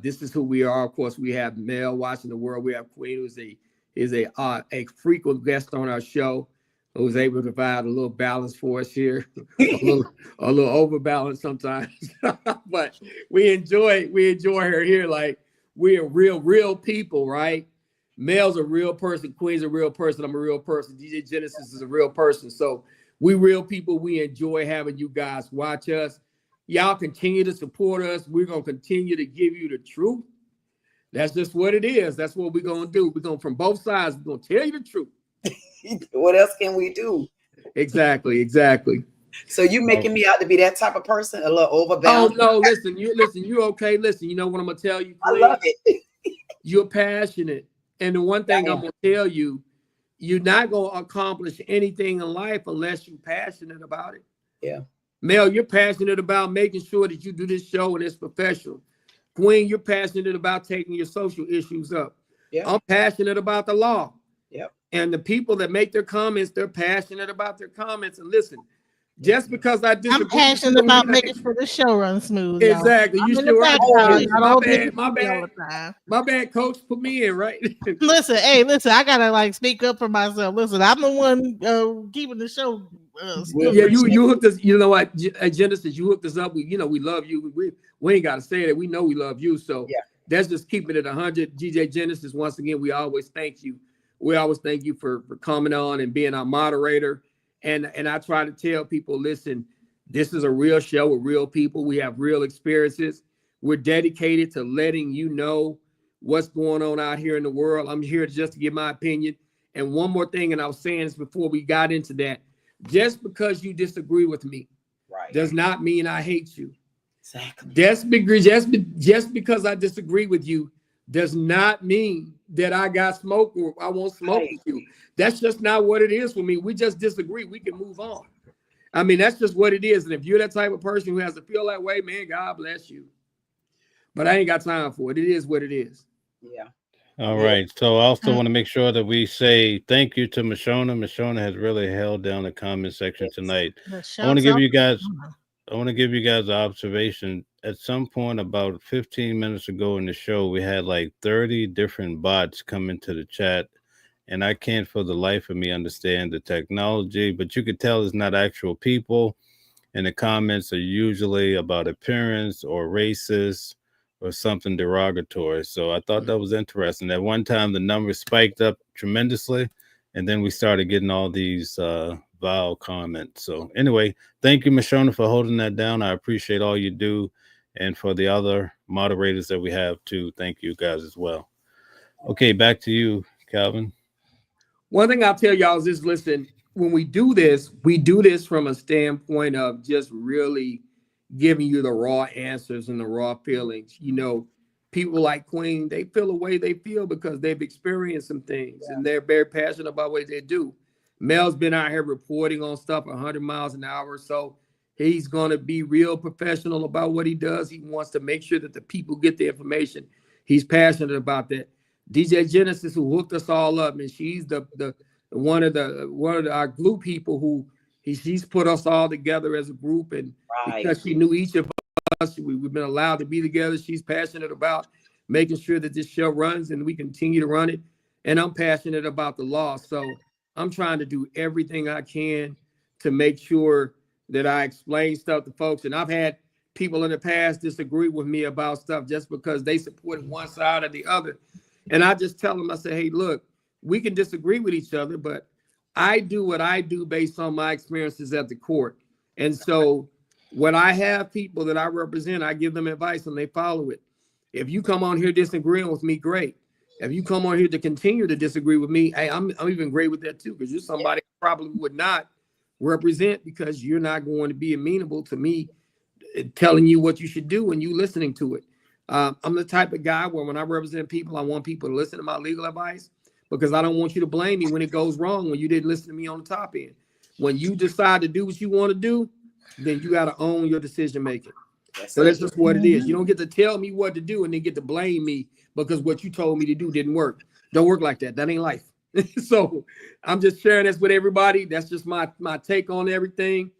this is who we are. Of course, we have Mel watching the world. We have Queen, who is a frequent guest on our show, who was able to provide a little balance for us here, a little overbalance sometimes. But we enjoy her here. Like, we are real people, right? Mel's a real person. Queen's a real person. I'm a real person. DJ Genesis is a real person. So we real people. We enjoy having you guys watch us. Y'all continue to support us. We're going to continue to give you the truth. That's just what it is. That's what we're going to do. We're going from both sides. We're going to tell you the truth. What else can we do? Exactly. So you making me out to be that type of person, a little overbalanced? Oh, no, listen, you're okay. Listen, you know what I'm going to tell you, Queen? I love it. You're passionate. And the one thing I'm going to tell you, you're not going to accomplish anything in life unless you're passionate about it. Yeah. Mel, you're passionate about making sure that you do this show and it's professional. Queen, you're passionate about taking your social issues up. Yeah. I'm passionate about the law. Yep. And the people that make their comments, they're passionate about their comments. And listen, just because I disagree, I'm passionate about making sure the show runs smooth. Exactly. You still right. My bad. Time. My bad, coach. Put me in, right? Listen, I gotta like speak up for myself. Listen, I'm the one keeping the show. Yeah, you hooked us. You know what, Genesis, you hooked us up. We love you. We ain't got to say that. We know we love you. So yeah, that's just keeping it 100. DJ Genesis, once again, we always thank you. We always thank you for coming on and being our moderator. And I try to tell people, listen, this is a real show with real people. We have real experiences. We're dedicated to letting you know what's going on out here in the world. I'm here just to give my opinion. And one more thing, and I was saying this before we got into that, just because you disagree with me does not mean I hate you. Exactly. Just because I disagree with you does not mean that I got smoke or I won't smoke with you. That's just not what it is for me. We just disagree. We can move on. I mean, that's just what it is. And if you're that type of person who has to feel that way, man, God bless you. But I ain't got time for it. It is what it is. Yeah. All Yeah. right. So I also want to make sure that we say thank you to Mashona. Mashona has really held down the comment section tonight. The I want to shouts give out you to guys Mashona. I want to give you guys an observation. At some point, about 15 minutes ago in the show, we had like 30 different bots come into the chat, and I can't for the life of me understand the technology, but you could tell it's not actual people, and the comments are usually about appearance or racist or something derogatory. So I thought that was interesting. At one time, the numbers spiked up tremendously, and then we started getting all these vile comments. So anyway, thank you, Mashona, for holding that down. I appreciate all you do, and for the other moderators that we have too. Thank you guys as well. Okay, back to you, Calvin. One thing I'll tell y'all is this: listen, when we do this from a standpoint of just really giving you the raw answers and the raw feelings. You know, people like Queen, they feel the way they feel because they've experienced some things and they're very passionate about what they do. Mel's been out here reporting on stuff 100 miles an hour. So he's going to be real professional about what he does. He wants to make sure that the people get the information. He's passionate about that. DJ Genesis, who hooked us all up, and she's the one of our glue people who she's put us all together as a group, and because she knew each of us, we've been allowed to be together. She's passionate about making sure that this show runs and we continue to run it. And I'm passionate about the law, so I'm trying to do everything I can to make sure that I explain stuff to folks. And I've had people in the past disagree with me about stuff just because they supported one side or the other. And I just tell them, I say, hey, look, we can disagree with each other, but I do what I do based on my experiences at the court. And so when I have people that I represent, I give them advice and they follow it. If you come on here disagreeing with me, great. If you come on here to continue to disagree with me, hey, I'm even great with that too, because you're somebody I probably would not represent because you're not going to be amenable to me telling you what you should do and you listening to it. I'm the type of guy where when I represent people, I want people to listen to my legal advice because I don't want you to blame me when it goes wrong, when you didn't listen to me on the top end. When you decide to do what you want to do, then you got to own your decision making. So that's just what it is. You don't get to tell me what to do and then get to blame me because what you told me to do didn't work. Don't work like that. That ain't life. So I'm just sharing this with everybody. That's just my take on everything.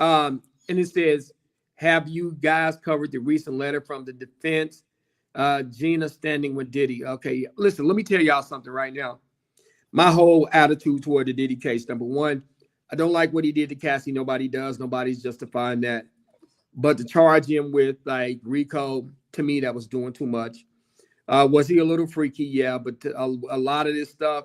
And it says, have you guys covered the recent letter from the defense, Gina standing with Diddy? Okay, listen, let me tell y'all something right now. My whole attitude toward the Diddy case, number one, I don't like what he did to Cassie. Nobody does. Nobody's justifying that. But to charge him with like RICO, to me, that was doing too much. Was he a little freaky? Yeah, but a lot of this stuff,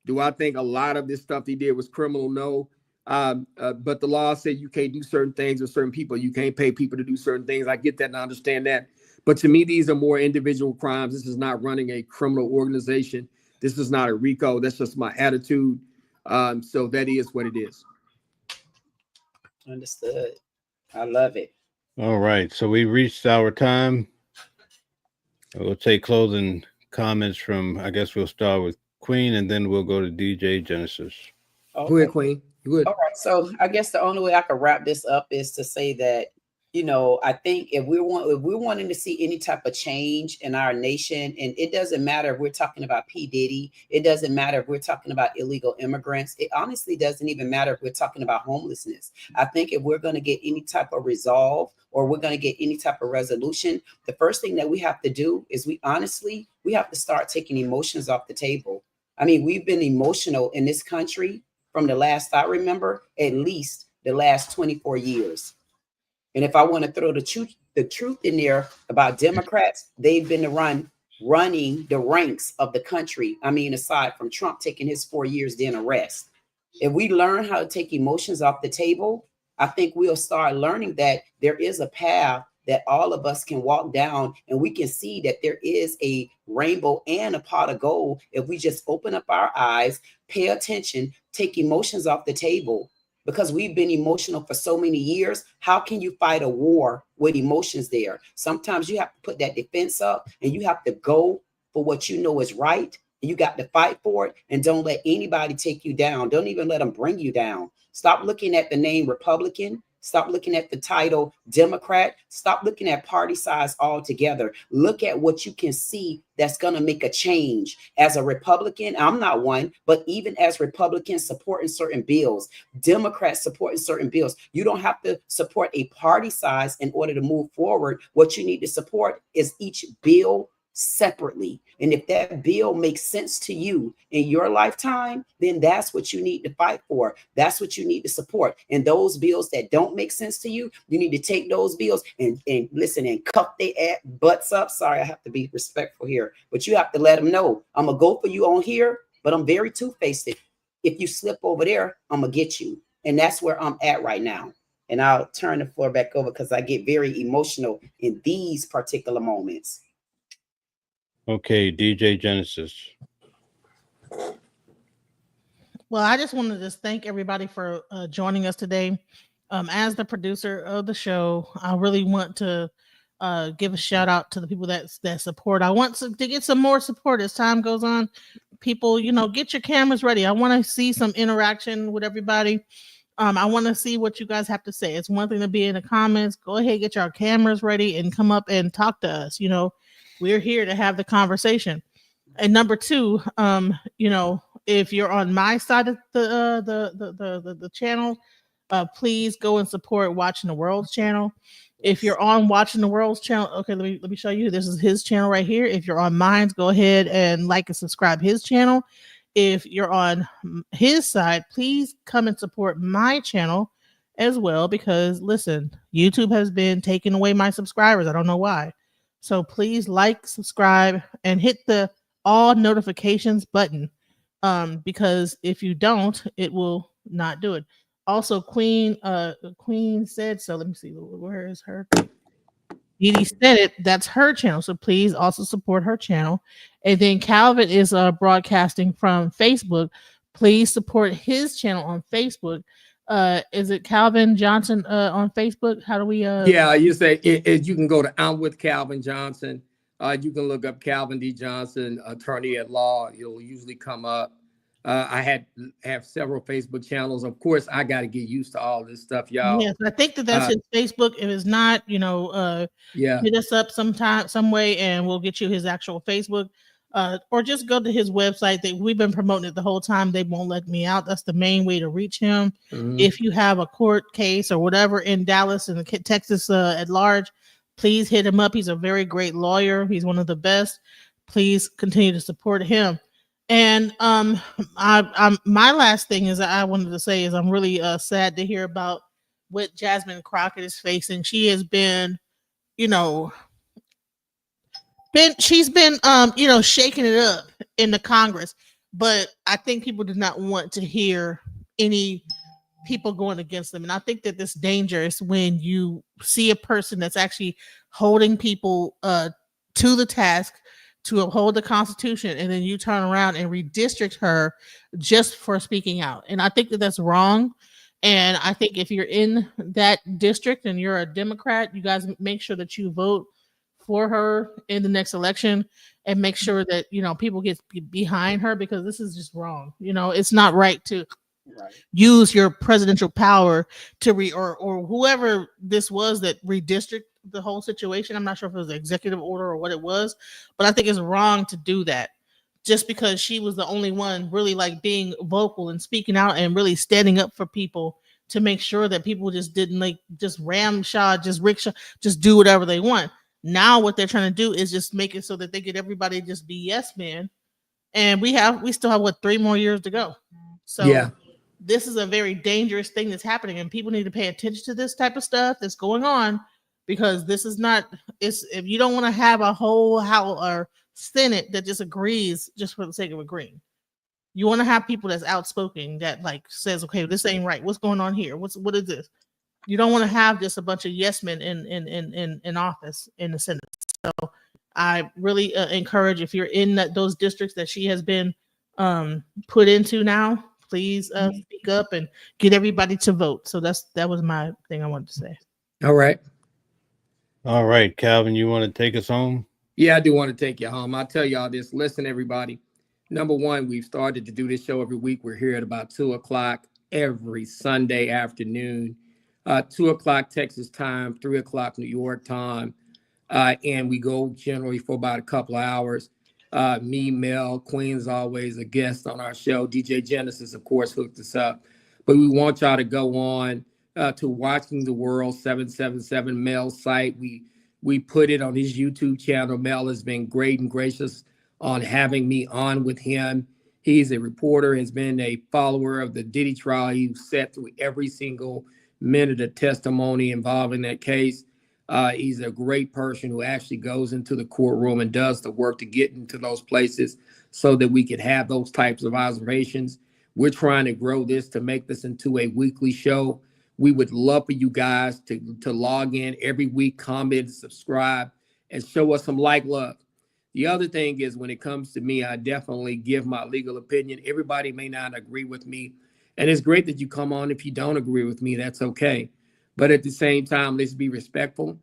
do I think a lot of this stuff he did was criminal? No. But the law said you can't do certain things with certain people. You can't pay people to do certain things. I get that and I understand that. But to me, these are more individual crimes. This is not running a criminal organization. This is not a RICO. That's just my attitude. So that is what it is. Understood. I love it. All right. So we reached our time. We'll take closing comments from, I guess we'll start with Queen and then we'll go to DJ Genesis. Okay. Go ahead, Queen. Good. All right. So I guess the only way I could wrap this up is to say that, you know, I think if we're wanting to see any type of change in our nation, and it doesn't matter if we're talking about P. Diddy, it doesn't matter if we're talking about illegal immigrants, it honestly doesn't even matter if we're talking about homelessness. I think if we're going to get any type of resolve or we're going to get any type of resolution, the first thing that we have to do is we have to start taking emotions off the table. I mean, we've been emotional in this country from the last I remember, at least the last 24 years. And if I want to throw the truth in there about Democrats, they've been running the ranks of the country. I mean, aside from Trump taking his 4 years, then arrest. If we learn how to take emotions off the table, I think we'll start learning that there is a path that all of us can walk down, and we can see that there is a rainbow and a pot of gold if we just open up our eyes, pay attention, take emotions off the table. Because we've been emotional for so many years, how can you fight a war with emotions there? Sometimes you have to put that defense up and you have to go for what you know is right. And you got to fight for it, and don't let anybody take you down. Don't even let them bring you down. Stop looking at the name Republican. Stop looking at the title Democrat. Stop looking at party size altogether. Look at what you can see that's going to make a change. As a Republican, I'm not one, but even as Republicans supporting certain bills, Democrats supporting certain bills, you don't have to support a party size in order to move forward. What you need to support is each bill separately. And if that bill makes sense to you in your lifetime, then that's what you need to fight for. That's what you need to support. And those bills that don't make sense to you, you need to take those bills and listen and cuff their butts up. Sorry, I have to be respectful here, but you have to let them know, I'm gonna go for you on here, but I'm very two-faced. If you slip over there, I'm gonna get you. And that's where I'm at right now. And I'll turn the floor back over because I get very emotional in these particular moments. Okay, DJ Genesis. Well, I just wanted to just thank everybody for joining us today. As the producer of the show, I really want to give a shout out to the people that support. I want to get some more support as time goes on. People, get your cameras ready. I want to see some interaction with everybody. I want to see what you guys have to say. It's one thing to be in the comments. Go ahead, get your cameras ready and come up and talk to us. We're here to have the conversation. And number two, if you're on my side of the channel, please go and support Watching the World's channel. If you're on Watching the World's channel, okay, let me show you. This is his channel right here. If you're on mine, go ahead and like and subscribe his channel. If you're on his side, please come and support my channel as well, because listen, YouTube has been taking away my subscribers. I don't know why. So please like, subscribe, and hit the all notifications button, because if you don't, it will not do it. Also, Queen said so. Let me see, where is her? Didi said it. That's her channel. So please also support her channel. And then Calvin is broadcasting from Facebook. Please support his channel on Facebook. Is it Calvin Johnson on Facebook? How do we yeah, you say you can go to I'm with Calvin Johnson. You can look up Calvin D. Johnson, attorney at law. It'll usually come up. I have several Facebook channels. Of course, I got to get used to all this stuff, y'all. Yes, I think that's his Facebook. If it's not, hit us up some way, and we'll get you his actual Facebook. Or just go to his website. We've been promoting it the whole time. They won't let me out. That's the main way to reach him. Mm-hmm. If you have a court case or whatever in Dallas and Texas at large, please hit him up. He's a very great lawyer. He's one of the best. Please continue to support him. And my last thing is I wanted to say is I'm really sad to hear about what Jasmine Crockett is facing. She has been, she's been shaking it up in the Congress, but I think people do not want to hear any people going against them. And I think that this is dangerous when you see a person that's actually holding people to the task to uphold the Constitution, and then you turn around and redistrict her just for speaking out. And I think that that's wrong. And I think if you're in that district and you're a Democrat, you guys make sure that you vote for her in the next election, and make sure that people get behind her, because this is just wrong. It's not right to use your presidential power to or whoever this was that redistrict the whole situation. I'm not sure if it was an executive order or what it was, but I think it's wrong to do that just because she was the only one really being vocal and speaking out and really standing up for people to make sure that people just didn't just ramshot, just rickshaw, just do whatever they want. Now what they're trying to do is just make it so that they get everybody to just be yes men. And we still have 3 more years to go. So yeah. This is a very dangerous thing that's happening, and people need to pay attention to this type of stuff that's going on, because this is not, if you don't want to have a whole House or Senate that just agrees just for the sake of agreeing. You want to have people that's outspoken, that says, okay, this ain't right. What's going on here? What is this? You don't want to have just a bunch of yes men in office in the Senate. So I really encourage, if you're in those districts that she has been put into now, please speak up and get everybody to vote. So that was my thing I wanted to say. All right, Calvin, you want to take us home? Yeah, I do want to take you home. I'll tell y'all this. Listen, everybody. Number one, we've started to do this show every week. We're here at about 2:00 every Sunday afternoon. 2 o'clock Texas time, 3 o'clock New York time. And we go generally for about a couple of hours. Me, Mel, Queen's always a guest on our show. DJ Genesis, of course, hooked us up. But we want y'all to go on to Watching the World 777 Mel's site. We put it on his YouTube channel. Mel has been great and gracious on having me on with him. He's a reporter, has been a follower of the Diddy trial. He sat through every single minute of testimony involving that case. He's a great person who actually goes into the courtroom and does the work to get into those places so that we could have those types of observations. We're trying to grow this to make this into a weekly show. We would love for you guys to log in every week, comment, subscribe, and show us some love. The other thing is, when it comes to me, I definitely give my legal opinion. Everybody may not agree with me. And it's great that you come on. If you don't agree with me, that's okay. But at the same time, let's be respectful.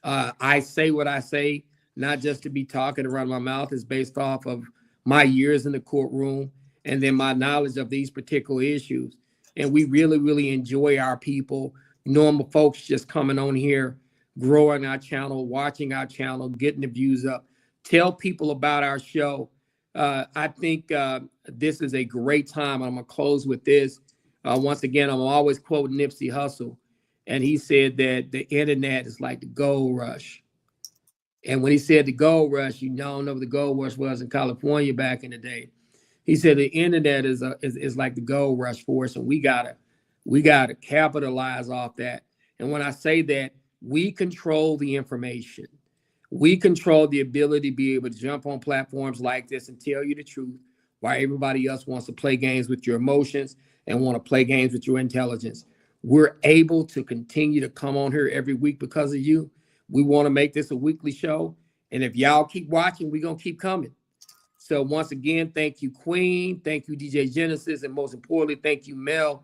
I say what I say, not just to be talking around my mouth. It's based off of my years in the courtroom and then my knowledge of these particular issues. And we really, really enjoy our people, normal folks just coming on here, growing our channel, watching our channel, getting the views up. Tell people about our show. I think this is a great time. I'm going to close with this. Once again, I'm always quoting Nipsey Hussle. And he said that the internet is like the gold rush. And when he said the gold rush, you don't know what the gold rush was in California back in the day. He said the internet is like the gold rush for us, and we gotta capitalize off that. And when I say that, we control the information. We control the ability to be able to jump on platforms like this and tell you the truth, while everybody else wants to play games with your emotions and want to play games with your intelligence. We're able to continue to come on here every week because of you. We want to make this a weekly show. And if y'all keep watching, we're going to keep coming. So once again, thank you, Queen. Thank you, DJ Genesis. And most importantly, thank you, Mel,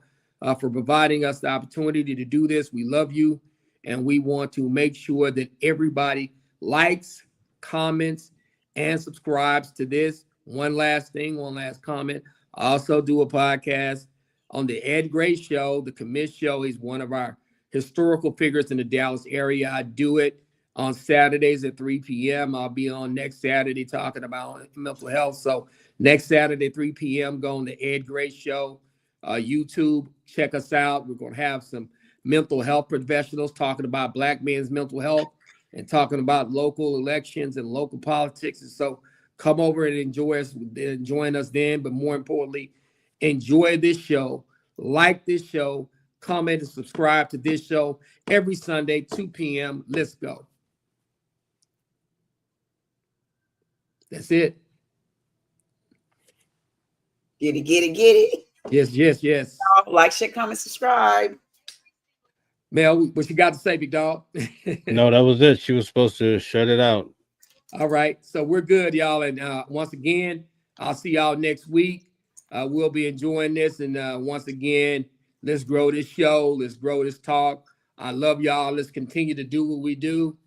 for providing us the opportunity to do this. We love you. And we want to make sure that everybody likes, comments, and subscribes to this. One last thing, one last comment. I also do a podcast on the Ed Gray Show, the Commiss Show. He's one of our historical figures in the Dallas area. I do it on Saturdays at 3 p.m. I'll be on next Saturday talking about mental health. So next Saturday, 3 p.m., go on the Ed Gray Show, YouTube. Check us out. We're going to have some mental health professionals talking about Black men's mental health and talking about local elections and local politics. And so come over and join us then. But more importantly, enjoy this show, like this show, comment and subscribe to this show every Sunday, 2 p.m. Let's go. That's it. Get it. Yes. Like, share, comment, subscribe. Mel, what you got to say, big dog? No, that was it. She was supposed to shut it out. All right. So we're good, y'all. And once again, I'll see y'all next week. We'll be enjoying this. And once again, let's grow this show. Let's grow this talk. I love y'all. Let's continue to do what we do.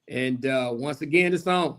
And once again, it's on.